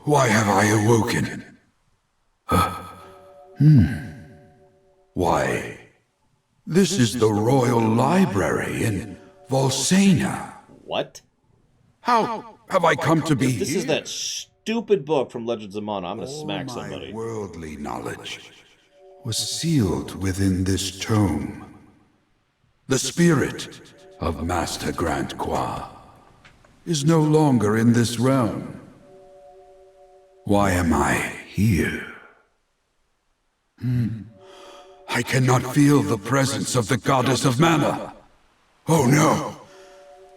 Why have I awoken? Why? This is the Royal Library in Volsania. What? How have I come to be This here? is that stupid book from Legends of Mana. I'm gonna smack my somebody. Worldly knowledge was sealed within this tome. The spirit of Master Grant Qua is no longer in this realm. Why am I here? I cannot feel the presence of the goddess of mana. Oh no!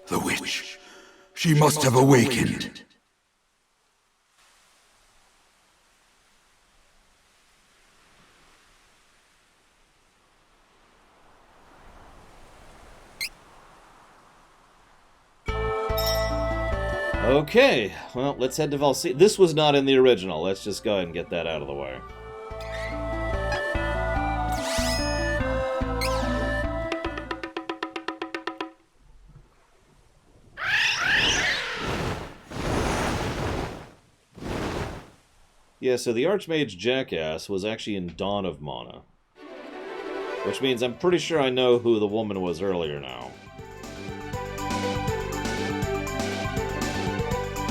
The witch. She must have awakened. Okay, well, let's head to Volsania. This was not in the original. Let's just go ahead and get that out of the way. Yeah, so the Archmage Jackass was actually in Dawn of Mana. Which means I'm pretty sure I know who the woman was earlier now.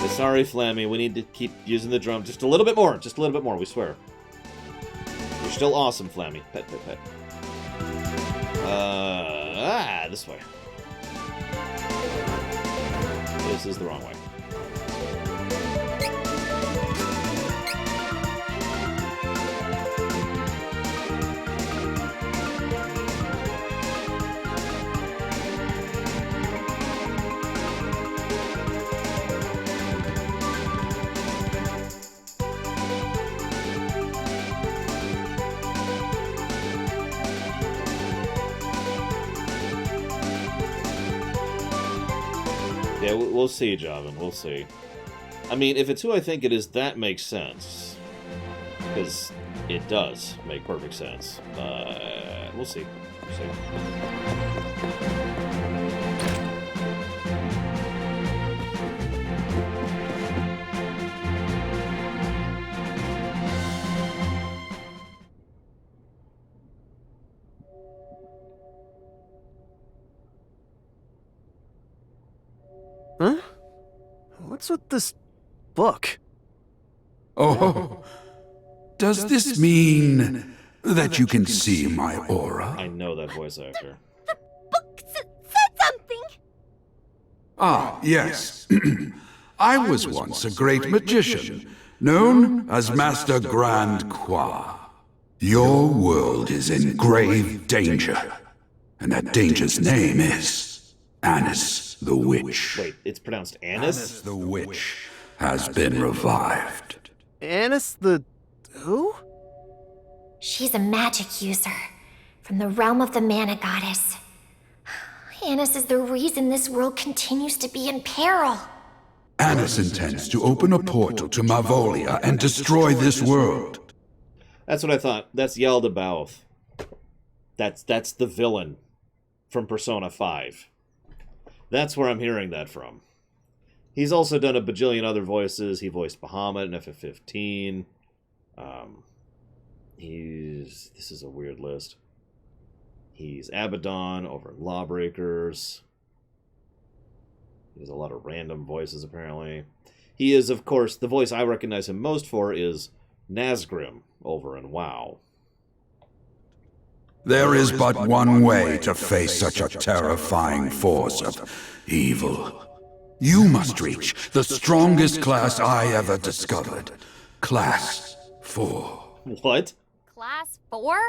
Sorry, Flammy, we need to keep using the drum just a little bit more. Just a little bit more, we swear. You're still awesome, Flammy. Pet, pet, pet. This way. This is the wrong way. Yeah, we'll see, Javin. We'll see. I mean, if it's who I think it is, that makes sense. Because It does make perfect sense. We'll see. We'll see. Huh? What's with this book? Oh, does this mean that you can see my aura? I know that voice actor. Said something! Ah, yes. I was once a great magician, known as Master Grand Qua. Your world is in grave danger, and that danger's name is Annis the Witch. Wait, it's pronounced Annis? Annis the Witch has been revived. Annis the... who? She's a magic user from the realm of the Mana Goddess. Annis is the reason this world continues to be in peril. Annis intends to open a portal to Mavolia and destroy this world. That's what I thought. That's Yaldabaoth. That's the villain from Persona 5. That's where I'm hearing that from. He's also done a bajillion other voices. He voiced Bahamut in FF15. This is a weird list. He's Abaddon over in Lawbreakers. He has a lot of random voices, apparently. He is, of course, the voice I recognize him most for is Nazgrim over in WoW. There is but one way to face such a terrifying force of evil. You must reach the strongest class I ever discovered. Class 4. What? Class 4?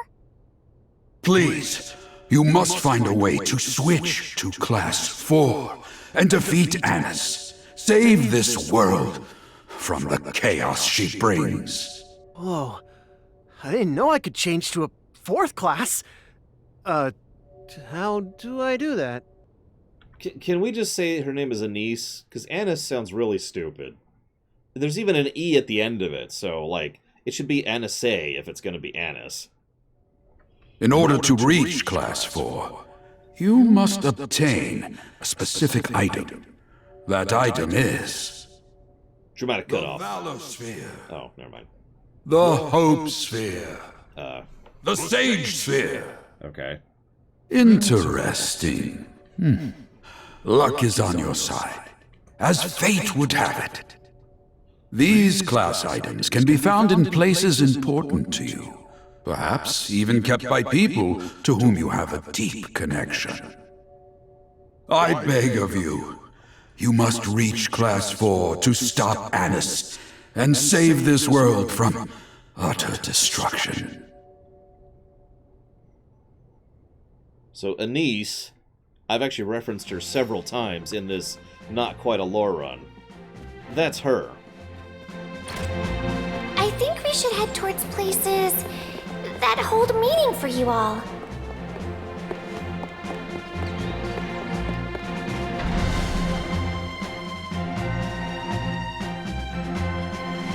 Please, you must find a way to switch to Class 4 and defeat Annis. Save this world from the chaos she brings. Whoa. I didn't know I could change to a 4th class. How do I do that? Can we just say her name is Anise? Because Annis sounds really stupid. There's even an E at the end of it, so, like, it should be Anise if it's going to be Annis. In order to reach Class 4, you must obtain a specific item. That item is... Dramatic cutoff. The Valor Sphere. Oh, never mind. The Hope Sphere. The Sage Sphere. Okay. Interesting. Luck is on your side, as fate would have it. These class items can be found in places important to you, perhaps even kept by people to whom you have a deep connection. I beg of you, you must reach Class 4 to stop Annis and save this world from utter destruction. So Anise, I've actually referenced her several times in this Not Quite a Lore run. That's her. I think we should head towards places that hold meaning for you all.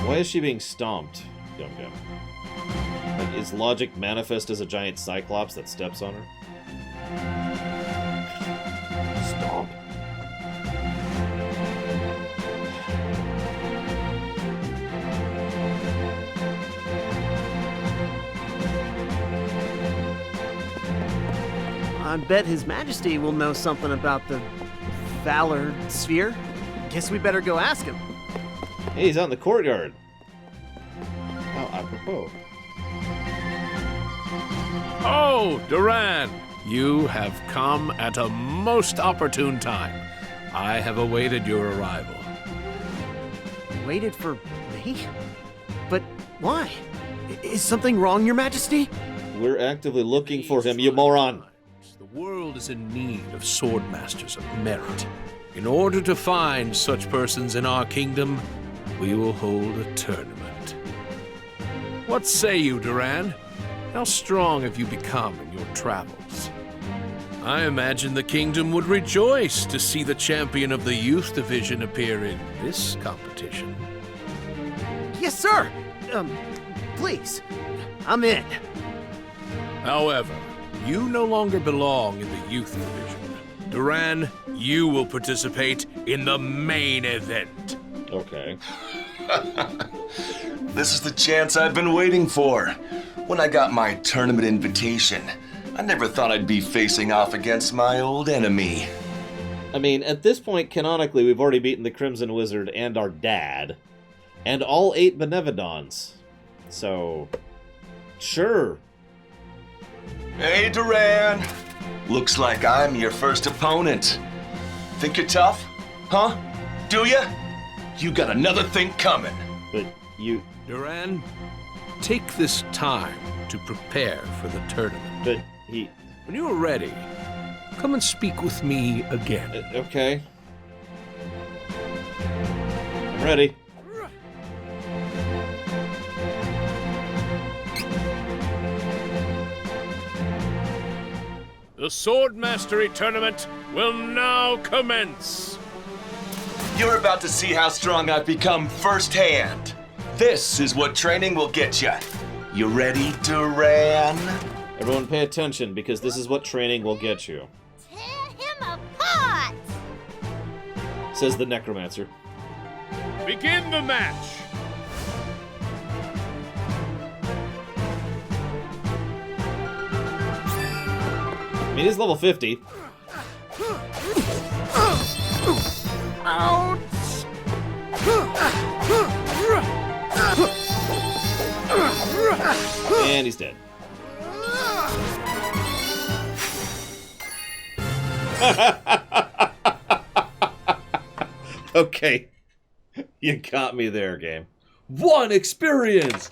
Why is she being stomped, Gum Gum? Like, is Logic manifest as a giant cyclops that steps on her? Stomp. I bet His Majesty will know something about the Valor Sphere. Guess we better go ask him. Hey, he's out in the courtyard. How apropos. Oh, Duran! You have come at a most opportune time. I have awaited your arrival. Waited for me? But why? Is something wrong, Your Majesty? We're actively looking for him, you moron. The world is in need of sword masters of merit. In order to find such persons in our kingdom, we will hold a tournament. What say you, Duran? How strong have you become in your travels? I imagine the kingdom would rejoice to see the champion of the youth division appear in this competition. Yes, sir! Please. I'm in. However, you no longer belong in the youth division. Duran, you will participate in the main event. Okay. This is the chance I've been waiting for. When I got my tournament invitation, I never thought I'd be facing off against my old enemy. I mean, at this point, canonically, we've already beaten the Crimson Wizard and our dad, and all 8 Benevodons. So, sure. Hey, Duran. Looks like I'm your first opponent. Think you're tough? Huh? Do ya? You got another thing coming. But you... Duran, take this time to prepare for the tournament. But he... When you are ready, come and speak with me again. Okay. I'm ready. The Sword Mastery Tournament will now commence. You're about to see how strong I've become firsthand. This is what training will get you. You ready, Duran? Everyone pay attention, because this is what training will get you. Tear him apart! Says the Necromancer. Begin the match. I mean, he's level 50. Ouch! And he's dead. Okay. You got me there, game. 1 experience!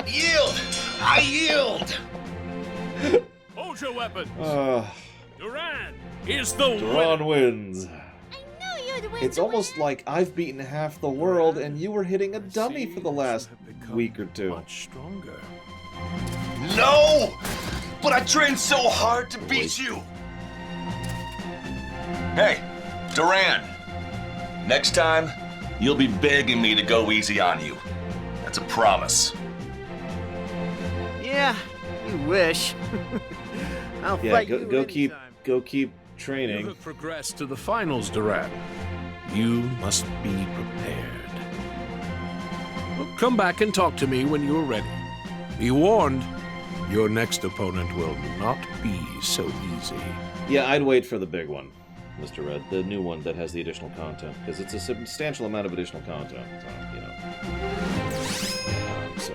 Yield! I yield! Hold your weapons. Duran is the Duran wins. You'd win It's almost like I've beaten half the world and you were hitting a dummy for the last week or 2. Much stronger. No! But I trained so hard to beat you! Hey, Duran. Next time, you'll be begging me to go easy on you. That's a promise. Yeah, you wish. I'll Yeah, fight go keep You training. have progressed to the finals, Duran. You must be prepared. Well, come back and talk to me when you're ready. Be warned, your next opponent will not be so easy. Yeah, I'd wait for the big one, Mr. Red, the new one that has the additional content, because it's a substantial amount of additional content, so, you know. So.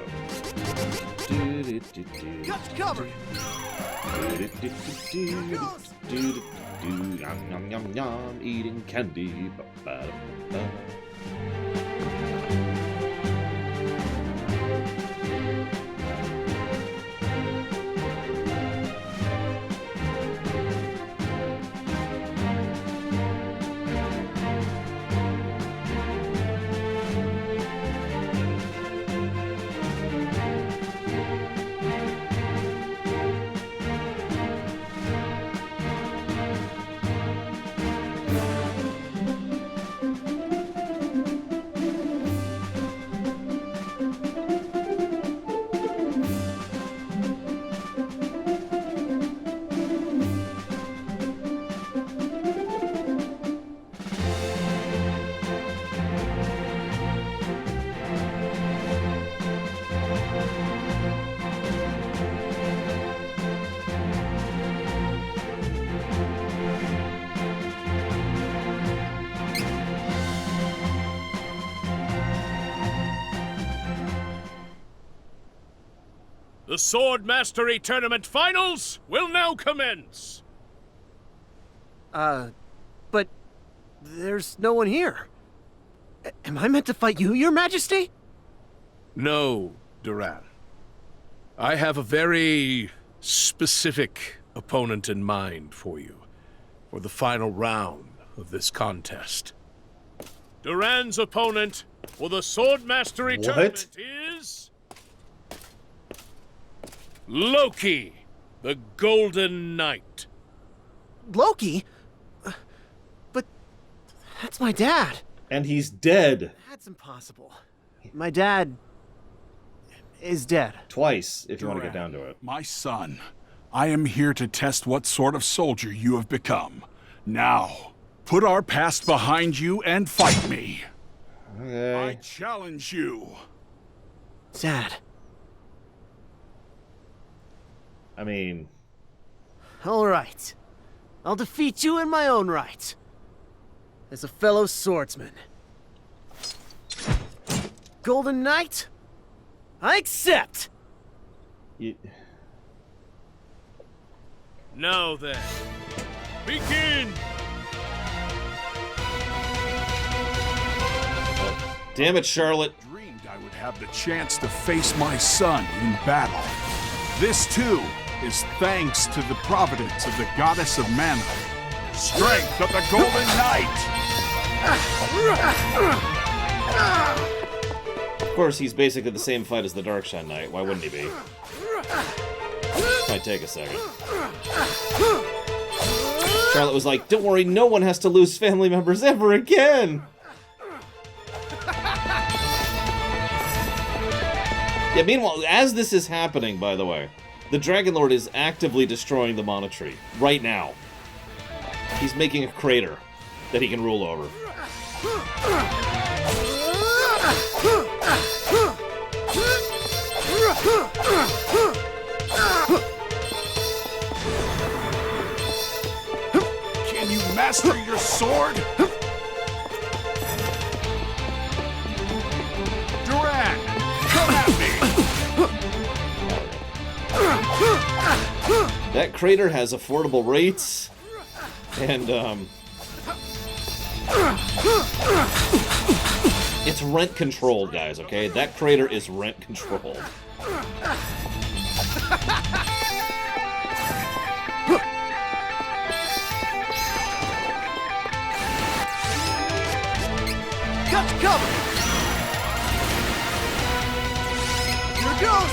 Got you covered. Yum, yum, yum, yum, eating candy. Ba-ba-da-ba. The Sword Mastery Tournament Finals will now commence. But there's no one here. Am I meant to fight you, Your Majesty? No, Duran. I have a very specific opponent in mind for you for the final round of this contest. Duran's opponent for the Sword Mastery Tournament is Loki, the Golden Knight. Loki? But that's my dad. And he's dead. That's impossible. My dad is dead. Twice, if you want to get down to it. My son, I am here to test what sort of soldier you have become. Now, put our past behind you and fight me. Okay. I challenge you. Dad. I mean... All right. I'll defeat you in my own right. As a fellow swordsman. Golden Knight? I accept! Now then, begin! Damn it, Charlotte. I dreamed I would have the chance to face my son in battle. This, too, is thanks to the providence of the goddess of mana. Strength of the Golden Knight! Of course, he's basically the same fight as the Darkshine Knight. Why wouldn't he be? Might take a second. Charlotte was like, don't worry, no one has to lose family members ever again! Yeah, meanwhile, as this is happening, by the way, the Dragon Lord is actively destroying the Mana Tree. Right now. He's making a crater that he can rule over. Can you master your sword? Duran, come at me! That crater has affordable rates, and, it's rent controlled, guys, okay? That crater is rent controlled. Got you covered! Here it goes!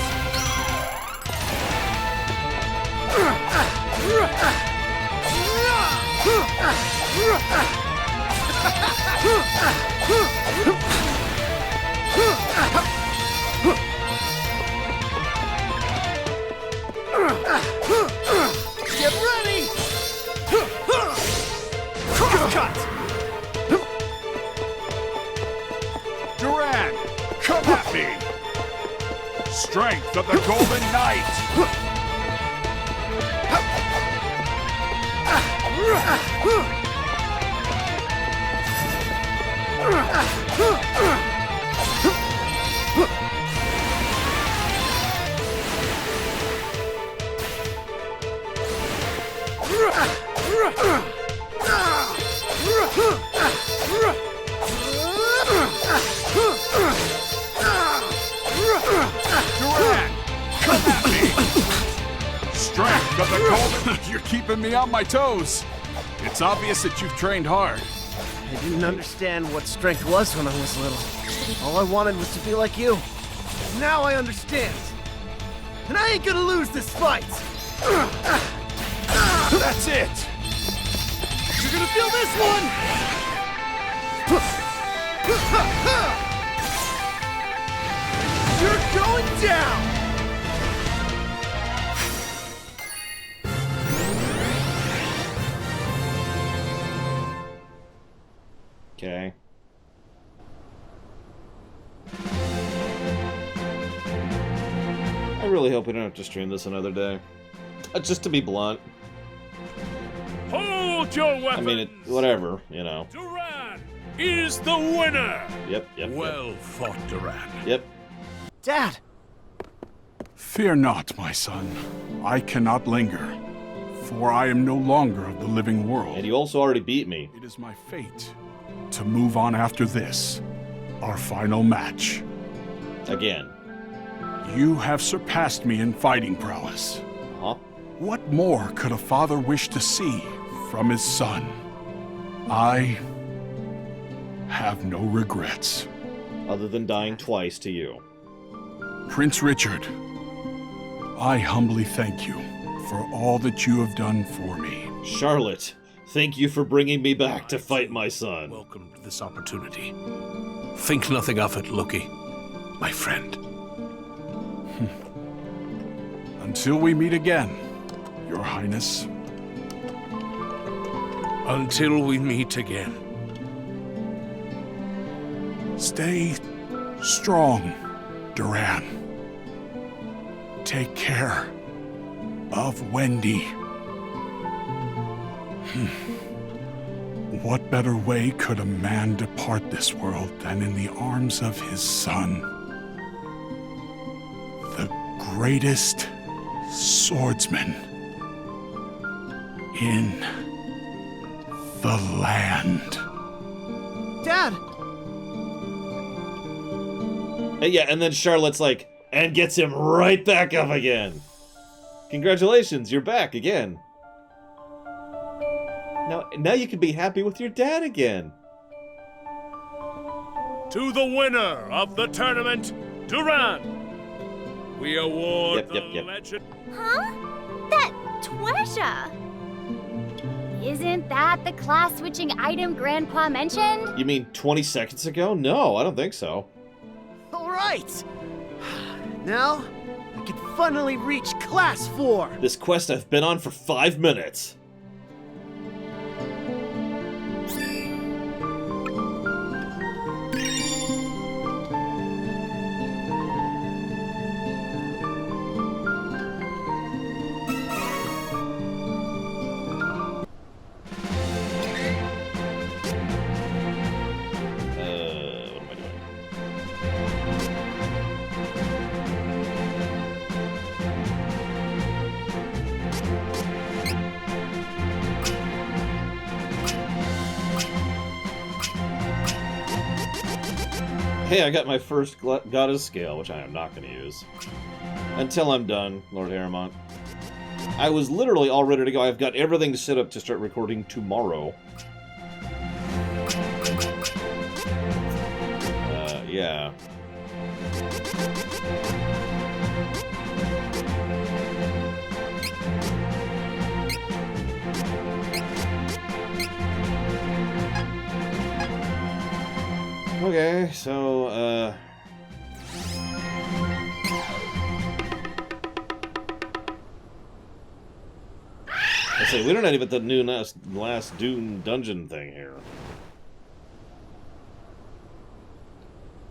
Get ready! Cut! Duran, come at me! Strength of the Golden Knight! Duran, come at me! Strength of the Golden... You're keeping me on my toes. It's obvious that you've trained hard. I didn't understand what strength was when I was little. All I wanted was to be like you. Now I understand. And I ain't gonna lose this fight! That's it! You're gonna feel this one! You're going down! Okay. I really hope we don't have to stream this another day. Just to be blunt. Hold your weapons! I mean, whatever, you know. Duran is the winner! Yep. Well fought, Duran. Yep. Dad! Fear not, my son. I cannot linger, for I am no longer of the living world. And you also already beat me. It is my fate to move on after this, our final match. Again. You have surpassed me in fighting prowess. Huh? What more could a father wish to see from his son? I have no regrets. Other than dying twice to you. Prince Richard, I humbly thank you for all that you have done for me. Charlotte, Thank you for bringing me back to fight my son. Welcome to this opportunity. Think nothing of it, Loki, my friend. Until we meet again, Your Highness. Until we meet again. Stay strong, Duran. Take care of Wendy. What better way could a man depart this world than in the arms of his son? The greatest swordsman in the land. Dad! Yeah, and then Charlotte's like, and gets him right back up again. Congratulations, you're back again. Now you can be happy with your dad again. To the winner of the tournament, Duran, we award the legend. Huh? That treasure! Isn't that the class-switching item Grandpa mentioned? You mean 20 seconds ago? No, I don't think so. All right. Now, I can finally reach Class 4. This quest I've been on for 5 minutes. Hey, I got my first goddess scale, which I am not going to use. Until I'm done, Lord Harrimont. I was literally all ready to go. I've got everything to set up to start recording tomorrow. Yeah. Okay, so, let's see, we don't have even the new last Dune dungeon thing here.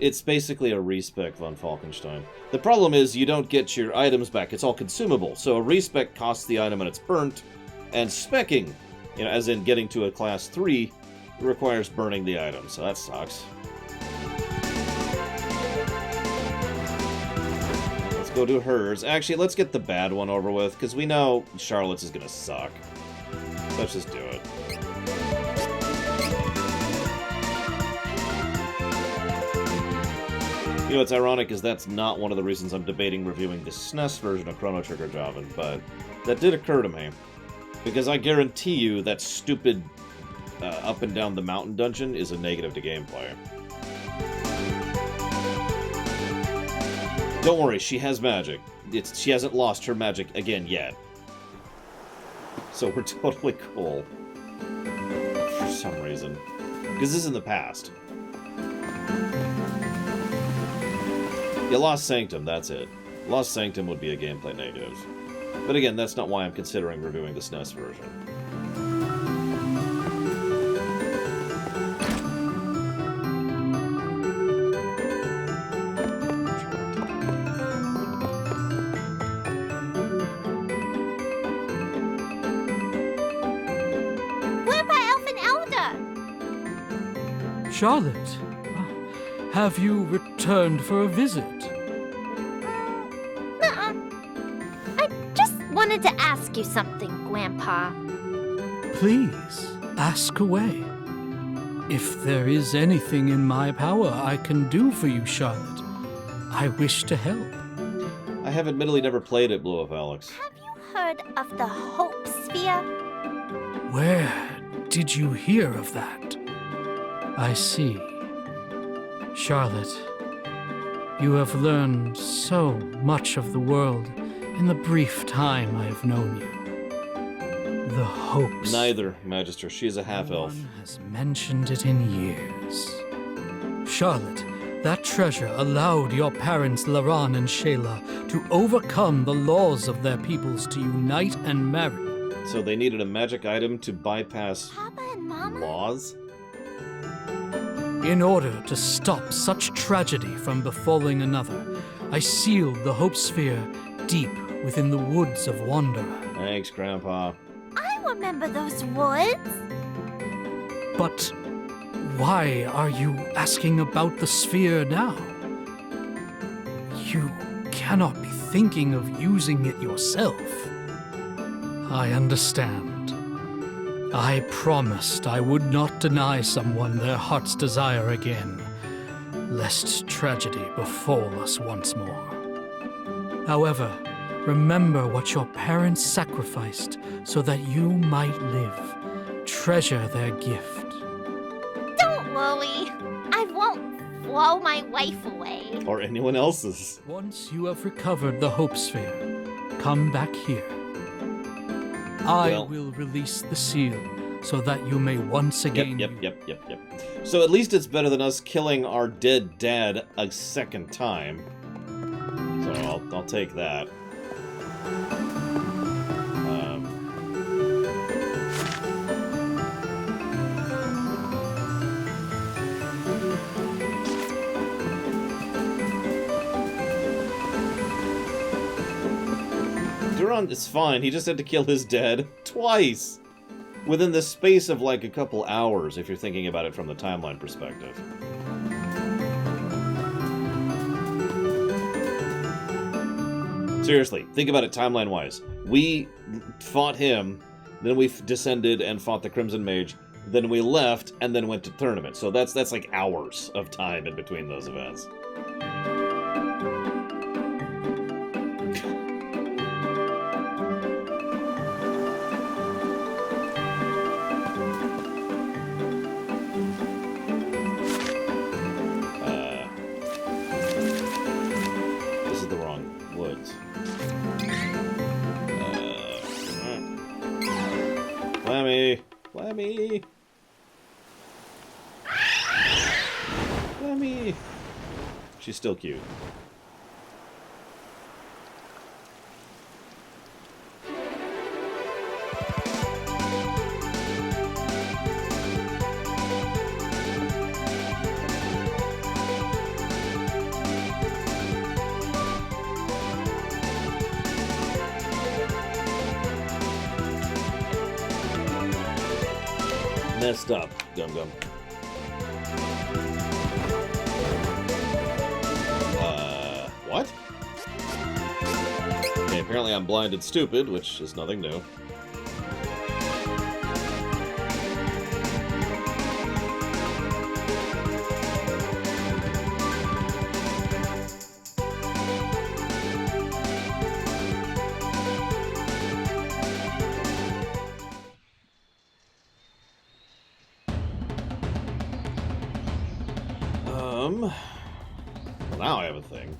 It's basically a respec von Falkenstein. The problem is you don't get your items back, it's all consumable. So a respec costs the item and it's burnt, and specking, you know, as in getting to a class 3, requires burning the item, so that sucks. Go to hers. Actually, let's get the bad one over with, because we know Charlotte's is gonna suck. Let's just do it. You know what's ironic is that's not one of the reasons I'm debating reviewing the SNES version of Chrono Trigger Jobbin, but that did occur to me. Because I guarantee you that stupid up and down the mountain dungeon is a negative to gameplay. Don't worry, she has magic. She hasn't lost her magic again yet. So we're totally cool. For some reason. Because this is in the past. Yeah, Lost Sanctum, that's it. Lost Sanctum would be a gameplay negative. But again, that's not why I'm considering reviewing the SNES version. Charlotte, have you returned for a visit? I just wanted to ask you something, Grandpa. Please, ask away. If there is anything in my power I can do for you, Charlotte, I wish to help. I have admittedly never played it, Blue Up Alex. Have you heard of the Hope Sphere? Where did you hear of that? I see. Charlotte, you have learned so much of the world in the brief time I have known you. The hopes. Neither, Magister. She is a half-elf. No one has mentioned it in years. Charlotte, that treasure allowed your parents, Laran and Shayla, to overcome the laws of their peoples to unite and marry. So they needed a magic item to bypass Papa and Mama? laws? In order to stop such tragedy from befalling another, I sealed the Hope Sphere deep within the woods of Wanderer. Thanks, Grandpa. I remember those woods. But why are you asking about the sphere now? You cannot be thinking of using it yourself. I understand. I promised I would not deny someone their heart's desire again, lest tragedy befall us once more. However, remember what your parents sacrificed so that you might live. Treasure their gift. Don't worry. I won't throw my wife away. Or anyone else's. Once you have recovered the Hope Sphere, come back here. I will release the seal so that you may once again... Yep. So at least it's better than us killing our dead dad a second time. So I'll take that. Duran is fine. He just had to kill his dad twice. Within the space of like a couple hours, if you're thinking about it from the timeline perspective. Seriously, think about it timeline-wise. We fought him, then we descended and fought the Crimson Mage, then we left, and then went to tournament. So that's like hours of time in between those events. This is the wrong woods. Lemmy! Lemmy! Lemmy! She's still cute. Messed up, Gum Gum. What? Okay, apparently I'm blind and stupid, which is nothing new. Well, now I have a thing.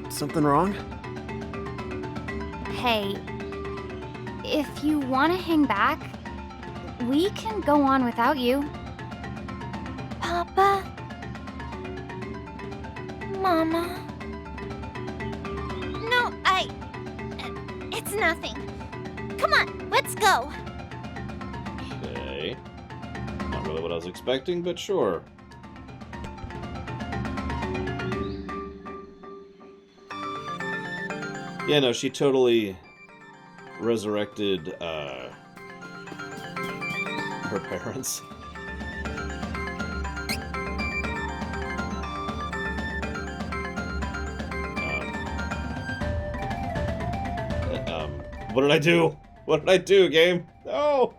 Something wrong? Hey, if you want to hang back, we can go on without you. Papa? Mama? No, it's nothing. Come on, let's go. Okay. Not really what I was expecting, but sure. Yeah, no, she totally resurrected, her parents. What did I do? What did I do, game? No!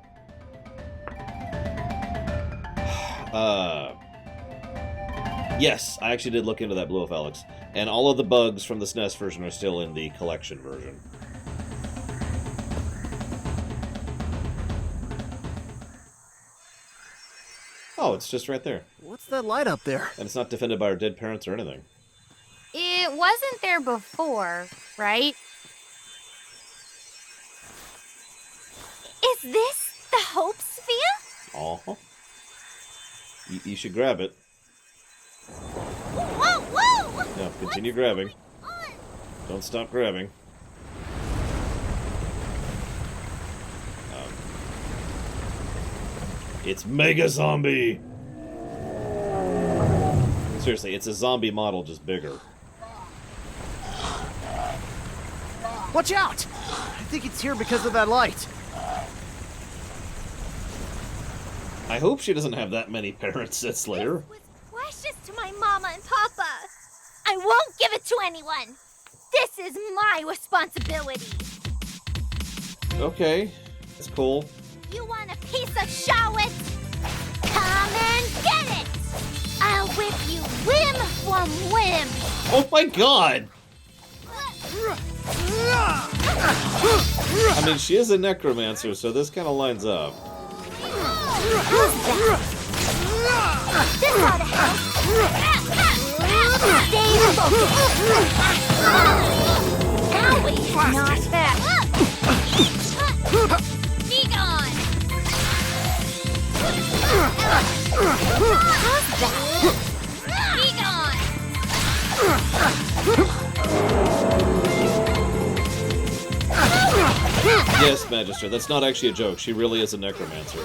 Yes, I actually did look into that, Blue Elf Alex. And all of the bugs from the SNES version are still in the collection version. Oh, it's just right there. What's that light up there? And it's not defended by our dead parents or anything. Ew, It wasn't there before, right? Is this the Hope Sphere? Uh-huh. You should grab it. Whoa, whoa! No, continue grabbing. Don't stop grabbing. It's Mega Zombie! Seriously, it's a zombie model, just bigger. Watch out! I think it's here because of that light. I hope she doesn't have that many parents, said Slayer. Precious to my mama and papa. I won't give it to anyone. This is my responsibility. Okay, that's cool. You want a piece of Charlotte? Come and get it! I'll whip you limb from limb. Oh my god! I mean, she is a necromancer, so this kind of lines up. This ought to help. Stay focused. Owie, not that. Be gone! How's that? Be gone! Yes, Magister, that's not actually a joke. She really is a necromancer.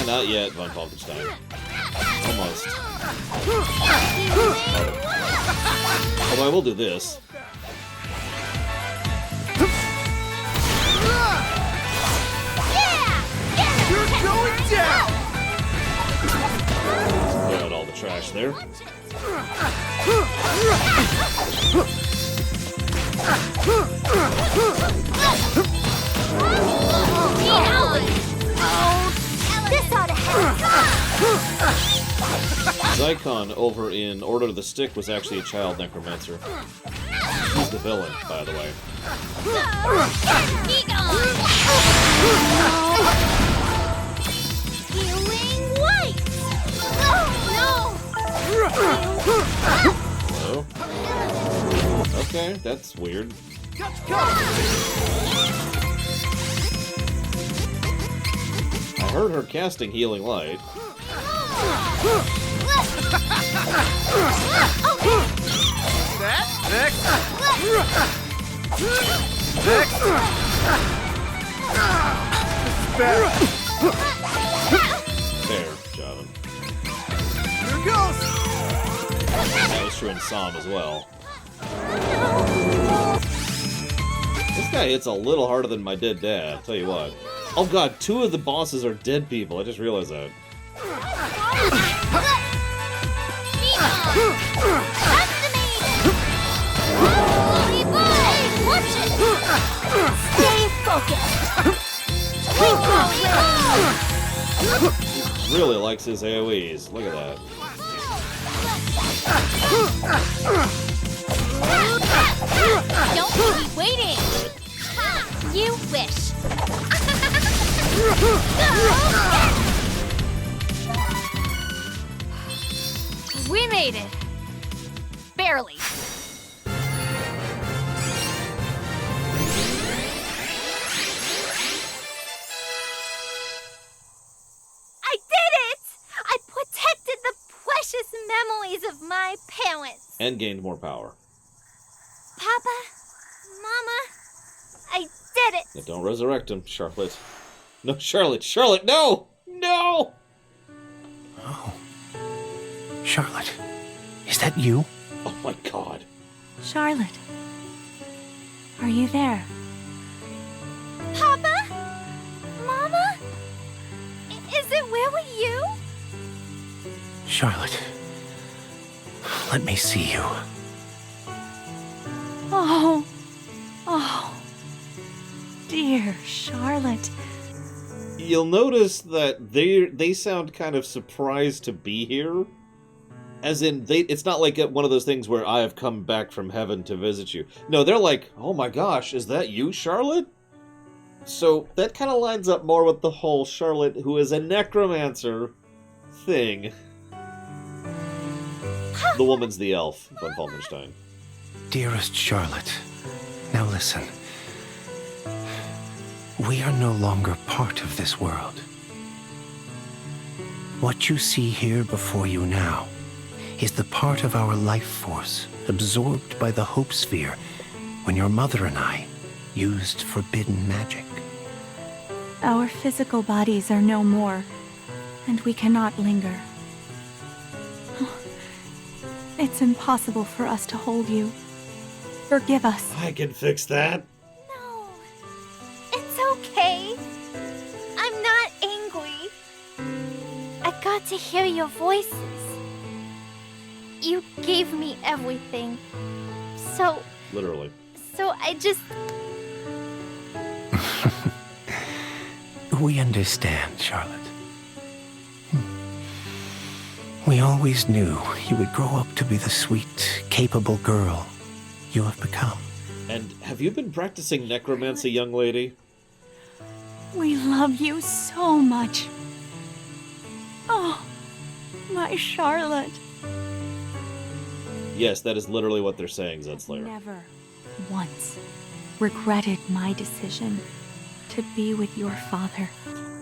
Not yet, Von Falkenstein. Almost. Although I will do this. You're going down! Clear out all the trash there. This ought to help. Zycon over in Order of the Stick was actually a child necromancer. He's the villain, by the way. Be gone. Healing light. Hello? Okay, that's weird. I heard her casting Healing Light. There, Javin. Here goes! That was true in Psalm as well. This guy hits a little harder than my dead dad, I'll tell you what. Oh god, 2 of the bosses are dead people, I just realized that. Stay focused. He really likes his AoEs, look at that. Don't keep me waiting! You wish. We made it. Barely. I did it! I protected the precious memories of my parents. And gained more power. Papa, Mama, I did it. Yeah, don't resurrect him, Charlotte. No, Charlotte! Charlotte, no! No! Oh. Charlotte, is that you? Oh my god. Charlotte, are you there? Papa? Mama? Is it where were you? Charlotte, let me see you. Oh, oh, dear Charlotte. You'll notice that they sound kind of surprised to be here. As in, it's not like one of those things where I have come back from heaven to visit you. No, they're like, oh my gosh, is that you, Charlotte? So that kind of lines up more with the whole Charlotte, who is a necromancer, thing. The woman's the elf, von Falkenstein. Dearest Charlotte, now listen. We are no longer part of this world. What you see here before you now is the part of our life force absorbed by the Hope Sphere when your mother and I used forbidden magic. Our physical bodies are no more, and we cannot linger. It's impossible for us to hold you. Forgive us. I can fix that. No. It's okay. I'm not angry. I got to hear your voices. You gave me everything. So... Literally. So I just... We understand, Charlotte. We always knew you would grow up to be the sweet, capable girl you have become. And have you been practicing necromancy, young lady? We love you so much. Oh, my Charlotte. Yes, that is literally what they're saying, Zedslayer. Never once regretted my decision to be with your father.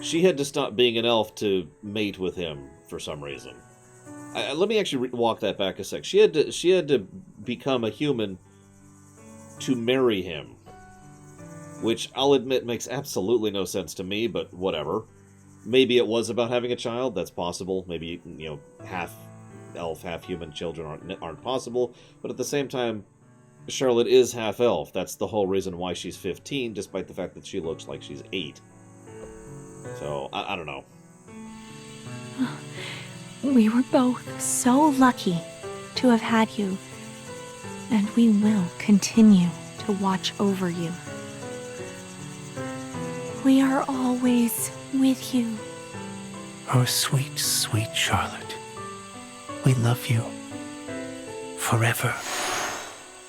She had to stop being an elf to mate with him for some reason. Let me actually walk that back a sec. She had to become a human to marry him, which I'll admit makes absolutely no sense to me, but whatever. Maybe it was about having a child. That's possible. Maybe, you know, half elf, half human children aren't possible. But at the same time, Charlotte is half elf. That's the whole reason why she's 15, despite the fact that she looks like she's 8. So I don't know. We were both so lucky to have had you, and we will continue to watch over you. We are always with you. Oh, sweet, sweet Charlotte. We love you. Forever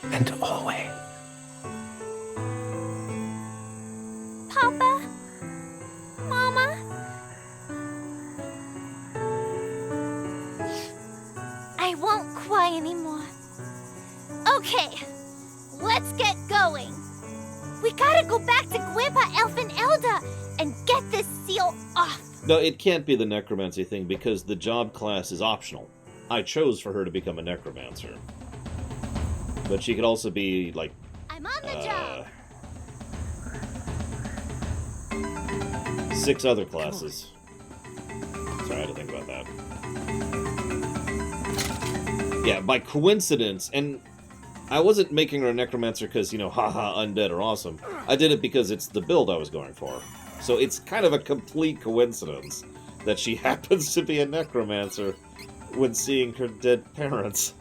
and always. Papa? Mama? I won't cry anymore. Okay, let's get going. We gotta go back to Grandpa Elfinelda and get this seal off. No, it can't be the necromancy thing because the job class is optional. I chose for her to become a necromancer. But she could also be, like... I'm on the job. 6 other classes. Sorry, I had to think about that. Yeah, by coincidence, and I wasn't making her a necromancer because, you know, haha, undead are awesome. I did it because it's the build I was going for. So it's kind of a complete coincidence that she happens to be a necromancer when seeing her dead parents.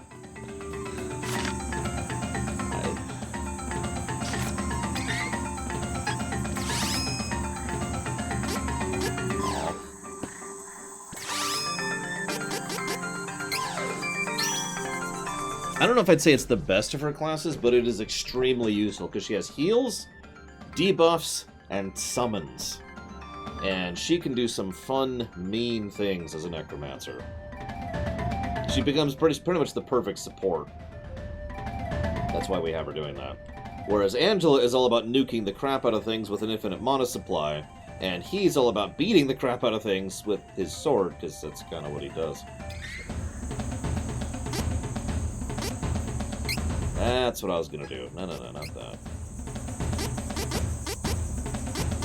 I don't know if I'd say it's the best of her classes, but it is extremely useful because she has heals, debuffs, and summons. And she can do some fun, mean things as a necromancer. She becomes pretty much the perfect support. That's why we have her doing that. Whereas Angela is all about nuking the crap out of things with an infinite mana supply, and he's all about beating the crap out of things with his sword, because that's kind of what he does. That's what I was gonna do. No, not that.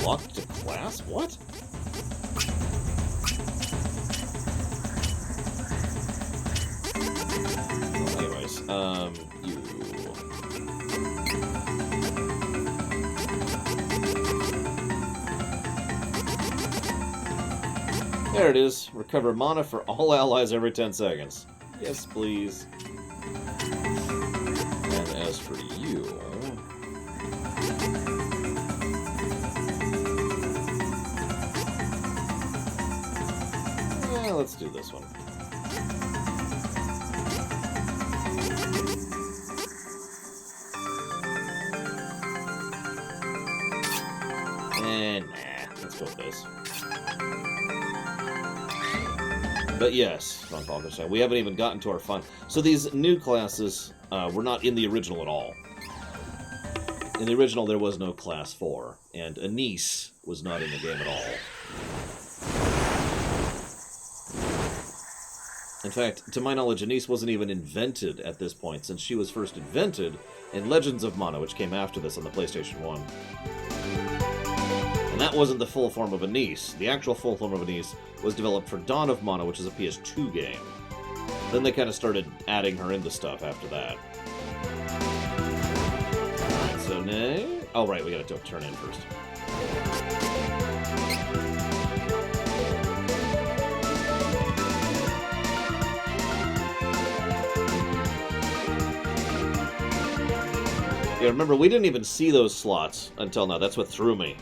Locked to class? What? Well, anyways, you... There it is. Recover mana for all allies every 10 seconds. Yes, please. And as for you... let's do this one. this. But yes, Von Falkenstein, we haven't even gotten to our fun. So these new classes were not in the original at all. In the original, there was no Class 4, and Anise was not in the game at all. In fact, to my knowledge, Anise wasn't even invented at this point, since she was first invented in Legends of Mana, which came after this on the PlayStation 1. And that wasn't the full form of Anise. The actual full form of Anise was developed for Dawn of Mana, which is a PS2 game. Then they kind of started adding her into stuff after that. Alright, so now... Oh, right, we gotta turn in first. Yeah, remember, we didn't even see those slots until now. That's what threw me.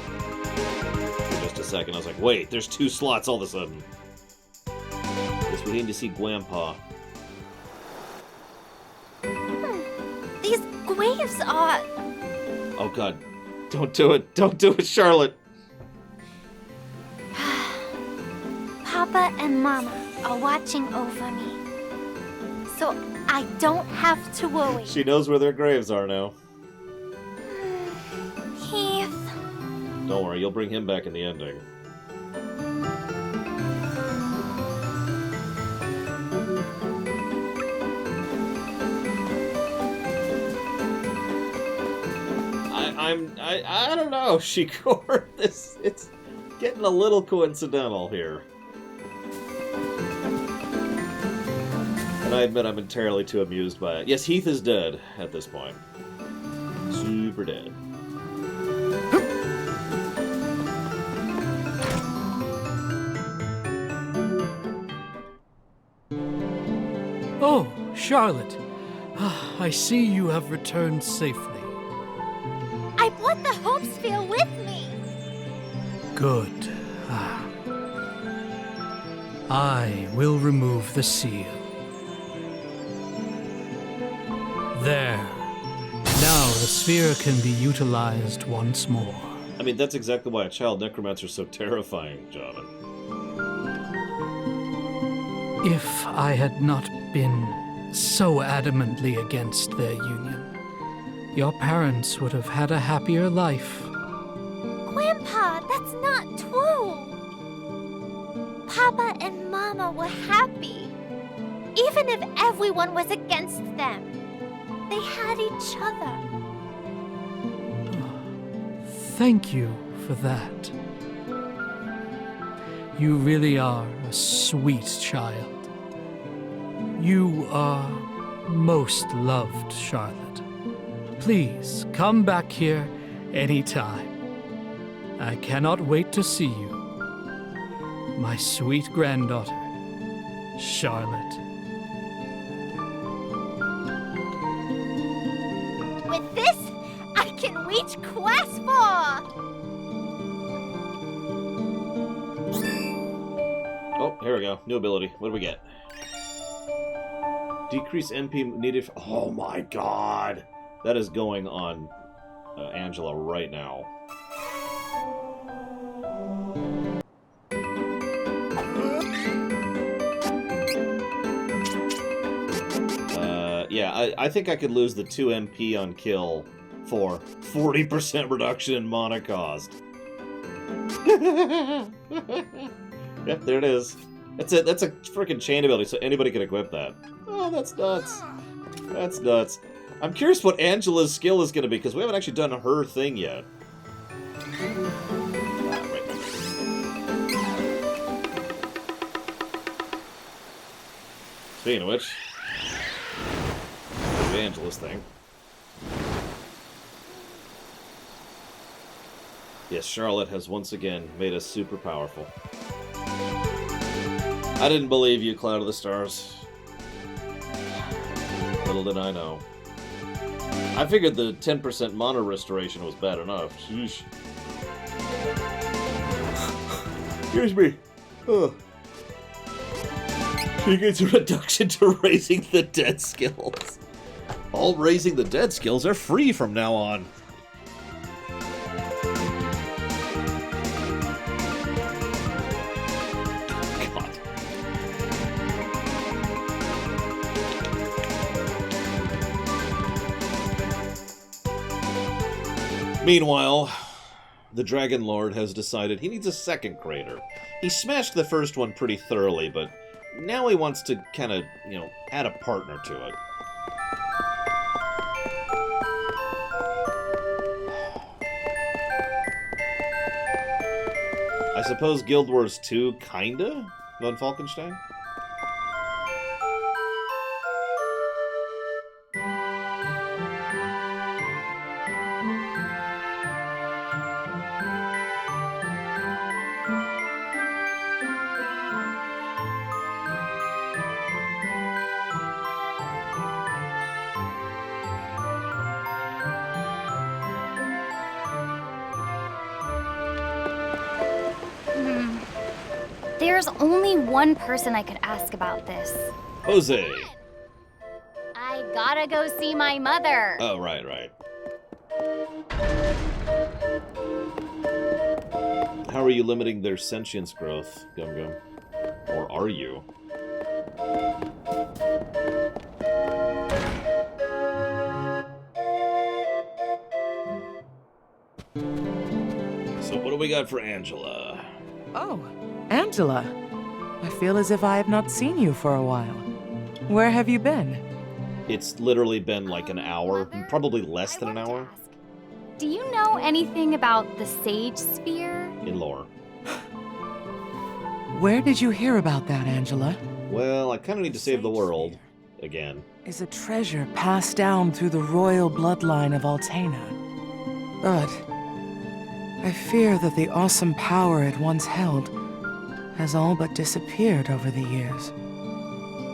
For just a second, I was like, wait, there's 2 slots all of a sudden. Guess we need to see Grandpa. These waves are... Oh, God. Don't do it. Don't do it, Charlotte. Papa and Mama are watching over me. So I don't have to worry. She knows where their graves are now. Heath. Don't worry, you'll bring him back in the ending. I don't know, Shikor. It's getting a little coincidental here. And I admit I'm entirely too amused by it. Yes, Heath is dead at this point. Super dead. Oh, Charlotte. I see you have returned safely. I brought the Hope Sphere with me. Good. I will remove the seal. There. Now the sphere can be utilized once more. I mean, that's exactly why a child necromancer is so terrifying, Jonathan. If I had not been so adamantly against their union, your parents would have had a happier life. Grandpa, that's not true. Papa and Mama were happy. Even if everyone was against them, they had each other. Thank you for that. You really are a sweet child. You are most loved, Charlotte. Please come back here anytime. I cannot wait to see you, my sweet granddaughter, Charlotte. With this, I can reach Class 4! Oh, here we go. New ability. What do we get? Decrease MP needed... Oh my god! That is going on Angela right now. Yeah, I think I could lose the 2 MP on kill for 40% reduction in mana cost. Yep, there it is. That's a freaking chain ability, so anybody can equip that. Oh, that's nuts. That's nuts. I'm curious what Angela's skill is going to be, because we haven't actually done her thing yet. Speaking of which, Angela's thing. Yes, Charlotte has once again made us super powerful. I didn't believe you, Cloud of the Stars. Little did I know. I figured the 10% mana restoration was bad enough. Sheesh. Excuse me. Oh. She gets a reduction to Raising the Dead skills. All Raising the Dead skills are free from now on. Meanwhile, the Dragon Lord has decided he needs a second crater. He smashed the first one pretty thoroughly, but now he wants to kind of, you know, add a partner to it. I suppose Guild Wars 2, kinda? Von Falkenstein? There's only one person I could ask about this. Jose! I gotta go see my mother. Oh, right. How are you limiting their sentience growth, Gum Gum? Or are you? So what do we got for Angela? Oh, Angela. I feel as if I have not seen you for a while. Where have you been? It's literally been like an hour, probably less than an hour. Do you know anything about the Sage Sphere? In lore. Where did you hear about that, Angela? Well, I kind of need to save the world. Again. Is a treasure passed down through the royal bloodline of Altena. But I fear that the awesome power it once held has all but disappeared over the years.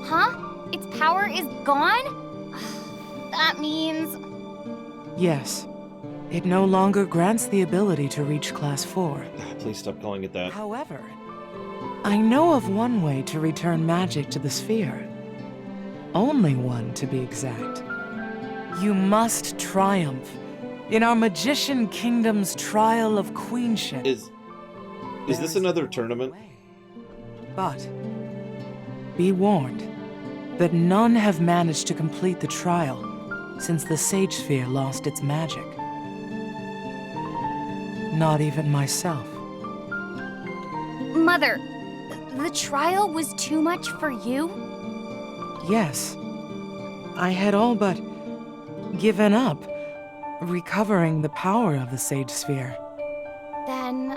Huh? Its power is gone? That means... Yes. It no longer grants the ability to reach Class 4. Please stop calling it that. However, I know of one way to return magic to the sphere. Only one, to be exact. You must triumph in our Magician Kingdom's trial of queenship. Is this another tournament? But be warned that none have managed to complete the trial since the Sage Sphere lost its magic. Not even myself. Mother, the trial was too much for you? Yes. I had all but given up recovering the power of the Sage Sphere. Then...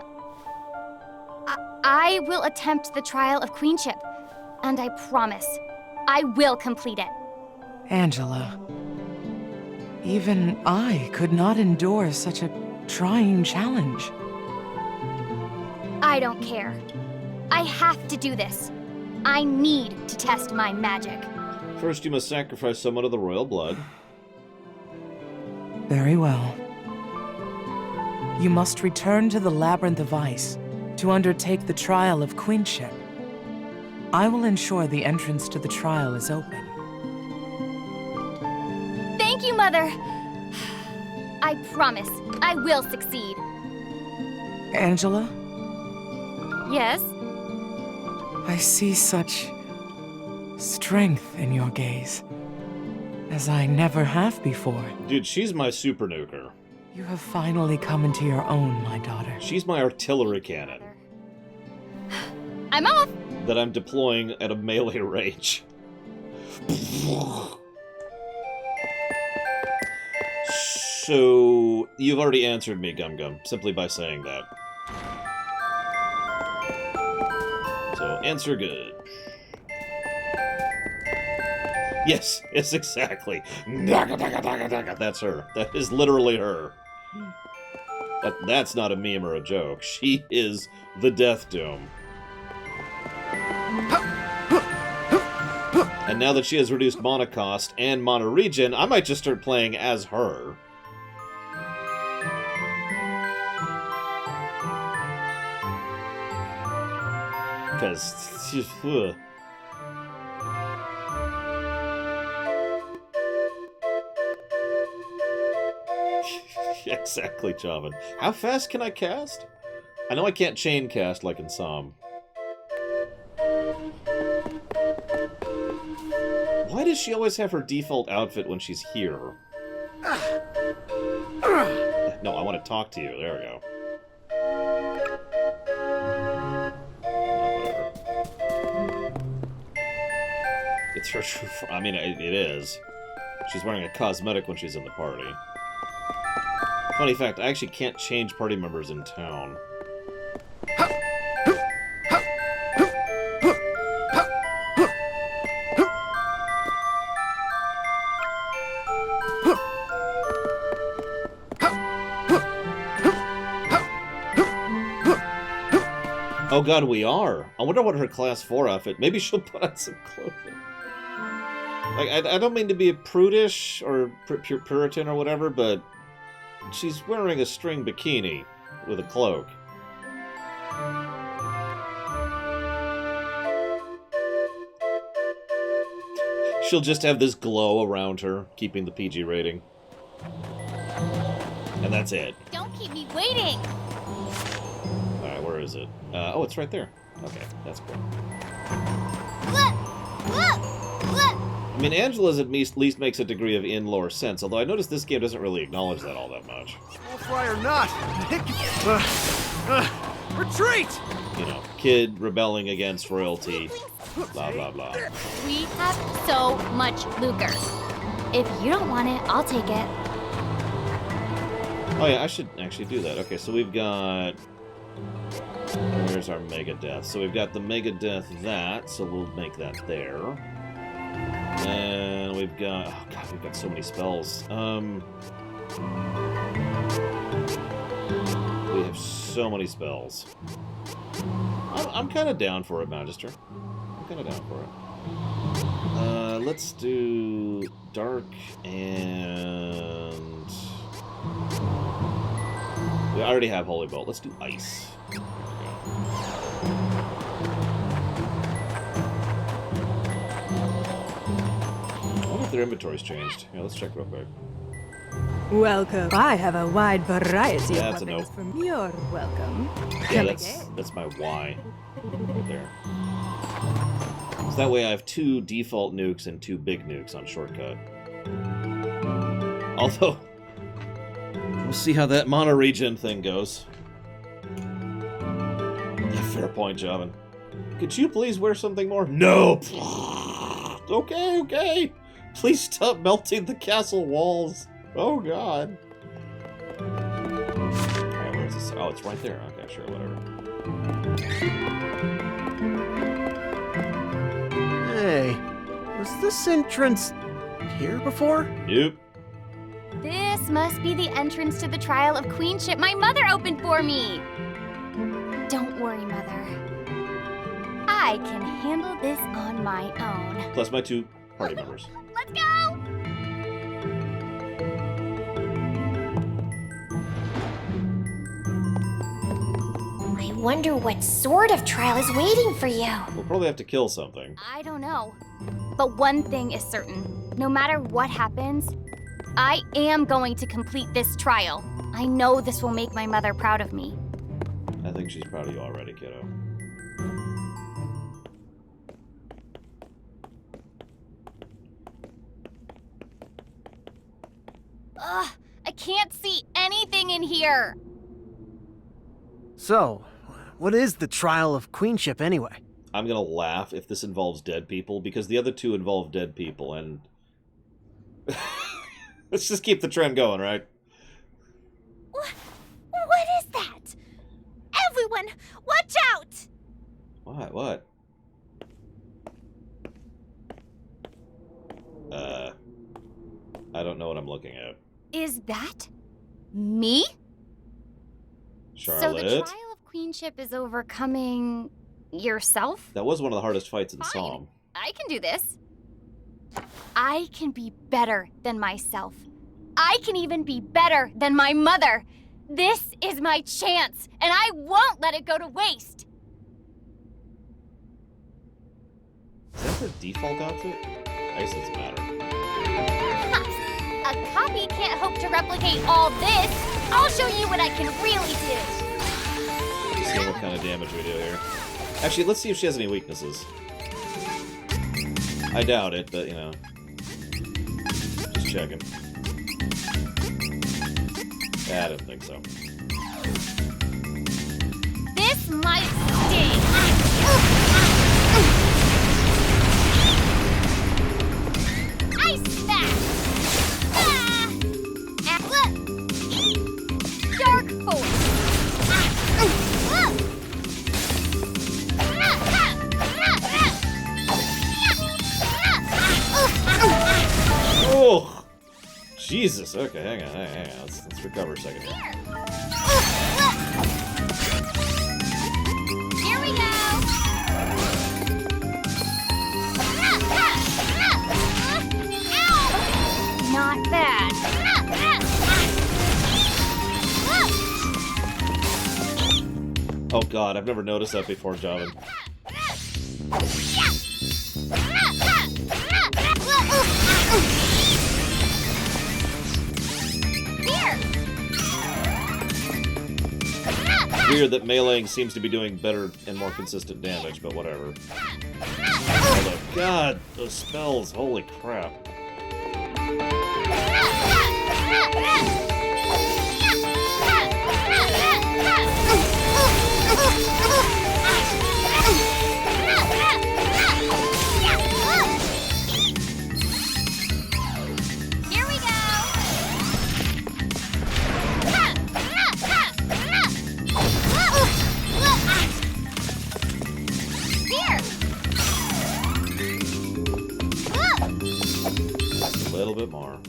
I will attempt the trial of queenship, and I promise, I will complete it. Angela, even I could not endure such a trying challenge. I don't care. I have to do this. I need to test my magic. First, you must sacrifice someone of the royal blood. Very well. You must return to the Labyrinth of Ice to undertake the trial of queenship. I will ensure the entrance to the trial is open. Thank you, Mother. I promise I will succeed. Angela, Yes? I see such strength in your gaze, as I never have before. Dude, she's my super nuker. You have finally come into your own, my daughter. She's my artillery cannon. I'm off! That I'm deploying at a melee range. So, you've already answered me, Gum Gum, simply by saying that. So, answer good. Yes, exactly. That's her. That is literally her. That's not a meme or a joke. She is the Death Doom. And now that she has reduced mana cost and mana regen, I might just start playing as her. Because she's... Exactly, Chauvin. How fast can I cast? I know I can't chain cast like in Psalm. Why does she always have her default outfit when she's here? No, I want to talk to you. There we go. It's her true I mean, it is. She's wearing a cosmetic when she's in the party. Funny fact, I actually can't change party members in town. Oh god, we are. I wonder what her class 4 outfit. Maybe she'll put on some clothing. Like, I don't mean to be prudish or Puritan or whatever, but she's wearing a string bikini with a cloak. She'll just have this glow around her, keeping the PG rating. And that's it. Don't keep me waiting! Alright, where is it? Oh, it's right there. Okay, that's cool. I mean, Angela's at least makes a degree of in-lore sense, although I noticed this game doesn't really acknowledge that all that much. Fry or not, retreat! You know, kid rebelling against royalty, blah, blah, blah. We have so much lucre. If you don't want it, I'll take it. Oh yeah, I should actually do that. Okay, so we've got... Where's our Mega Death? So we've got the Mega Death that, so we'll make that there. And we've got... Oh god, we've got so many spells. We have so many spells. I'm kind of down for it, Magister. I'm kind of down for it. Let's do Dark and... We already have Holy Bolt. Let's do Ice. I wonder if their inventory's changed. Yeah, let's check real quick. Welcome. I have a wide variety Yeah, of that's a weapons no. from your welcome. Yeah, Come that's my Y. Right there. So that way I have 2 default nukes and 2 big nukes on shortcut. Although, we'll see how that mono-regen thing goes. Yeah, fair point, Javin. Could you please wear something more? No! Okay, okay! Please stop melting the castle walls. Oh, God. Alright, where's this? Oh, it's right there. Okay, sure, whatever. Hey, was this entrance here before? Yep. This must be the entrance to the trial of queenship my mother opened for me. Don't worry, Mother. I can handle this on my own. Plus my 2 party members. Let's go! I wonder what sort of trial is waiting for you. We'll probably have to kill something. I don't know. But one thing is certain. No matter what happens, I am going to complete this trial. I know this will make my mother proud of me. I think she's proud of you already, kiddo. Ugh, I can't see anything in here. So, what is the trial of queenship anyway? I'm gonna laugh if this involves dead people, because the other 2 involve dead people, and... Let's just keep the trend going, right? What is that? Everyone, watch out! What? I don't know what I'm looking at. Is that me? Charlotte? So the trial of queenship is overcoming yourself? That was one of the hardest fights in Psalm. I can do this. I can be better than myself. I can even be better than my mother. This is my chance, and I won't let it go to waste. Is that the default outfit? I guess it doesn't matter. A copy can't hope to replicate all this. I'll show you what I can really do. Let's see what kind of damage we do here. Actually, let's see if she has any weaknesses. I doubt it, but, you know. Just checking. I didn't think so. This might sting. Ice smash. Dark force. Oh! Jesus. Okay, hang on. Let's recover a second here. Here we go. Not bad. Oh god, I've never noticed that before, Javin. Weird that meleeing seems to be doing better and more consistent damage, but whatever. Oh god, those spells, holy crap. Here we go. Just a little bit more.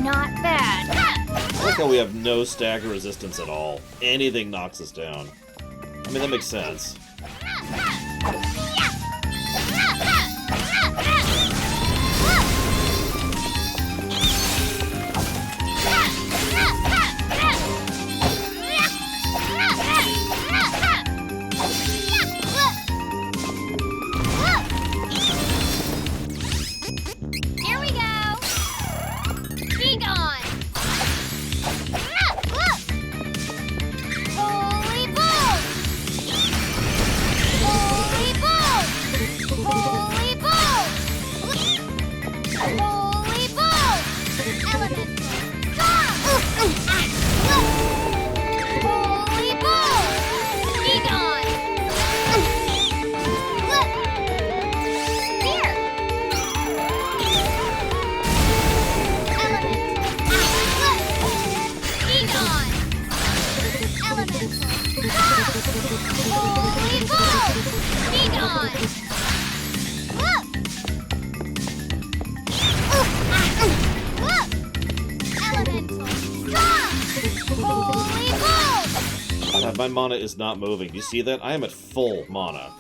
Not bad. I like how we have no stagger resistance at all. Anything knocks us down. I mean, that makes sense. Here we go. Be gone. Holy bull. Holy bull. Holy bull. Holy bull. Element. Holy bull. Be gone. Here. Be gone. Elemental. Holy bull. Be gone. Elemental. Holy bull. My mana is not moving. Do you see that? I am at full mana.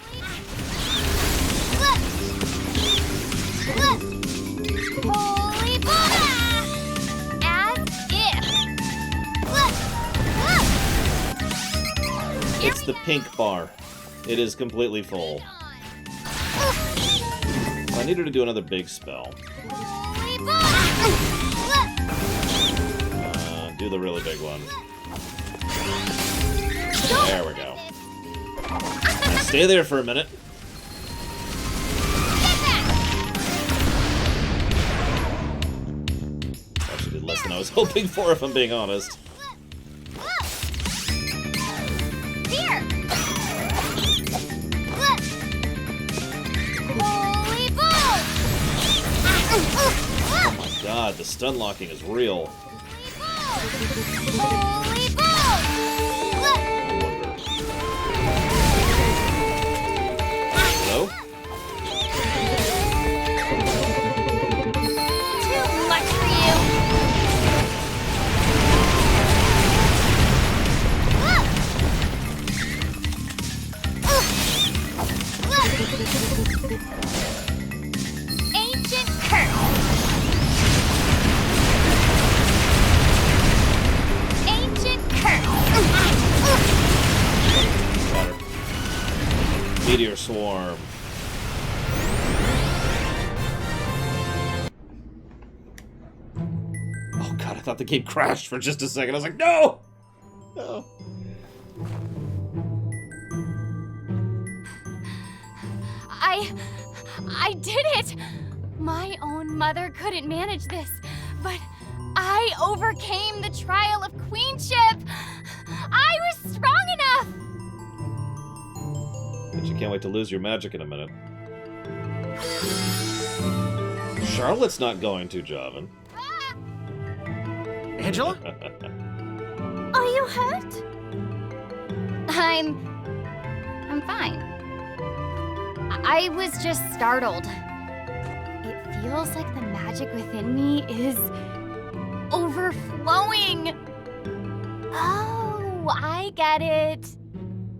Holy bull. As if. It's the pink bar. It is completely full. I need her to do another big spell. Do the really big one. There we go. Stay there for a minute. Actually did less than I was hoping for, if I'm being honest. Here. Holy bull. Oh my god, the stun locking is real. Holy bull. Hello? Too much for you. Ancient curse. Ancient curse. Better. Meteor swarm. Oh god, I thought the game crashed for just a second. I was like, no! No. I did it! My own mother couldn't manage this, but I overcame the trial of queenship! I was strong enough! But you can't wait to lose your magic in a minute. Charlotte's not going to, Javan. Angela? Are you hurt? I'm fine. I was just startled. It feels like the magic within me is overflowing. Oh, I get it.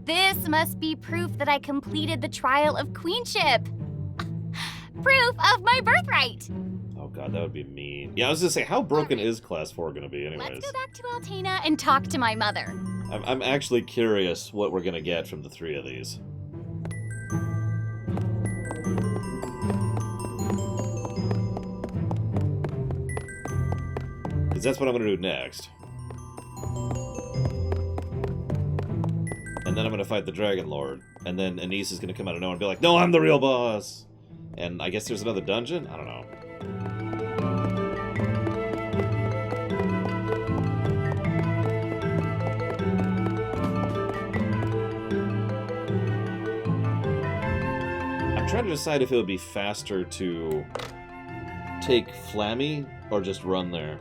This must be proof that I completed the trial of queenship. Proof of my birthright. Oh god, that would be mean. Yeah, I was gonna say, how broken is Class 4 gonna be anyways? Let's go back to Altena and talk to my mother. I'm actually curious what we're gonna get from the 3 of these. Because that's what I'm gonna do next. And then I'm gonna fight the Dragon Lord. And then Anise is gonna come out of nowhere and be like, no, I'm the real boss! And I guess there's another dungeon? I don't know. I'm trying to decide if it would be faster to take Flammy or just run there.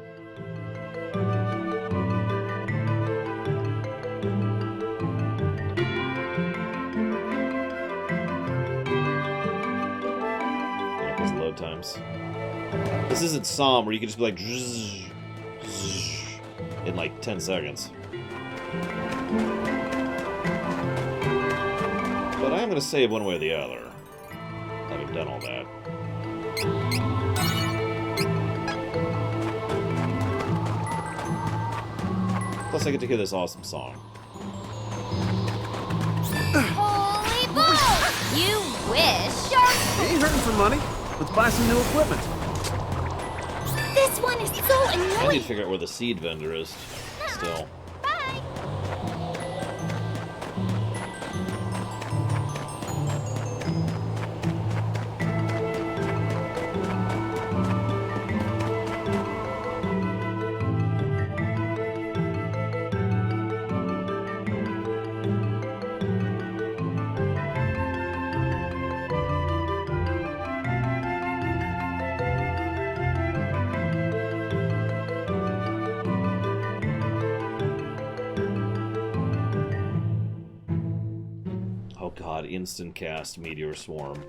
Load times. This isn't Psalm where you can just be like zzz, zzz, in like 10 seconds. But I am going to save one way or the other, having done all that. Plus I get to hear this awesome song. Holy bull! You wish. You ain't hurting for money. Let's buy some new equipment. This one is so I annoying. need to figure out where the seed vendor is still. God, instant cast Meteor Swarm.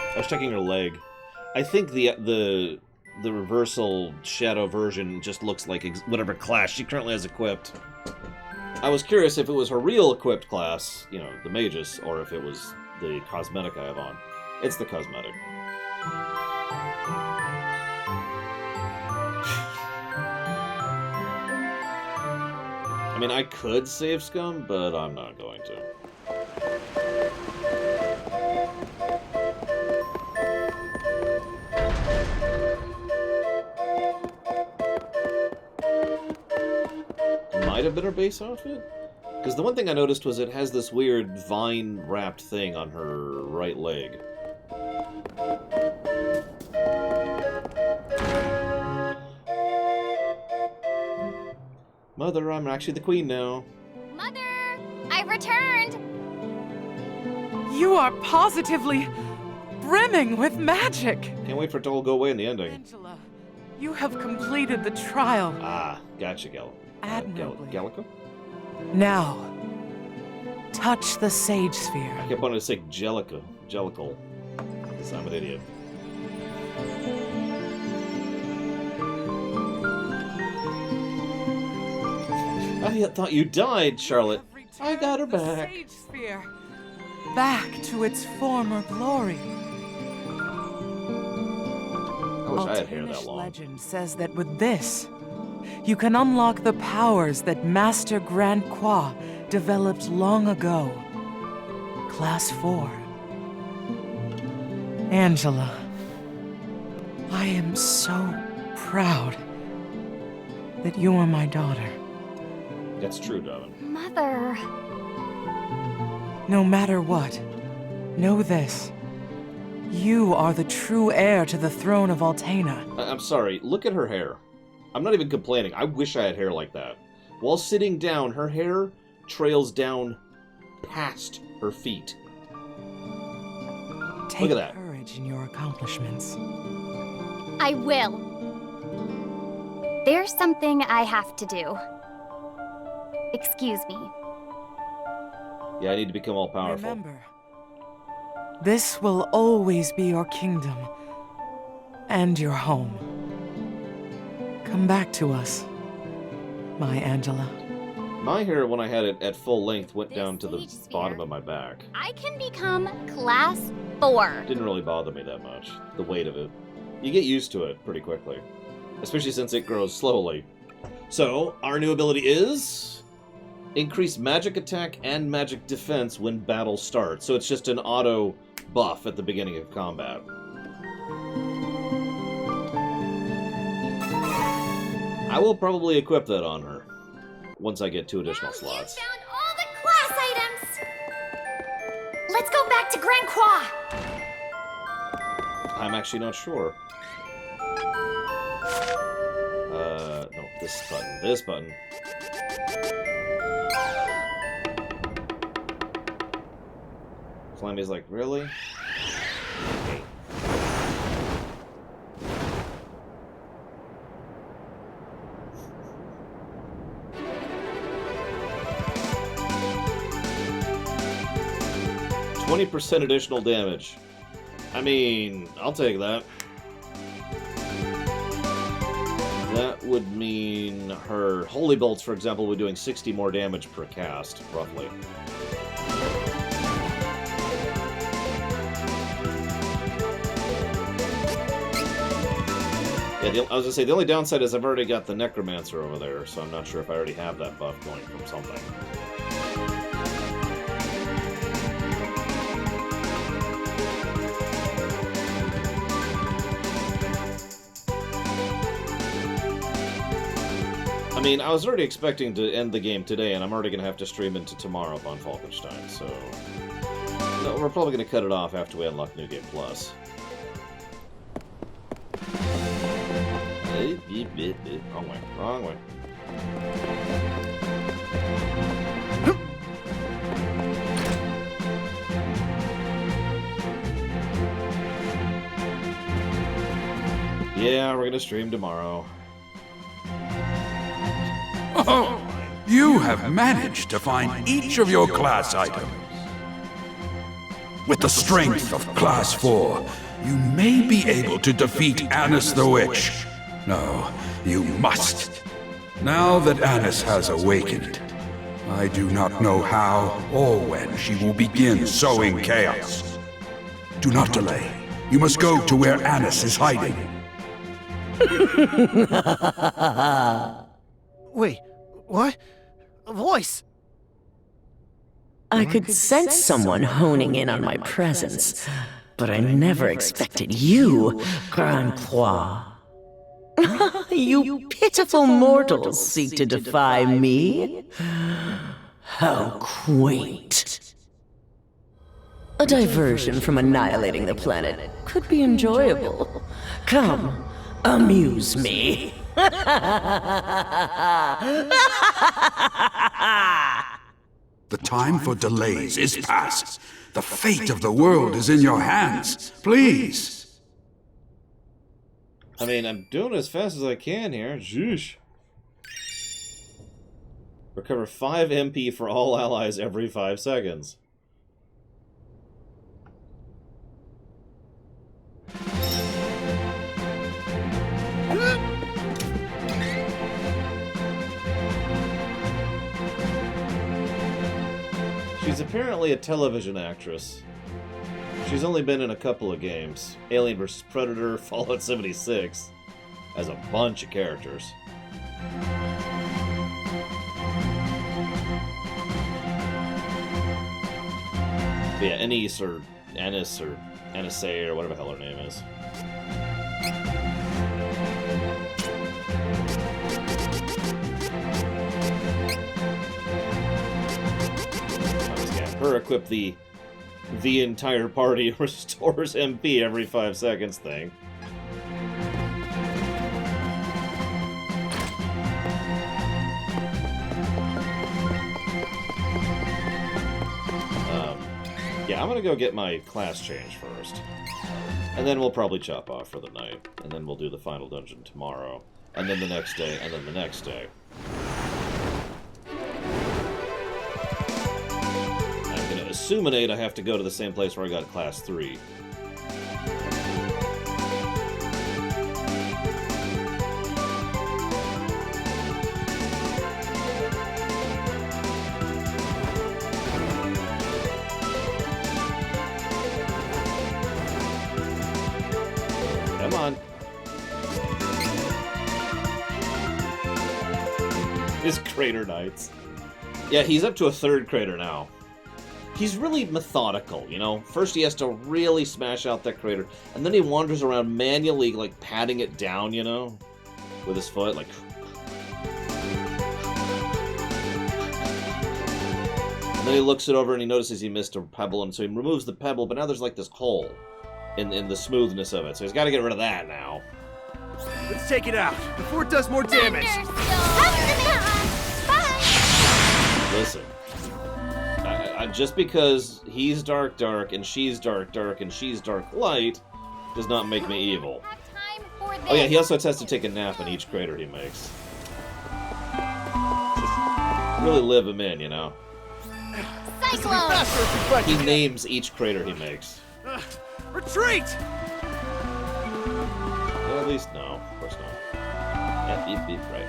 I was checking her leg. I think the reversal shadow version just looks like whatever class she currently has equipped. I was curious if it was her real equipped class, you know, the Magus, or if it was the cosmetic I have on. It's the cosmetic. I mean, I could save Scum, but I'm not going to. Might have been her base outfit? Because the one thing I noticed was it has this weird vine-wrapped thing on her right leg. Mother, I'm actually the queen now. Mother, I've returned. You are positively brimming with magic. Can't wait for it to all go away in the ending. Angela, you have completed the trial. Ah, gotcha, Admirably. Gallico? Now, touch the Sage Sphere. I kept wanting to say Jellicle. Because I'm an idiot. I thought you died, Charlotte. I got her back. Sage Sphere, back to its former glory. I wish I had hair that long. Legend says that with this, you can unlock the powers that Master Grand Qua developed long ago. Class 4. Angela, I am so proud that you are my daughter. That's true, darling. Mother. No matter what, know this. You are the true heir to the throne of Altena. I'm sorry, look at her hair. I'm not even complaining. I wish I had hair like that. While sitting down, her hair trails down past her feet. Take Look at that. courage in your accomplishments. I will. There's something I have to do. Excuse me. Yeah, I need to become all powerful. Remember, this will always be your kingdom and your home. Come back to us, my Angela. My hair, when I had it at full length, went down to the bottom of my back. I can become class 4. Didn't really bother me that much, the weight of it. You get used to it pretty quickly, especially since it grows slowly. So, our new ability is increase magic attack and magic defense when battle starts. So it's just an auto buff at the beginning of combat. I will probably equip that on her once I get 2 additional slots. Found all the class items! Let's go back to Grand Qua! I'm actually not sure. No, this button. This button. Flammy's like, really? Okay. %20 additional damage. I mean, I'll take that. That would mean her Holy Bolts, for example, would be doing 60 more damage per cast, roughly. Yeah, I was gonna say, the only downside is I've already got the Necromancer over there, so I'm not sure if I already have that buff going from something. I mean, I was already expecting to end the game today, and I'm already going to have to stream into tomorrow on Falkenstein, so... No, we're probably going to cut it off after we unlock New Game Plus. Wrong way, wrong way. Yeah, we're going to stream tomorrow. Oh, you have managed to find each of your class items. With the strength of Class 4, you may be able to defeat Annis the Witch. No, you must. Now that Annis has awakened, I do not know how or when she will begin sowing chaos. Do not delay. You must go to where Annis is hiding. Wait, what? A voice! I could sense someone honing in on my presence, but I never expected you, Grand Croix. You pitiful mortals seek to defy me? How quaint. A diversion from annihilating the planet could be enjoyable. Come, amuse me. The time for delays is past. The fate of the world is in your hands. Please. I mean, I'm doing as fast as I can here. Zhoosh. Recover 5 MP for all allies every 5 seconds. She's apparently a television actress. She's only been in a couple of games. Alien vs. Predator, Fallout 76. Has a bunch of characters. But yeah, Anise or Anis or Anise or whatever the hell her name is. Her equip the entire party restores MP every 5 seconds thing. Yeah, I'm gonna go get my class change first. And then we'll probably chop off for the night. And then we'll do the final dungeon tomorrow. And then the next day, and then the next day. I'm gonna assuminate I have to go to the same place where I got class 3. Come on. His crater knights. Yeah, he's up to a 3rd crater now. He's really methodical, you know? First he has to really smash out that crater, and then he wanders around manually, like, patting it down, you know? With his foot, like... And then he looks it over and he notices he missed a pebble, and so he removes the pebble, but now there's, like, this hole in the smoothness of it, so he's got to get rid of that now. Let's take it out before it does more damage. Listen, just because he's dark and she's dark and she's dark light does not make me evil. Oh yeah, he also has to take a nap in each crater he makes. Just really live him in, you know. Cyclone! He names each crater he makes. Retreat! Well, at least, no, of course not. Yeah, beep, right.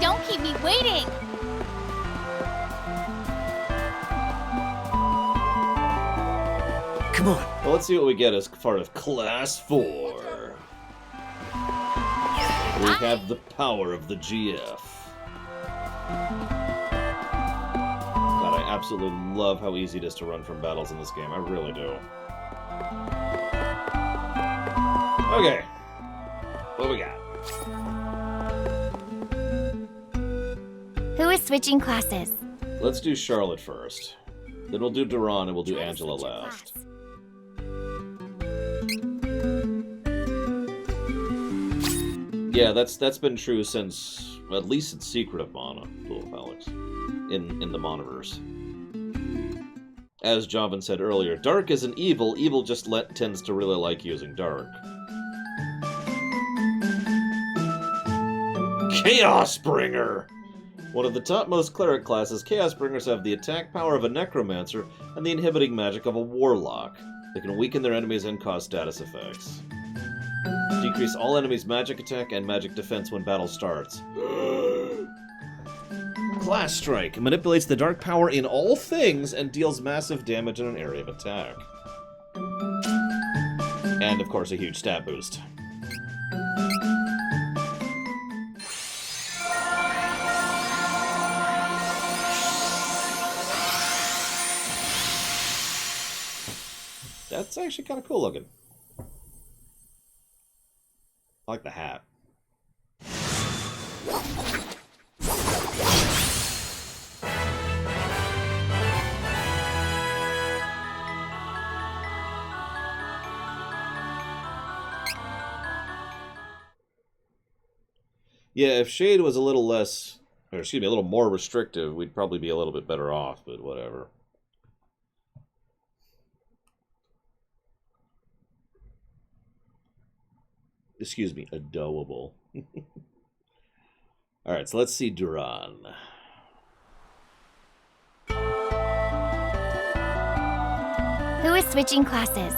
Don't keep me waiting! Come on. Well, let's see what we get as part of Class 4. We have the power of the GF. God, I absolutely love how easy it is to run from battles in this game. I really do. Okay. What we got? Who is switching classes? Let's do Charlotte first. Then we'll do Duran and we'll do Angela last. Yeah, that's been true since, at least in Secret of Mana, Little Alex, in the Monoverse. As Jovan said earlier, dark isn't evil, evil just tends to really like using dark. Chaosbringer! One of the topmost cleric classes, Chaosbringers have the attack power of a necromancer and the inhibiting magic of a warlock. They can weaken their enemies and cause status effects. Decrease all enemies' magic attack and magic defense when battle starts. Class Strike manipulates the dark power in all things and deals massive damage in an area of attack. And, of course, a huge stat boost. That's actually kind of cool looking. I like the hat. Yeah, if Shade was a little less, or excuse me, a little more restrictive, we'd probably be a little bit better off, but whatever. Excuse me, adorable. Alright, so let's see Duran. Who is switching classes?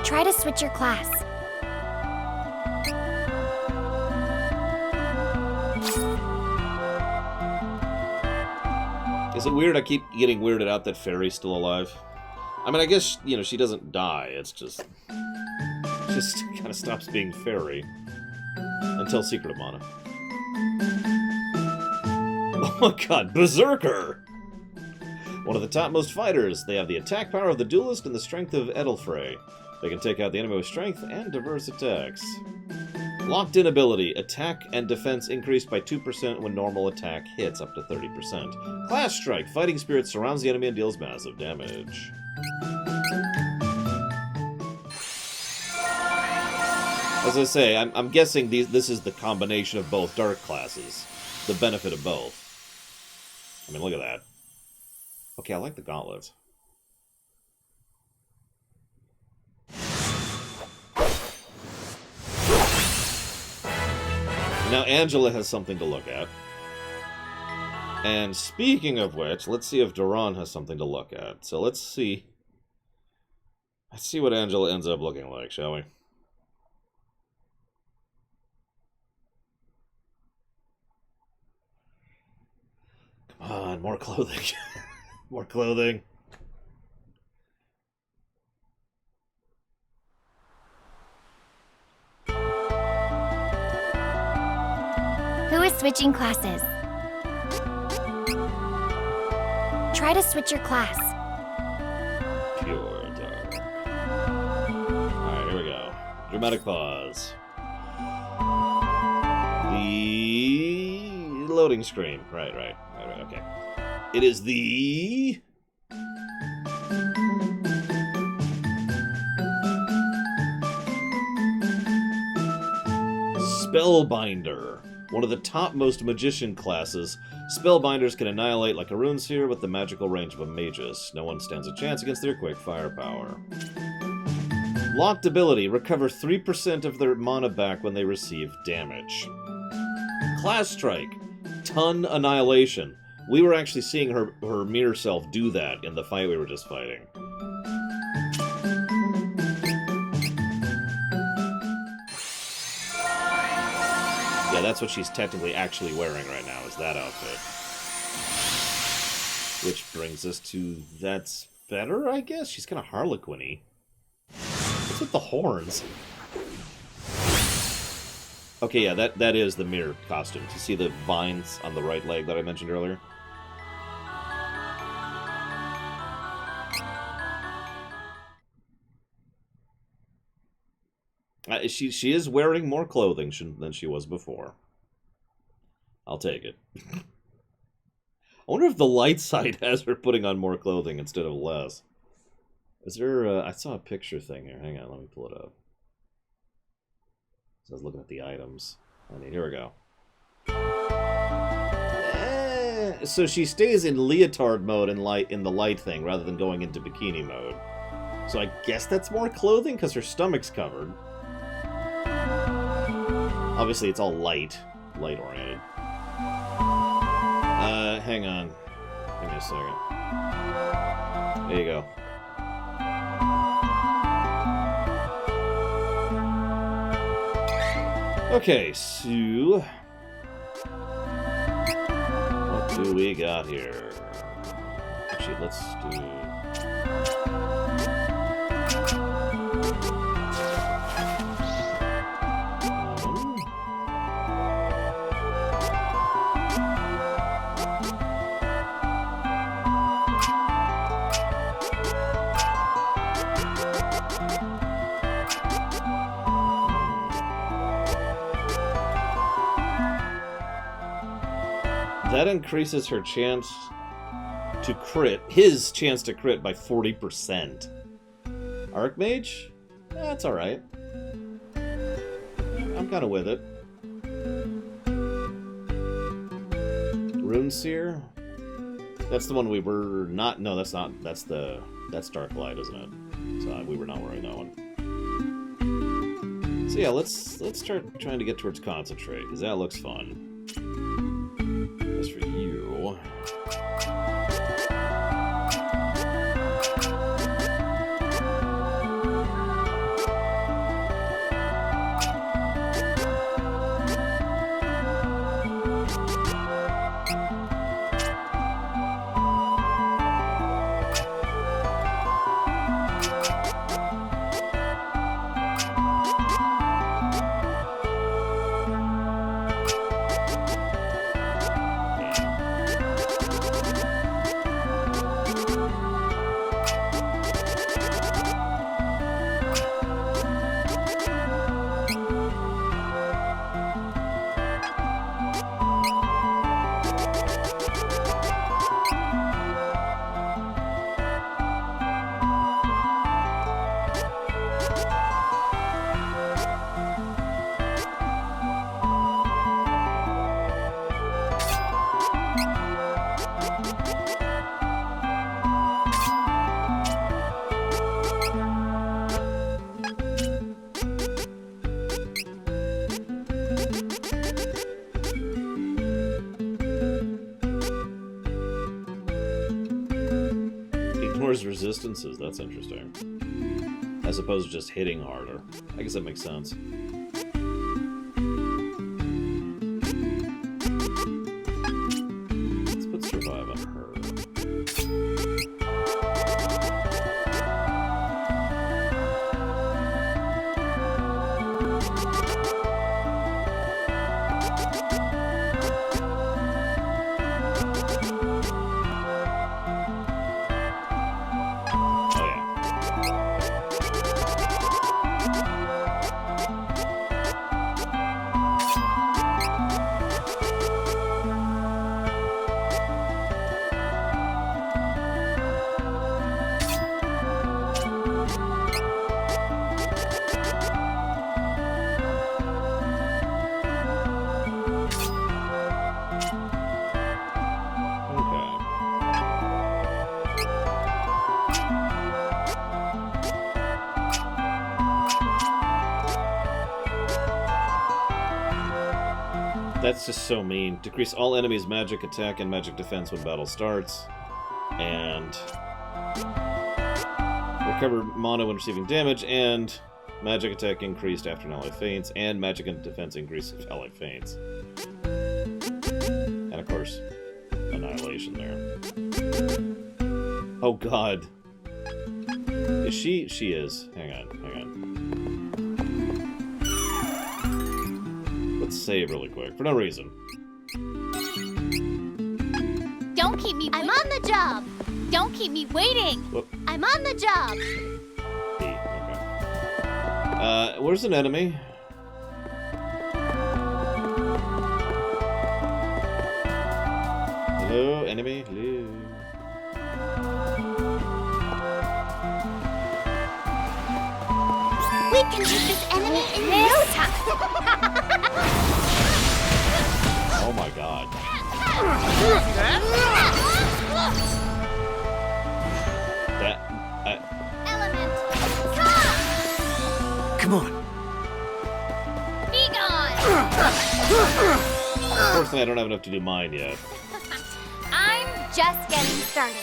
Try to switch your class. Is it weird I keep getting weirded out that Fairy's still alive? I mean, I guess, she doesn't die, it's just kind of stops being Fairy. Until Secret of Mana. Oh my god, Berserker! One of the topmost fighters. They have the attack power of the Duelist and the strength of Edelfrey. They can take out the enemy with strength and diverse attacks. Locked-in ability. Attack and defense increased by 2% when normal attack hits, up to 30%. Class Strike. Fighting Spirit surrounds the enemy and deals massive damage. As I say, I'm guessing this is the combination of both dark classes. The benefit of both. I mean, look at that. Okay, I like the gauntlets. Now Angela has something to look at. And speaking of which, let's see if Duran has something to look at. So let's see. Let's see what Angela ends up looking like, shall we? Come on, more clothing. More clothing. Who is switching classes? Try to switch your class. Pure dark. Alright, here we go. Dramatic pause. The loading screen. Right, okay. It is the... Spellbinder. One of the topmost magician classes. Spellbinders can annihilate like a runeseer with the magical range of a magus. No one stands a chance against their quick firepower. Locked ability. Recover 3% of their mana back when they receive damage. Class Strike. Ton Annihilation. We were actually seeing her mirror self do that in the fight we were just fighting. Yeah, that's what she's technically actually wearing right now, is that outfit. Which brings us to... that's better, I guess? She's kind of Harlequin-y. What's with the horns? Okay, yeah, that is the mirror costume. Do you see the vines on the right leg that I mentioned earlier? She is wearing more clothing than she was before. I'll take it. I wonder if the light side has her putting on more clothing instead of less. Is there I saw a picture thing here. Hang on, let me pull it up. So I was looking at the items. Here we go. So she stays in leotard mode in the light thing rather than going into bikini mode. So I guess that's more clothing because her stomach's covered. Obviously, it's all light-oriented. Hang on. Give me a second. There you go. Okay, so... what do we got here? Actually, let's do... that increases her chance to crit, his chance to crit by 40%. Archmage? That's alright. I'm kind of with it. Runeseer? That's the one we were not... no, that's not. That's Darklight, isn't it? So we were not wearing that one. So yeah, let's start trying to get towards Concentrate, because that looks fun. As for you... resistances. That's interesting. As opposed to just hitting harder. I guess that makes sense. Let's put survive on her. That's just so mean. Decrease all enemies' magic attack and magic defense when battle starts. And recover mana when receiving damage, and magic attack increased after an ally faints, and magic and defense increase if ally faints. And of course, annihilation there. Oh god. Is she? She is. Hang on, hang on. Let's save really quick, for no reason. Don't keep me waiting. I'm on the job. Don't keep me waiting. Whoop. I'm on the job. Okay. Where's an enemy? Hello, enemy? Hello. We can beat this enemy in no time. Oh my god. That... Come on. Be gone. Unfortunately, I don't have enough to do mine yet. I'm just getting started.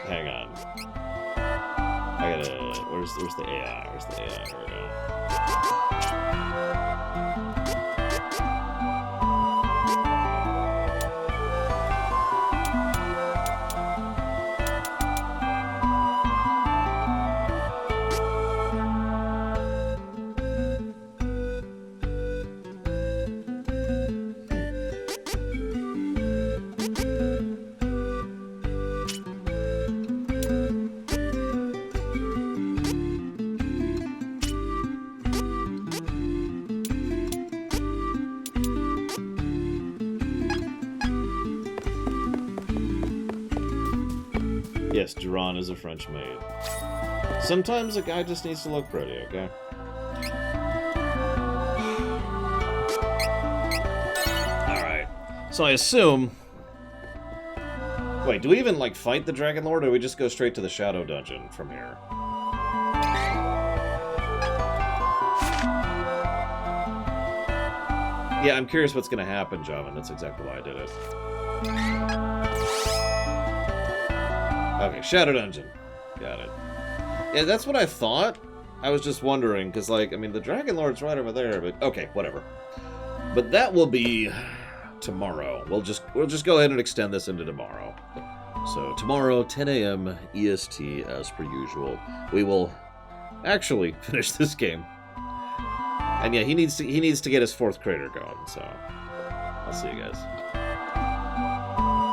Hang on. I gotta... Where's the AI? Where's the AI? Here we go. Yes, Duran is a French maid. Sometimes a guy just needs to look pretty, okay? Alright. So I assume... Wait, do we even, like, fight the Dragon Lord, or do we just go straight to the Shadow Dungeon from here? Yeah, I'm curious what's gonna happen, Javan. That's exactly why I did it. Okay, Shadow Dungeon. Got it. Yeah, that's what I thought. I was just wondering, because, like, I mean, the Dragon Lord's right over there, but... Okay, whatever. But that will be... tomorrow. We'll just go ahead and extend this into tomorrow. So, tomorrow, 10 a.m. EST, as per usual, we will actually finish this game. And yeah, he needs to get his 4th crater going, so... I'll see you guys.